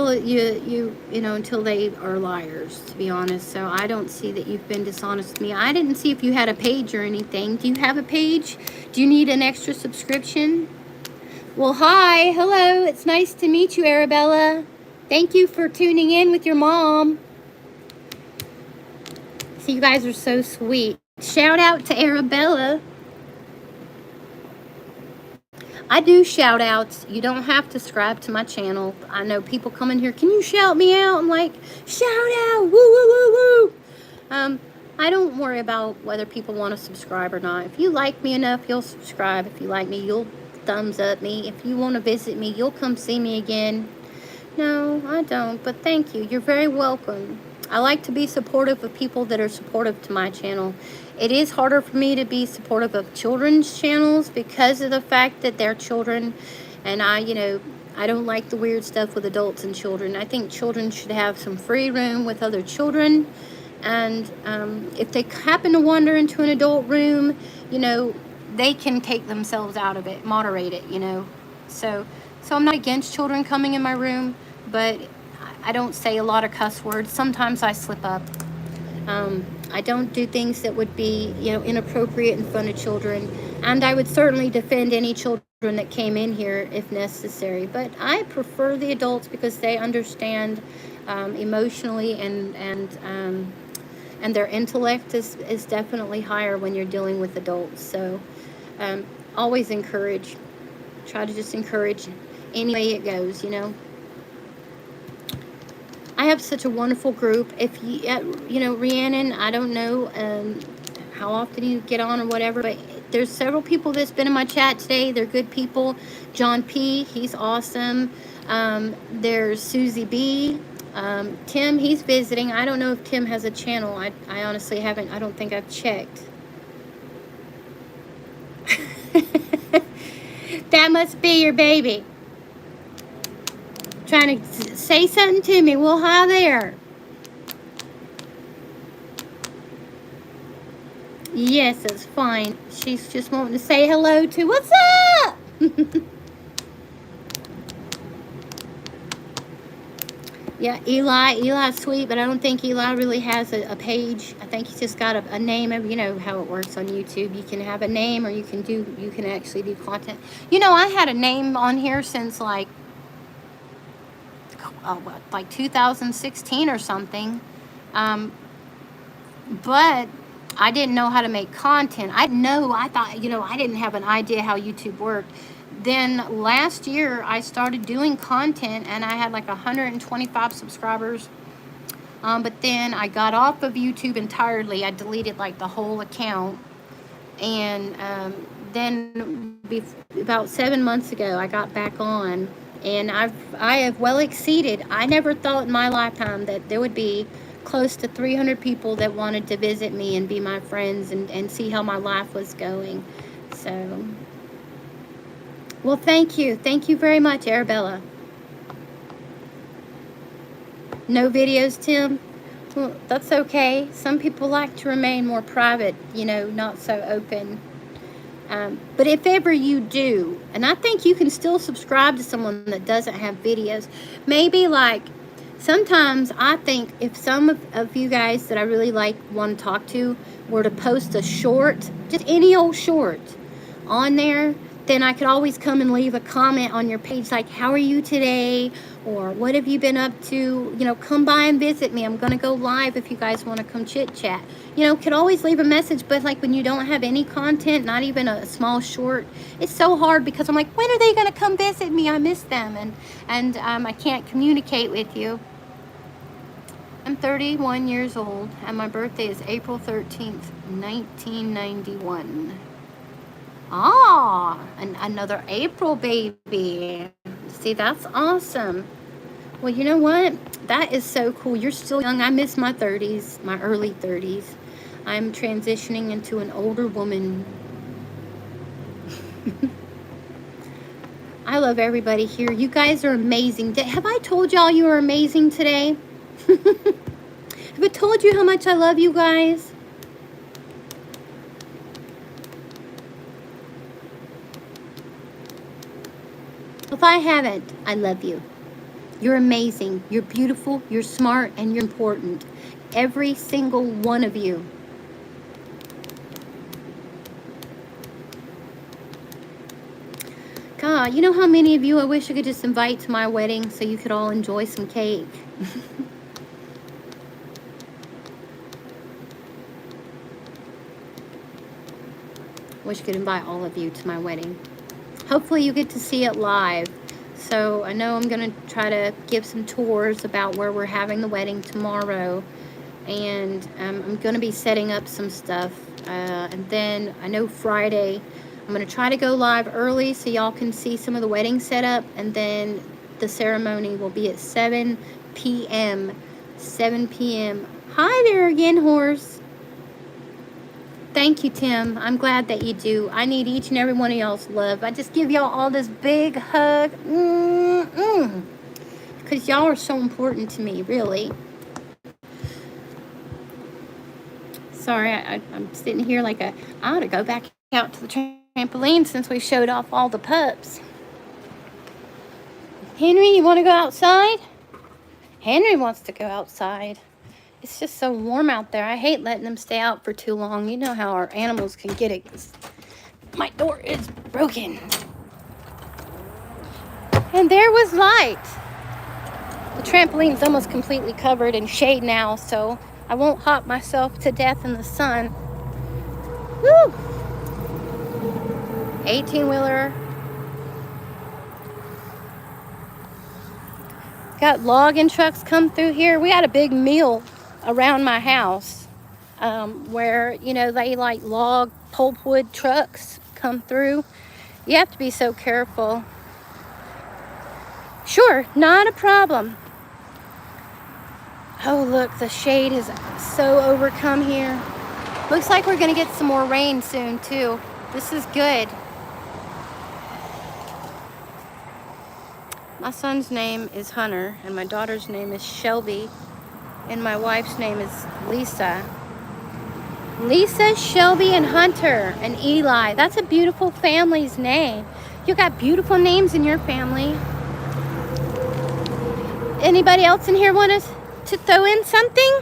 are liars, to be honest. So I don't see that you've been dishonest with me. I didn't see if you had a page or anything. Do you have a page? Do you need an extra subscription? Well, hi, hello. It's nice to meet you, Arabella. Thank you for tuning in with your mom. See, you guys are so sweet. Shout out to Arabella. I do shout outs. You don't have to subscribe to my channel. I know people come in here, can you shout me out? I'm like, shout out, woo, woo, woo, woo. I don't worry about whether people want to subscribe or not. If you like me enough, you'll subscribe. If you like me, you'll thumbs up me. If you want to visit me, you'll come see me again. No, I don't, but thank you. You're very welcome. I like to be supportive of people that are supportive to my channel. It is harder for me to be supportive of children's channels because of the fact that they're children, and I don't like the weird stuff with adults and children. I think children should have some free room with other children, and if they happen to wander into an adult room, they can take themselves out of it, moderate it, So I'm not against children coming in my room, but I don't say a lot of cuss words. Sometimes I slip up. I don't do things that would be, inappropriate in front of children. And I would certainly defend any children that came in here if necessary. But I prefer the adults because they understand emotionally, and their intellect is definitely higher when you're dealing with adults. So always try to just encourage any way it goes, I have such a wonderful group. If you, Rhiannon, I don't know how often you get on or whatever, but there's several people that's been in my chat today. They're good people. John P, he's awesome. There's Susie B. Tim, he's visiting. I don't know if Tim has a channel. I honestly haven't. I don't think I've checked. That must be your baby. Trying to say something to me. Well, hi there. Yes, it's fine. She's just wanting to say hello to. What's up? Yeah, Eli's sweet, but I don't think Eli really has a page. I think he's just got a name. You know how it works on YouTube. You can have a name, or you can actually do content. I had a name on here since like 2016 or something, but I didn't know how to make content. I thought, I didn't have an idea how YouTube worked. Then last year I started doing content, and I had like 125 subscribers. But then I got off of YouTube entirely. I deleted like the whole account. And then about 7 months ago, I got back on, and I have well exceeded. I never thought in my lifetime that there would be close to 300 people that wanted to visit me and be my friends and see how my life was going. So, well, thank you. Thank you very much, Arabella. No videos, Tim? Well, that's okay. Some people like to remain more private, not so open. But if ever you do, and I think you can still subscribe to someone that doesn't have videos, maybe like, sometimes I think if some of you guys that I really want to talk to were to post a short, just any old short on there, then I could always come and leave a comment on your page like, how are you today? Or what have you been up to? Come by and visit me. I'm going to go live if you guys want to come chit chat. Could always leave a message, but like when you don't have any content, not even a small short, it's so hard because I'm like, when are they going to come visit me? I miss them, and I can't communicate with you. I'm 31 years old, and my birthday is April 13th, 1991. Ah, another April baby. See, that's awesome. Well, you know what? That is so cool. You're still young. I miss my 30s, my early 30s. I'm transitioning into an older woman. I love everybody here. You guys are amazing. Have I told y'all you are amazing today? Have I told you how much I love you guys? If I haven't, I love you. You're amazing. You're beautiful. You're smart, and you're important. Every single one of you. God, you know how many of you I wish I could just invite to my wedding so you could all enjoy some cake? Wish I could invite all of you to my wedding. hopefully you get to see it live. So I know I'm going to try to give some tours about where we're having the wedding tomorrow. And I'm going to be setting up some stuff. And then I know Friday, I'm going to try to go live early so y'all can see some of the wedding setup. And then the ceremony will be at 7 p.m. 7 p.m. Hi there again, horse. Thank you, Tim. I'm glad that you do. I need each and every one of y'all's love. I just give y'all all this big hug. Because y'all are so important to me, really. Sorry, I'm sitting here like I ought to go back out to the trampoline since we showed off all the pups. Henry, you want to go outside? Henry wants to go outside. It's just so warm out there. I hate letting them stay out for too long. You know how our animals can get it. My door is broken. And there was light. The trampoline's almost completely covered in shade now, so I won't hop myself to death in the sun. Woo! 18-wheeler. Got logging trucks come through here. We had a big mill around my house where, you know, they like log pulpwood trucks come through. You have to be so careful. Sure, not a problem. Oh, look, the shade has so overcome here. Looks like we're going to get some more rain soon, too. This is good. My son's name is Hunter, and my daughter's name is Shelby, and my wife's name is Lisa. Lisa, Shelby, and Hunter, and Eli. That's a beautiful family's name. You got beautiful names in your family. Anybody else in here want to throw in something?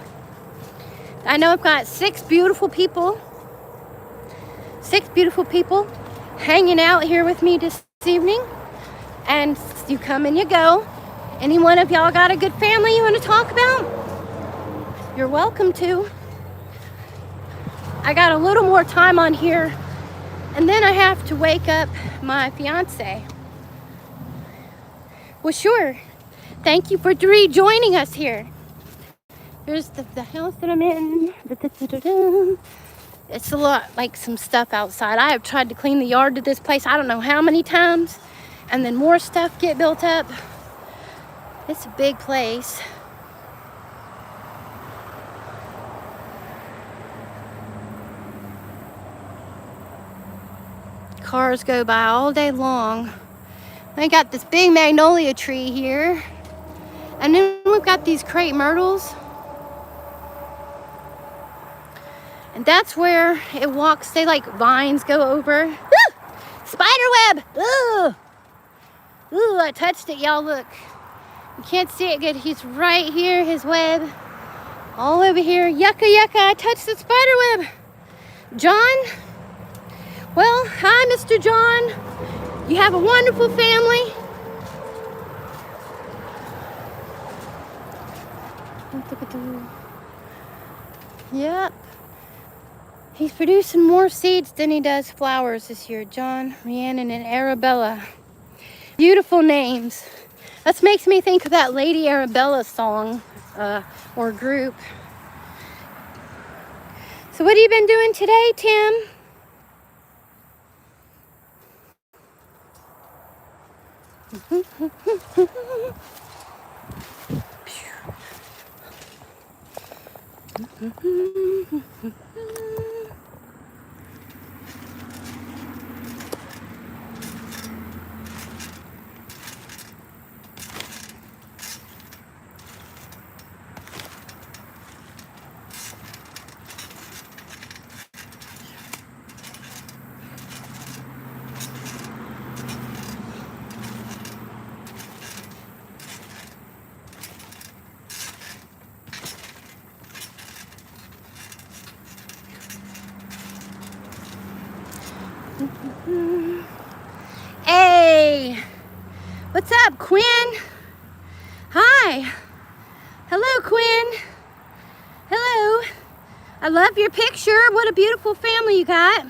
I know I've got 6 beautiful people. 6 beautiful people hanging out here with me this evening. And you come and you go. Any one of y'all got a good family you want to talk about? You're welcome to. I got a little more time on here, and then I have to wake up my fiance. Well, sure. Thank you for rejoining us here. Here's the house that I'm in. It's a lot like some stuff outside. I have tried to clean the yard to this place I don't know how many times, and then more stuff get built up. It's a big place. Cars go by all day long. I got this big magnolia tree here. And then we've got these crepe myrtles. And that's where it walks. They like vines go over. Woo! Spider web! Ooh! Ooh, I touched it, y'all, look. You can't see it good. He's right here, his web. All over here. Yucca, yucca, I touched the spider web. John? Well, hi, Mr. John. You have a wonderful family. Yep. He's producing more seeds than he does flowers this year. John, Rhiannon, and Arabella. Beautiful names. That makes me think of that Lady Arabella song or group. So what have you been doing today, Tim? Hey, what's up, Quinn? Hi. Hello, Quinn. Hello. I love your picture. What a beautiful family you got.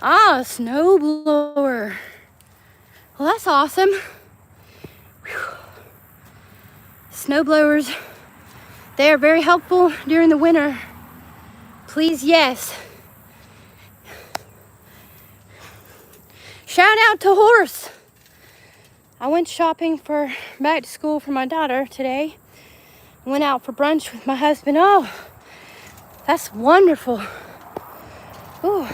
Ah, a snow blower. Well, that's awesome. Whew. Snow blowers, they are very helpful during the winter. Please, yes. Shout out to Horse. I went shopping for back to school for my daughter today. Went out for brunch with my husband. Oh, that's wonderful. Ooh.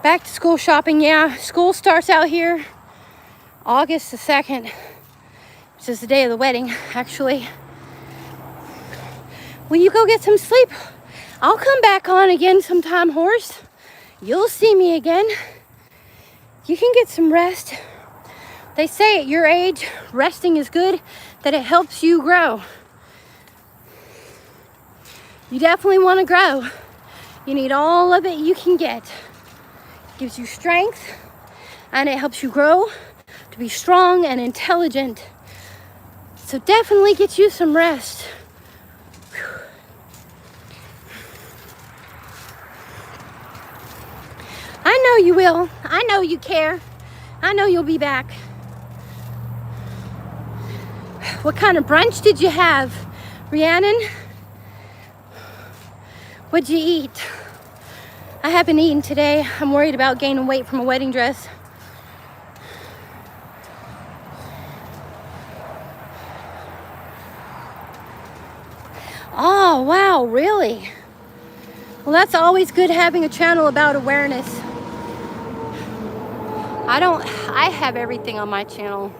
Back to school shopping, yeah. School starts out here August the 2nd, which is the day of the wedding, actually. Will you go get some sleep? I'll come back on again sometime, Horse. You'll see me again. You can get some rest. They say at your age, resting is good, that it helps you grow. You definitely want to grow. You need all of it you can get. It gives you strength, and it helps you grow to be strong and intelligent. So definitely get you some rest. Whew. I know you will. I know you care. I know you'll be back. What kind of brunch did you have, Rhiannon? What'd you eat? I haven't eaten today. I'm worried about gaining weight from a wedding dress. Oh, wow, really? Well, that's always good having a channel about awareness. I have everything on my channel.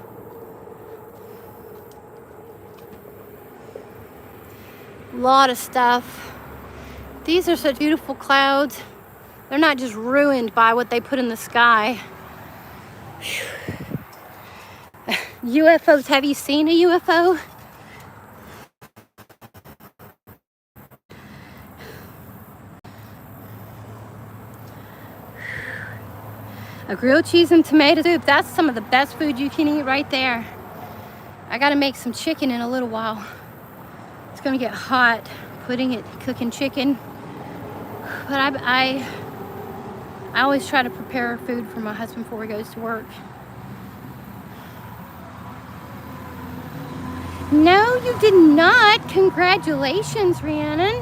A lot of stuff. These are such beautiful clouds. They're not just ruined by what they put in the sky. UFOs, have you seen a UFO? A grilled cheese and tomato soup, that's some of the best food you can eat right there. I gotta make some chicken in a little while. It's gonna get hot, cooking chicken. But I always try to prepare food for my husband before he goes to work. No, you did not. Congratulations, Rhiannon.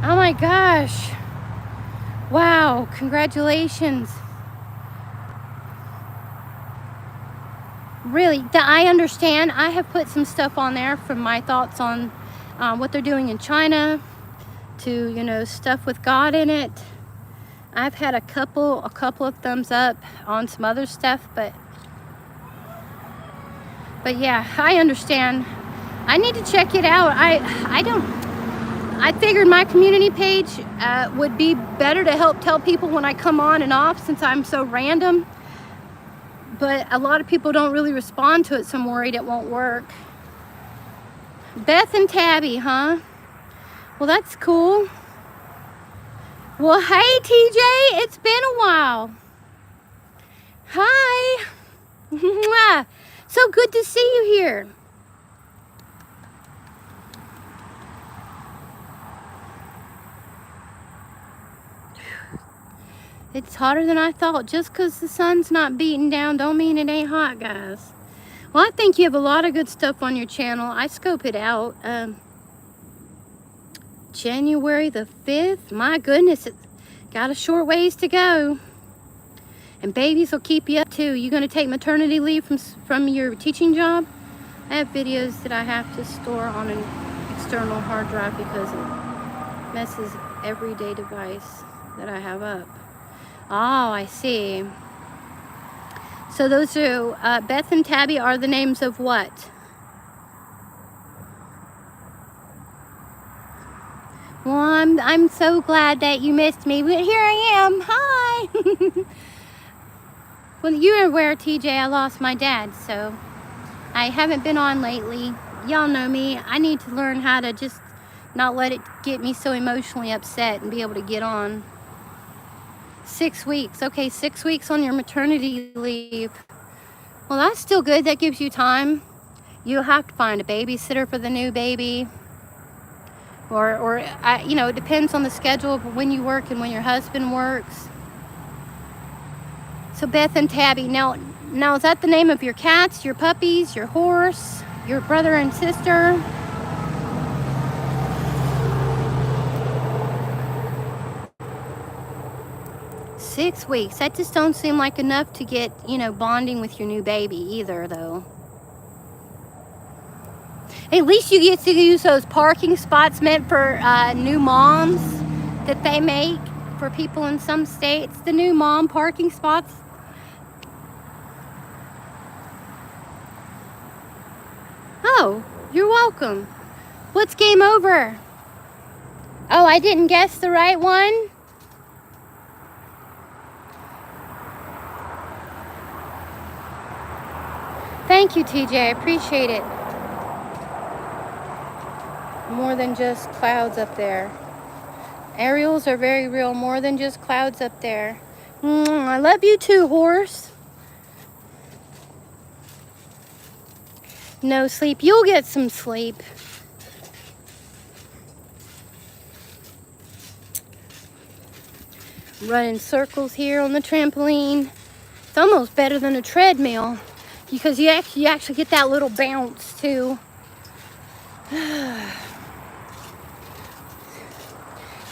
Oh my gosh. Wow, congratulations. Really, I understand. I have put some stuff on there from my thoughts on what they're doing in China to, stuff with God in it. I've had a couple of thumbs up on some other stuff, but yeah, I understand. I need to check it out. I figured my community page would be better to help tell people when I come on and off, since I'm so random. But a lot of people don't really respond to it, so I'm worried it won't work. Beth and Tabby, huh? Well, that's cool. Well, hey, TJ, it's been a while. Hi. Mwah. So good to see you here. It's hotter than I thought. Just because the sun's not beating down don't mean it ain't hot, guys. Well, I think you have a lot of good stuff on your channel. I scope it out. January the 5th. My goodness, it's got a short ways to go. And babies will keep you up too. You going to take maternity leave from your teaching job? I have videos that I have to store on an external hard drive because it messes everyday device that I have up. Oh, I see. So those two, Beth and Tabby, are the names of what? Well, I'm so glad that you missed me, but here I am. Hi. Well, you're aware, TJ, I lost my dad, so I haven't been on lately. Y'all know me. I need to learn how to just not let it get me so emotionally upset and be able to get on. 6 weeks. Okay, 6 weeks on your maternity leave. Well, that's still good. That gives you time. You'll have to find a babysitter for the new baby. Or it depends on the schedule of when you work and when your husband works. So Beth and Tabby, now is that the name of your cats, your puppies, your horse, your brother and sister? 6 weeks. That just don't seem like enough to get, you know, bonding with your new baby either, though. At least you get to use those parking spots meant for new moms that they make for people in some states. The new mom parking spots. Oh, you're welcome. What's game over? Oh, I didn't guess the right one? Thank you, TJ. I appreciate it. More than just clouds up there. Aerials are very real. More than just clouds up there. I love you too, horse. No sleep. You'll get some sleep. Running circles here on the trampoline. It's almost better than a treadmill because you actually get that little bounce too.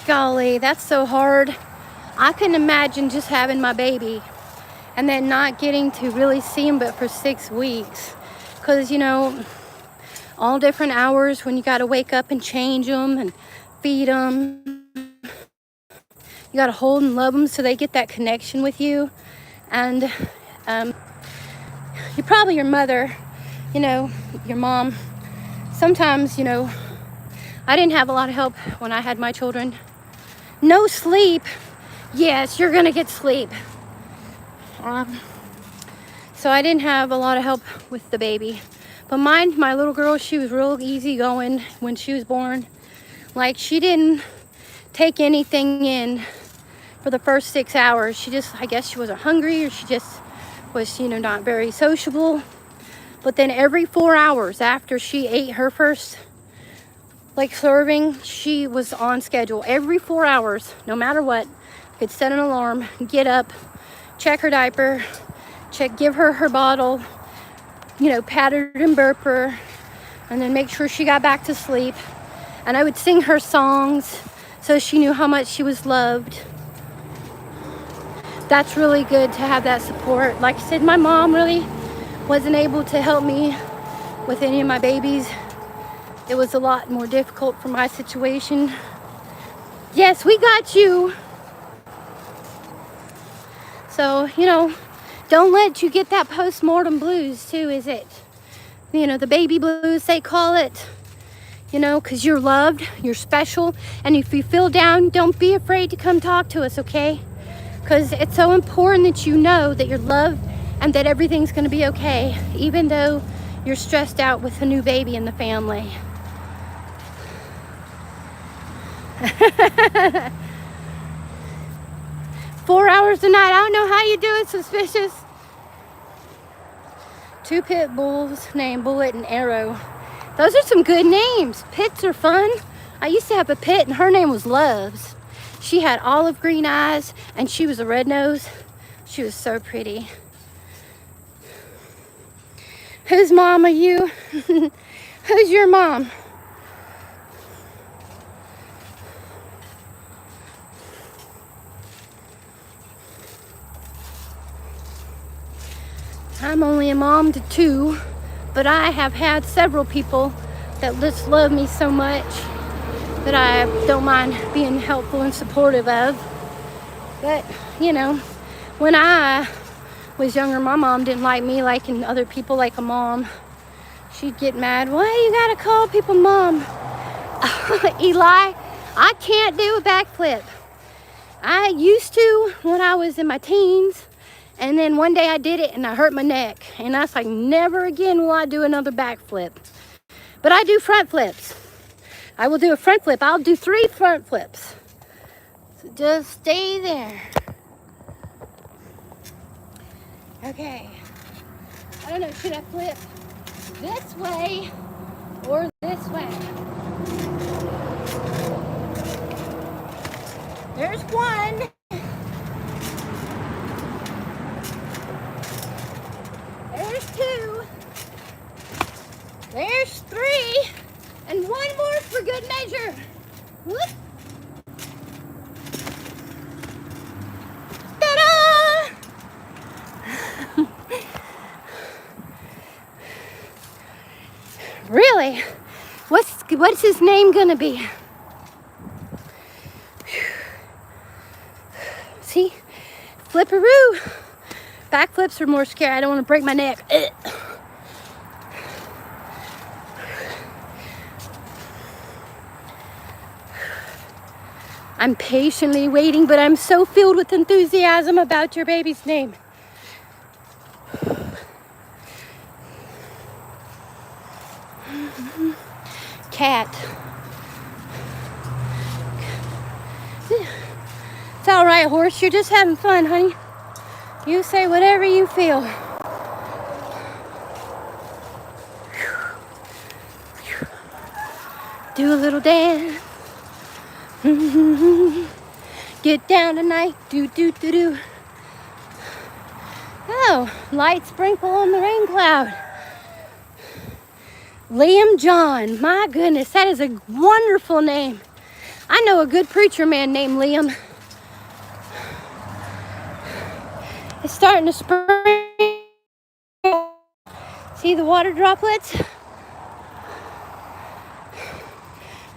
Golly, that's so hard. I couldn't imagine just having my baby and then not getting to really see him but for 6 weeks. Because, you know, all different hours when you got to wake up and change them and feed them. You got to hold and love them so they get that connection with you. And you probably, your mother, you know, your mom. Sometimes, you know, I didn't have a lot of help when I had my children. No sleep. Yes, you're gonna get sleep. So I didn't have a lot of help with the baby. But mine, my little girl, she was real easy going when she was born. Like, she didn't take anything in for the first 6 hours. She just, I guess she wasn't hungry, or she just was, you know, not very sociable. But then every 4 hours after she ate her first serving, she was on schedule. Every 4 hours, no matter what, could set an alarm, get up, check her diaper, give her her bottle, you know, pat her and burp her, and then make sure she got back to sleep. And I would sing her songs so she knew how much she was loved. That's really good to have that support. Like I said, my mom really wasn't able to help me with any of my babies. It was a lot more difficult for my situation. Yes, we got you. So, you know, don't let you get that postmortem blues too, is it? You know, the baby blues, they call it. You know, because you're loved, you're special. And if you feel down, don't be afraid to come talk to us, okay? Because it's so important that you know that you're loved and that everything's going to be okay, even though you're stressed out with a new baby in the family. 4 hours a night. I don't know how you do it, suspicious. 2 pit bulls named Bullet and Arrow. Those are some good names. Pits are fun. I used to have a pit and her name was Loves. She had olive green eyes and she was a red nose. She was so pretty. Whose mom are you? Who's your mom? I'm only a mom to 2, but I have had several people that just love me so much that I don't mind being helpful and supportive of. But, you know, when I was younger, my mom didn't like me liking other people like a mom. She'd get mad. Why you gotta call people mom? Eli, I can't do a backflip. I used to when I was in my teens. And then one day I did it and I hurt my neck. And I was like, never again will I do another backflip. But I do front flips. I will do a front flip. I'll do 3 front flips. So just stay there. Okay. I don't know, should I flip this way or this way? There's one. Whoop. Ta-da! Really? What's his name gonna be? See? Flipperoo. Backflips are more scary. I don't want to break my neck. Ugh. I'm patiently waiting, but I'm so filled with enthusiasm about your baby's name. Cat. It's all right, horse. You're just having fun, honey. You say whatever you feel. Do a little dance. Get down tonight. Do, do, do, do. Oh, light sprinkle on the rain cloud. Liam John. My goodness, that is a wonderful name. I know a good preacher man named Liam. It's starting to spring. See the water droplets?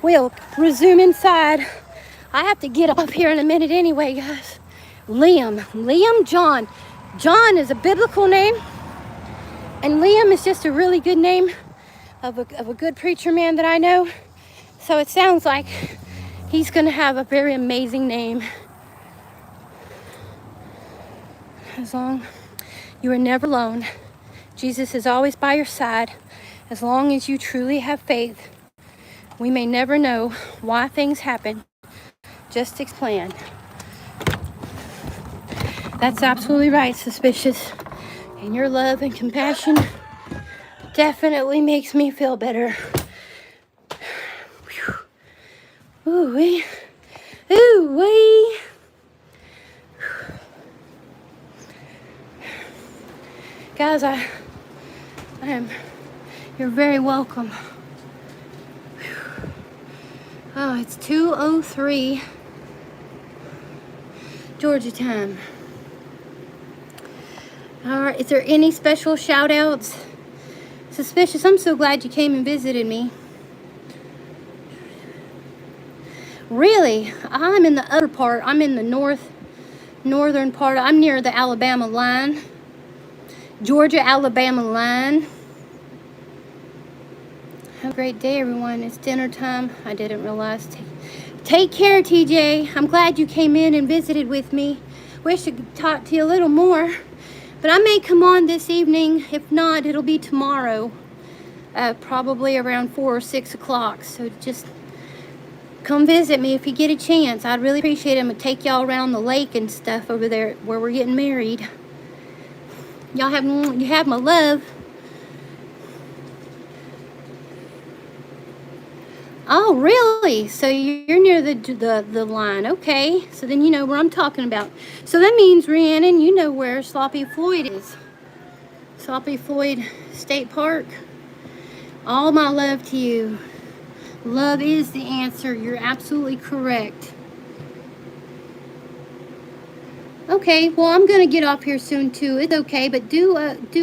We'll resume inside. I have to get up here in a minute anyway, guys. Liam John. John is a biblical name, and Liam is just a really good name of a good preacher man that I know. So it sounds like he's gonna have a very amazing name. As long you are never alone. Jesus is always by your side. As long as you truly have faith. We may never know why things happen, just as planned. That's absolutely right, Suspicious. And your love and compassion definitely makes me feel better. Ooh wee. Ooh wee. Guys, you're very welcome. Oh, it's 2:03 Georgia time. All right, is there any special shout outs? Suspicious, I'm so glad you came and visited me. Really? I'm in the other part. I'm in the northern part. I'm near the Alabama line. Georgia-Alabama line. Have a great day, everyone. It's dinner time. I didn't realize. Take care, TJ. I'm glad you came in and visited with me. Wish I could talk to you a little more. But I may come on this evening. If not, it'll be tomorrow. Probably around 4 or 6 o'clock. So just come visit me if you get a chance. I'd really appreciate it. I'm going to take y'all around the lake and stuff over there where we're getting married. You have my love. Oh, really? So you're near the line. Okay. So then you know where I'm talking about. So that means, Rhiannon, you know where Sloppy Floyd is. Sloppy Floyd State Park. All my love to you. Love is the answer. You're absolutely correct. Okay, well, I'm going to get off here soon, too. It's okay, but do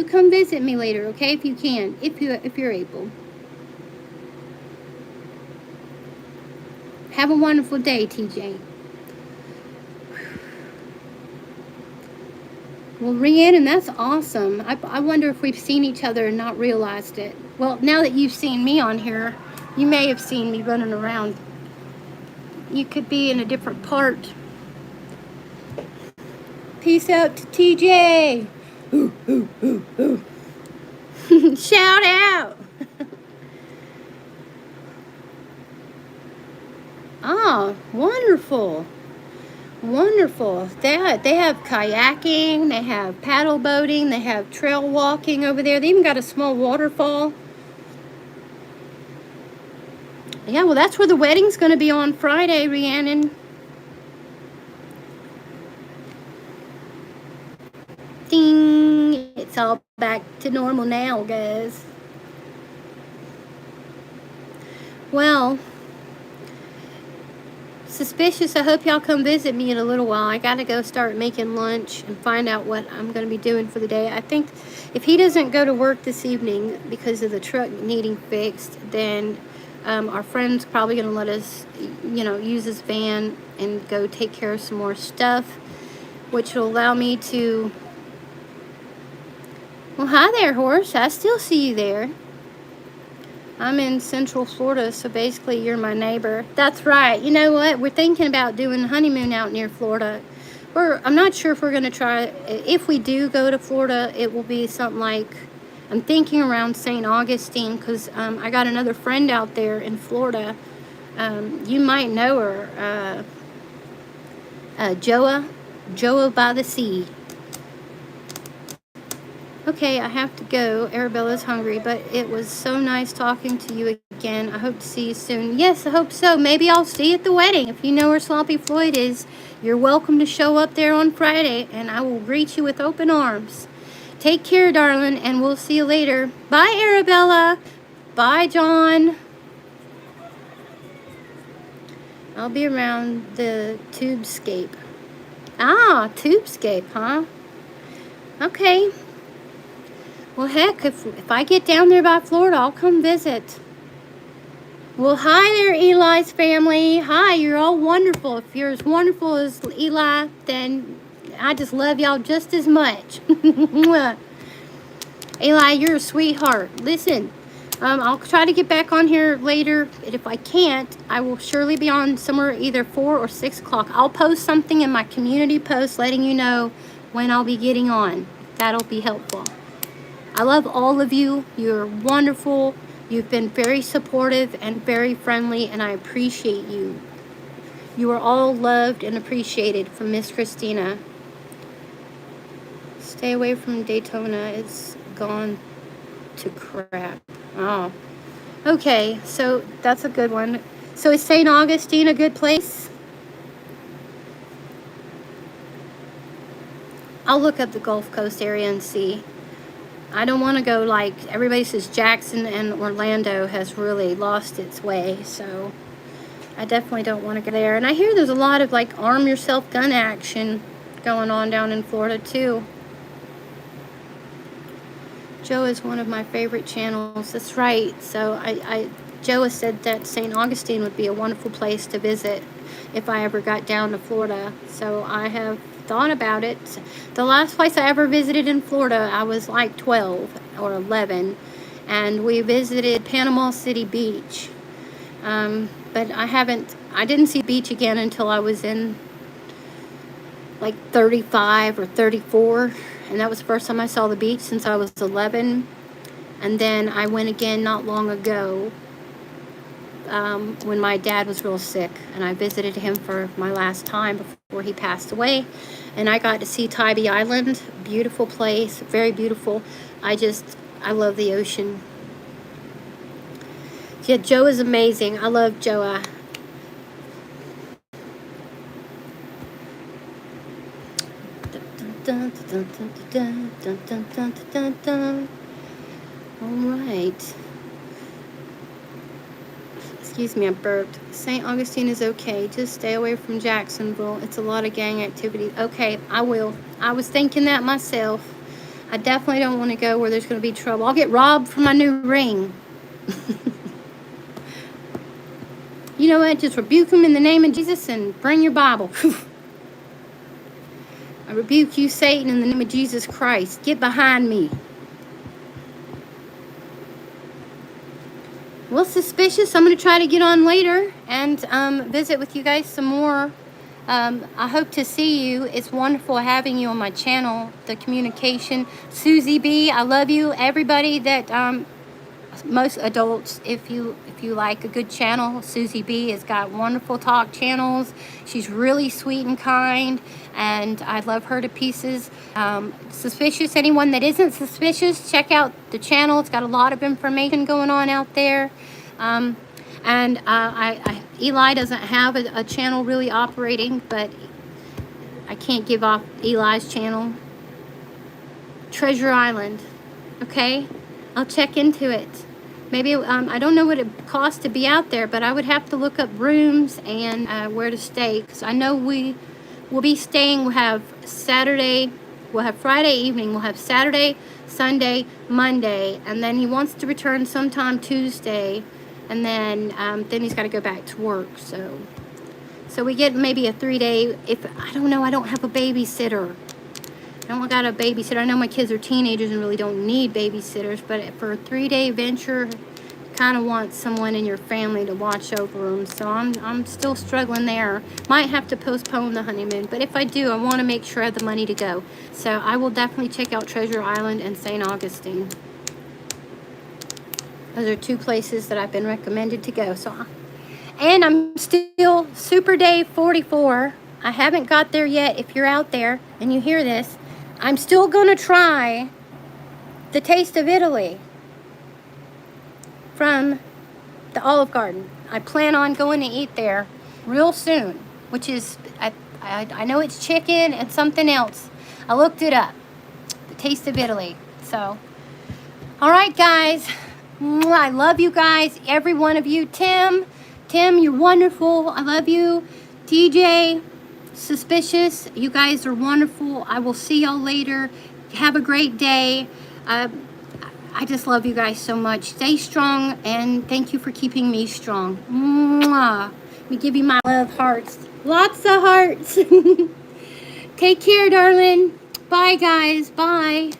come visit me later, okay, if you can, if you're able. Have a wonderful day, TJ. Well, Rhiannon, that's awesome. I wonder if we've seen each other and not realized it. Well, now that you've seen me on here, you may have seen me running around. You could be in a different part. Peace out to TJ. Ooh, ooh, ooh, ooh. Shout out. Oh, wonderful. Wonderful. They have kayaking, they have paddle boating, they have trail walking over there. They even got a small waterfall. Yeah, well, that's where the wedding's going to be on Friday, Rhiannon. Ding. It's all back to normal now, guys. Well, Suspicious, I hope y'all come visit me in a little while. I gotta go start making lunch and find out what I'm gonna be doing for the day. I think if he doesn't go to work this evening because of the truck needing fixed, then our friend's probably gonna let us, use his van and go take care of some more stuff, which will allow me to... Well, hi there, horse. I still see you there. I'm in Central Florida, so basically you're my neighbor. That's right. You know what? We're thinking about doing a honeymoon out near Florida. I'm not sure if we're going to try... If we do go to Florida, it will be something like... I'm thinking around St. Augustine, because I got another friend out there in Florida. You might know her. Joa by the sea. Okay, I have to go. Arabella's hungry, but it was so nice talking to you again. I hope to see you soon. Yes, I hope so. Maybe I'll see you at the wedding. If you know where Sloppy Floyd is, you're welcome to show up there on Friday, and I will greet you with open arms. Take care, darling, and we'll see you later. Bye, Arabella. Bye, John. I'll be around the Tubescape. Ah, Tubescape, huh? Okay. Well, heck, if I get down there by Florida, I'll come visit. Well, hi there, Eli's family. Hi, you're all wonderful. If you're as wonderful as Eli, then I just love y'all just as much. Eli, you're a sweetheart. Listen, I'll try to get back on here later. And if I can't, I will surely be on somewhere either 4 or 6 o'clock. I'll post something in my community post letting you know when I'll be getting on. That'll be helpful. I love all of you. You're wonderful. You've been very supportive and very friendly, and I appreciate you. You are all loved and appreciated from Miss Christina. Stay away from Daytona. It's gone to crap. Oh. Okay, so that's a good one. So is St. Augustine a good place? I'll look up the Gulf Coast area and see. I don't want to go like everybody says Jackson and Orlando has really lost its way, so I definitely don't want to go there. And I hear there's a lot of like arm yourself gun action going on down in Florida too. Joe is one of my favorite channels. That's right. So Joe has said that St. Augustine would be a wonderful place to visit if I ever got down to Florida. So I have thought about it. The last place I ever visited in Florida, I was like 12 or 11, and we visited Panama City Beach. But I didn't see beach again until I was in like 35 or 34, and that was the first time I saw the beach since I was 11. And then I went again not long ago when my dad was real sick, and I visited him for my last time before he passed away. And I got to see Tybee Island. Beautiful place, very beautiful. I love the ocean. Yeah, Joe is amazing. I love Joa. All right. Excuse me, I burped. St. Augustine is okay. Just stay away from Jacksonville. It's a lot of gang activity. Okay, I will. I was thinking that myself. I definitely don't want to go where there's going to be trouble. I'll get robbed for my new ring. You know what? Just rebuke him in the name of Jesus and bring your Bible. I rebuke you, Satan, in the name of Jesus Christ. Get behind me. Well, Suspicious, I'm going to try to get on later and visit with you guys some more. I hope to see you. It's wonderful having you on my channel, the communication. Susie B, I love you. Everybody that, most adults, if you like a good channel, Susie B has got wonderful talk channels. She's really sweet and kind, and I love her to pieces. Suspicious, anyone that isn't suspicious, check out the channel. It's got a lot of information going on out there. Eli doesn't have a channel really operating, but I can't give off Eli's channel. Treasure Island. Okay, I'll check into it. Maybe, I don't know what it costs to be out there, but I would have to look up rooms and where to stay. Because I know we will be staying, we'll have Saturday, we'll have Friday evening, we'll have Saturday, Sunday, Monday, and then he wants to return sometime Tuesday, and then he's got to go back to work. So we get maybe a 3-day, if, I don't know, I don't have a babysitter. I don't got a babysitter. I know my kids are teenagers and really don't need babysitters, but for a 3-day venture, kind of want someone in your family to watch over them. So I'm still struggling there. Might have to postpone the honeymoon, but if I do, I want to make sure I have the money to go. So I will definitely check out Treasure Island and St. Augustine. Those are 2 places that I've been recommended to go. And I'm still Super Day 44. I haven't got there yet. If you're out there and you hear this, I'm still gonna try the Taste of Italy from the Olive Garden. I plan on going to eat there real soon, which is, I know it's chicken and something else. I looked it up, the Taste of Italy. So, all right, guys. I love you guys, every one of you. Tim, you're wonderful. I love you. TJ, Suspicious, you guys are wonderful. I will see y'all later. Have a great day. I just love you guys so much. Stay strong, and thank you for keeping me strong. Mwah. Let me give you my love hearts. Lots of hearts. Take care, darling. Bye, guys. Bye.